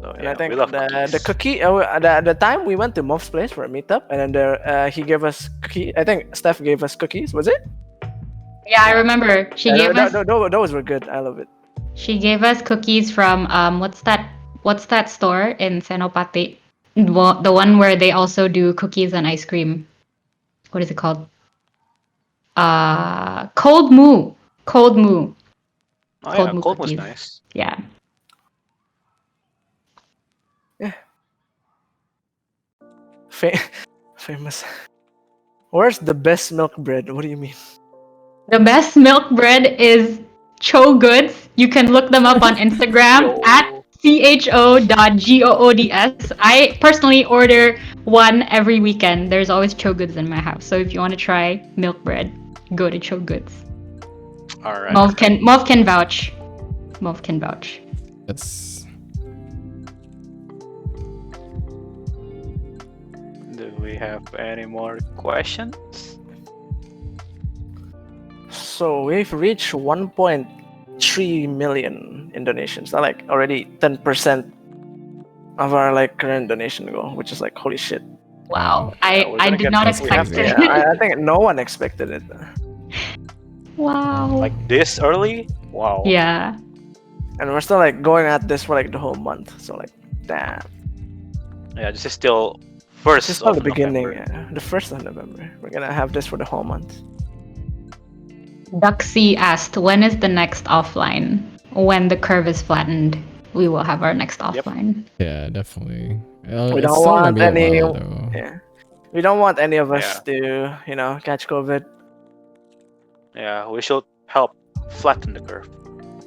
So, And yeah, I think we love the cookies. cookie the time we went to Mof's place for a meetup, and then he gave us cookie. I think Steph gave us cookies. Was it? Yeah, I remember. She gave us. Those were good. I love it. She gave us cookies from what's that store in Senopati? The one where they also do cookies and ice cream. What is it called? Cold Moo. Cold Moo. Oh Cold yeah, Moo cold was cookies. nice. Yeah. Famous. Where's the best milk bread? What do you mean? The best milk bread is Cho Goods. You can look them up on Instagram at cho.goods. I personally order one every weekend. There's always Cho Goods in my house. So if you want to try milk bread, go to Cho Goods. All right. Mauve can vouch. Mauve can vouch. That's Do we have any more questions? So we've reached 1.3 million Indonesians. That's like already 10% of our like current donation goal, which is like holy shit. Wow. Yeah, we're I gonna did get not there. expect Crazy. it. Yeah, I think no one expected it. Wow. Like this early? Wow. Yeah. And we're still like going at this for like the whole month. So like, damn. Yeah, this is still first It's still the of beginning. November. Yeah, the 1st of November. We're gonna have this for the whole month. Duxie asked, when is the next offline? When the curve is flattened, we will have our next Yep. offline. Yeah, definitely. We It's don't still gonna want be a any. while though. Yeah, we don't want any of us Yeah. to, catch COVID. Yeah, we should help flatten the curve,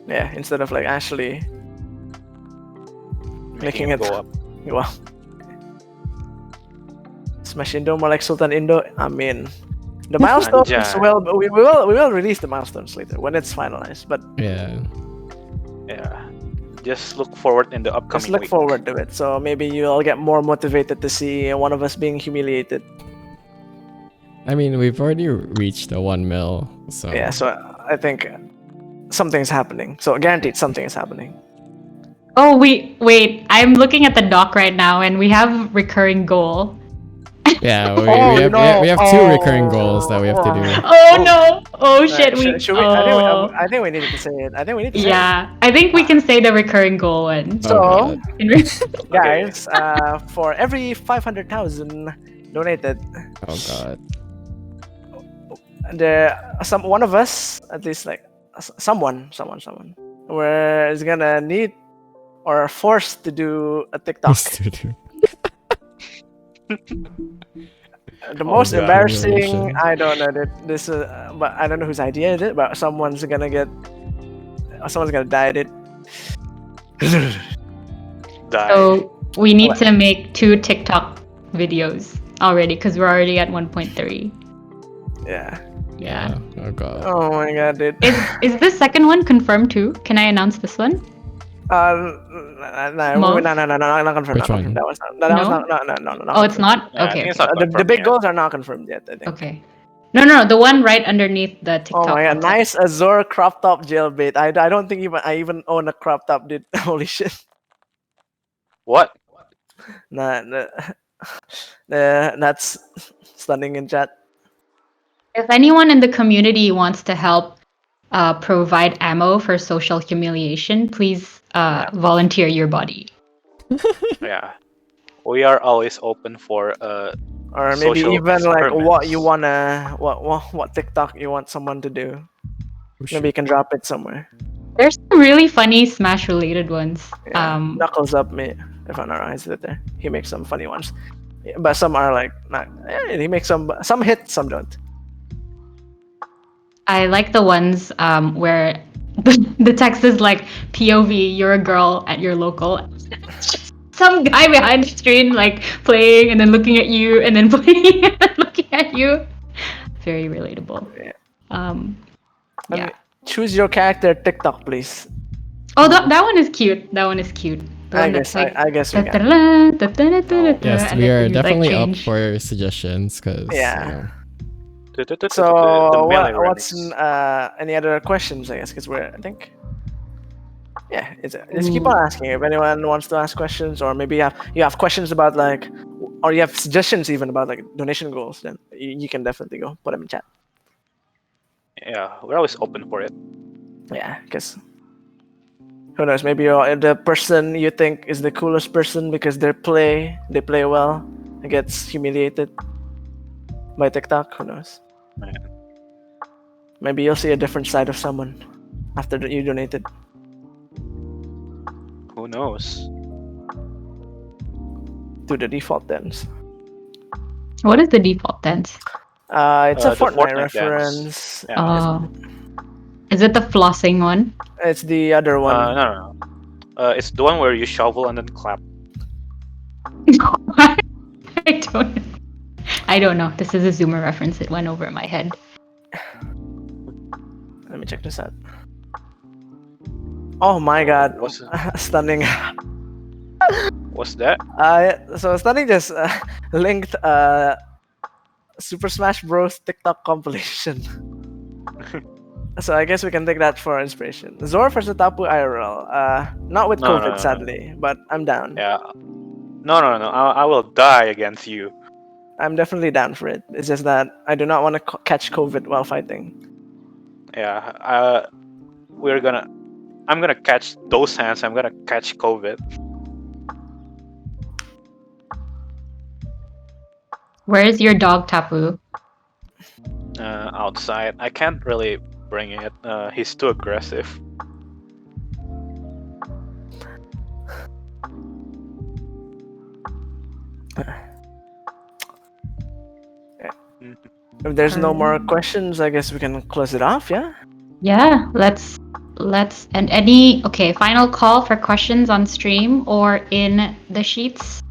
Yeah, instead of like actually making Making it it- go up. Wow. Smash Indo more like Sultan Indo. I mean, the milestones. Anjay. Well, we will release the milestones later when it's finalized. But Yeah. Yeah. Just look forward in the upcoming just look week. forward to it. So maybe you'll get more motivated to see one of us being humiliated. I mean, we've already reached the 1 mil, so Yeah. So I think something's happening. So guaranteed something is happening. Oh, wait. I'm looking at the doc right now, and we have recurring goal. yeah, Oh, we have 2 recurring goals that we have to do. Oh no! Oh shit! Should we? I think we needed to say it. I think we need to say it. Yeah, I think we can say the recurring goal one. So, Oh, God. guys, for every 500,000 donated, Oh god. one of us, at least like someone, where is gonna need or forced to do a TikTok. The most God. embarrassing, Humiliation. I don't know that this is, but I don't know whose idea is it, but someone's gonna die. Die. So we need to make 2 TikTok videos already because we're already at 1.3. Yeah. Yeah. Oh god. Oh my god, dude. Is the second one confirmed too? Can I announce this one? No, Mauve? not confirmed. Which not one? confirmed. That was not. No. Oh, it's not? Yeah, I Okay. think it's Okay. not The confirmed big yet. goals are not confirmed yet. I think. Okay. No, the one right underneath the TikTok. Oh my god, content. nice Azure crop top jailbait. I don't think I even own a crop top, dude. Holy shit. What? Nah, that's stunning in chat. If anyone in the community wants to help provide ammo for social humiliation, please volunteer your body. Yeah. We are always open for Or maybe social even like what you experiments. wanna what TikTok you want someone to do. Oh, Maybe you can drop it somewhere. There's some really funny Smash related ones. Yeah. Knuckles up me if I'm not wrong, is it there? He makes some funny ones. Yeah, but some are like not he makes some hit, some don't. I like the ones where the text is like POV, you're a girl at your local. Some guy behind the screen like playing and then looking at you and then playing and then looking at you. Very relatable. Yeah. Yeah. Choose your character TikTok, please. Oh, that one is cute. That one is cute. The I one guess that's like, I guess we can. Yes, and we then are things, like, definitely up change. for suggestions because Yeah. The So melee what's remix. any other questions? I guess because we're I think. Yeah, just keep on asking if anyone wants to ask questions, or maybe you have questions about like, or you have suggestions even about like donation goals. Then you can definitely go put them in chat. Yeah, we're always open for it. Yeah, because who knows? Maybe you're the person you think is the coolest person because they play well and gets humiliated by TikTok. Who knows? Man. Maybe you'll see a different side of someone after you donated. Who knows? To the default dance. What is the default dance? It's a The Fortnite Fortnite dance. reference. Yeah. Oh. Is it the flossing one? It's the other one. No. It's the one where you shovel and then clap. I don't know. This is a Zoomer reference. It went over my head. Let me check this out. Oh my god. What's Stunning. what's that? So Stunning just linked Super Smash Bros. TikTok compilation. So I guess we can take that for inspiration. Zor versus Tapu IRL. Not with No, COVID, no, no, no. sadly, but I'm down. Yeah. No. I will die against you. I'm definitely down for it. It's just that I do not want to catch COVID while fighting. Yeah. I'm gonna catch those hands. I'm gonna catch COVID. Where's your dog, Tapu? Outside. I can't really bring it. He's too aggressive. If there's no more questions, I guess we can close it off. Yeah. Yeah, let's and any final call for questions on stream or in the sheets.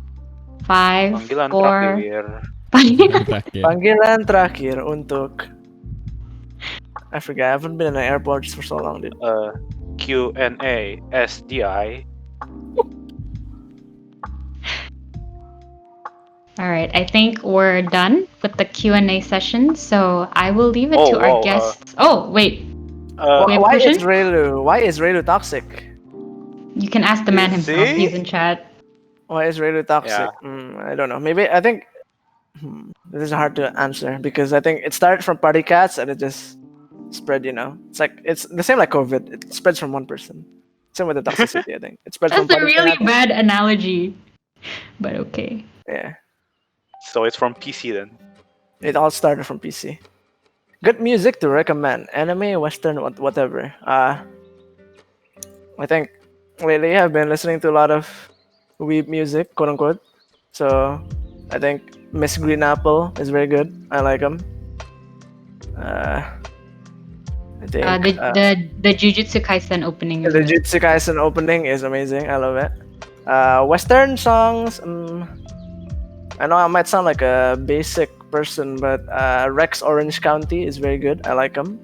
5, Panggilan 4. Terakhir. Panggilan terakhir untuk. I forget. I haven't been in an airport for so long, dude. Q&A SDI. All right, I think we're done with the Q&A session, so I will leave it to our guests. Wait. We have a Why is question? Raylu toxic? You can ask the man You himself. see? He's in chat. Why is Raylu toxic? I don't know. Maybe I think this is hard to answer because I think it started from party cats and it just spread. It's the same like COVID. It spreads from one person. Same with the toxicity. I think it spreads from That's a party really cats. bad analogy, but okay. Yeah, So it's from PC then. it all started from PC. Good music to recommend. Anime, Western, whatever. I think lately I've been listening to a lot of weeb music, quote unquote. So I think Miss Green Apple is very good. I like him. I think The Jujutsu Kaisen opening. the Jujutsu Kaisen opening is amazing. I love it. Western songs. I know I might sound like a basic person, but Rex Orange County is very good. I like him.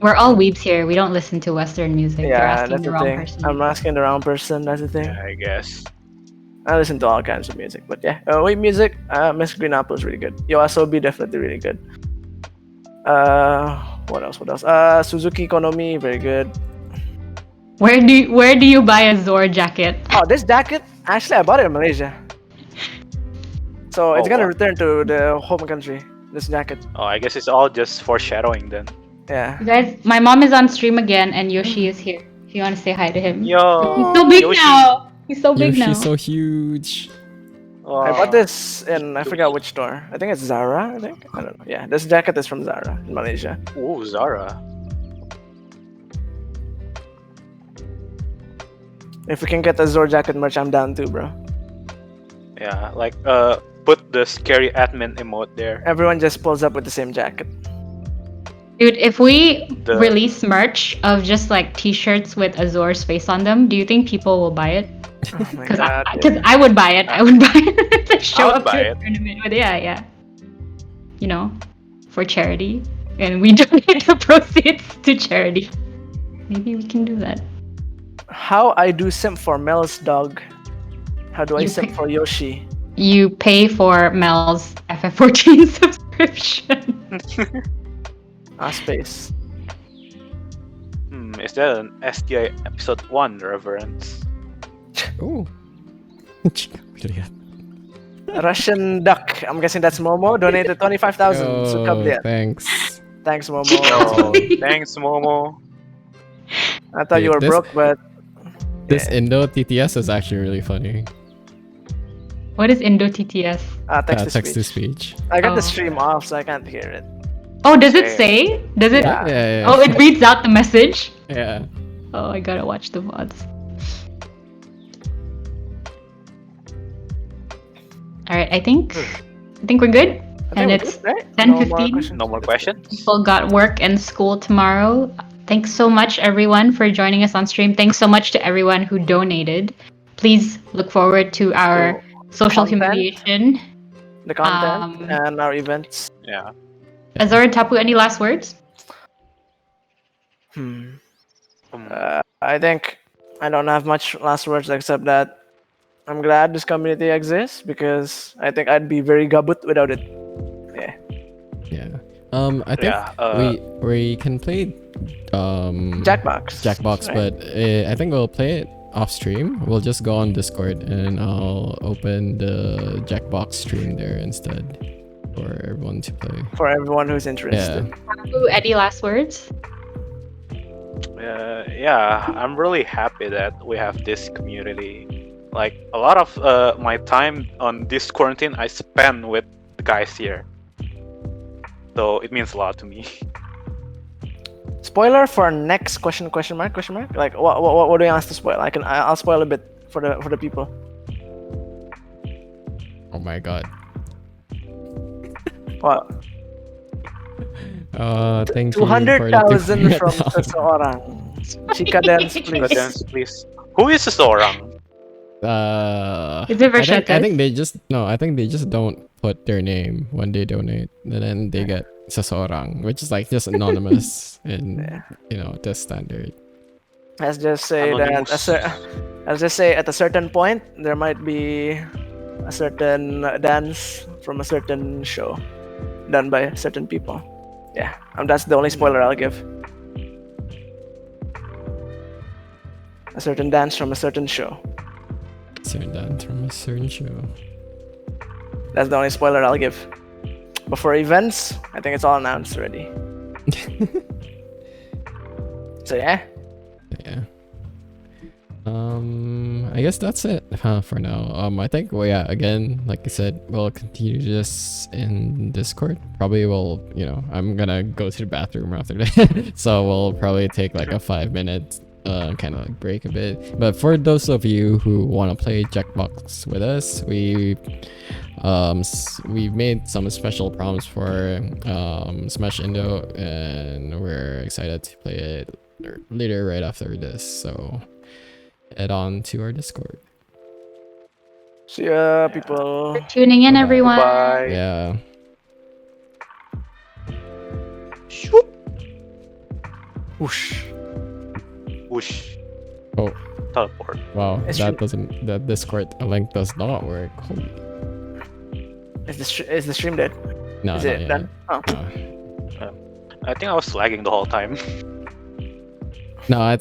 We're all weebs here. We don't listen to Western music. You're Yeah, asking that's the the wrong thing. person. I'm asking the wrong person. That's the thing. Yeah, I guess. I listen to all kinds of music, but yeah, wait, music. Miss Green Apple is really good. Yoasobi definitely really good. What else? Suzuki Konomi, very good. Where do you buy a Zor jacket? Oh, this jacket. Actually, I bought it in Malaysia, so it's gonna return to the home country. This jacket. Oh, I guess it's all just foreshadowing then. Yeah. You guys, my mom is on stream again, and Yoshi is here. If you want to say hi to him. Yo, He's so big Yoshi. now. He's so big now. Yoshi's so huge. I bought this in I forgot which store. I think it's Zara. I don't know. Yeah, this jacket is from Zara in Malaysia. Ooh, Zara. If we can get a Zor jacket merch, I'm down too, bro. Yeah, like put the scary admin emote there. Everyone just pulls up with the same jacket. Dude, if we The- release merch of just like t-shirts with Azor's face on them, do you think people will buy it? Oh my Because god. I would buy it. I would buy it to show I would up buy to a it. tournament with. Yeah. You know, for charity, and we donate the proceeds to charity. Maybe we can do that. How I do simp for Mel's dog? How do I You simp pick- for Yoshi? You pay for Mel's FF14 subscription. Space. Is that an SDI episode 1 reference? Oh. Lihat. Russian duck. I'm guessing that's Momo. Donated 25,000. Oh, thanks. Thanks, Momo. Oh, thanks, Momo. I thought you Dude, were this- broke, but This Indo TTS is actually really funny. What is Indo TTS? text to Text to speech. speech. I got the Oh. stream off, so I can't hear it. Oh, does it Same. say? Does it? Yeah. Yeah. Oh, it reads out the message. Yeah. Oh, I gotta watch the VODs. All right, I think we're good. I And think we're it's good, right? 10:15. No more questions? People got work and school tomorrow. Thanks so much, everyone, for joining us on stream. Thanks so much to everyone who donated. Please look forward to our social content. humiliation. The content Um, and our events. Yeah. Azor and Tapu, any last words? I think I don't have much last words except that I'm glad this community exists because I think I'd be very gabut without it. Yeah. I think Yeah. we can play Jackbox. Jackbox, right? but I think we'll play it off stream. We'll just go on Discord and I'll open the Jackbox stream there instead for everyone to play. For everyone who's Yeah. interested. Tapu, any last words? Yeah, I'm really happy that we have this community. Like a lot of my time on this quarantine, I spend with the guys here. So it means a lot to me. Spoiler for next question mark? Like what do you want us to spoil? I'll spoil a bit for the people. Oh my god. What? Thank you. for the 200,000 from down. seseorang. Chika dance, But please. then, please, who is seseorang? Is it I think Vershates? they just I think they just don't put their name when they donate, and then they get seseorang, which is like just anonymous and the standard. Let's just say Anonymous. let's just say at a certain point there might be a certain dance from a certain show done by certain people. Yeah, that's the only spoiler I'll give. A certain dance from a certain show. Certain dance from a certain show. That's the only spoiler I'll give. But for events, I think it's all announced already. So yeah. Yeah. I guess that's it for now. I think again, like I said, we'll continue this in Discord. Probably we'll I'm gonna go to the bathroom after that. So we'll probably take like a 5-minute kind of like break a bit. But for those of you who want to play Jackbox with us, we made some special prompts for Smash Indo, and we're excited to play it later right after this. So head on to our Discord. See ya, people. For tuning in, Bye-bye. everyone. Bye. Yeah. Whoosh. Whoosh. Oh, Teleport. wow. It's That Discord link does not work. Holy. Is the stream dead? No, Is not it yet. done? Oh. No. I think I was lagging the whole time. No, I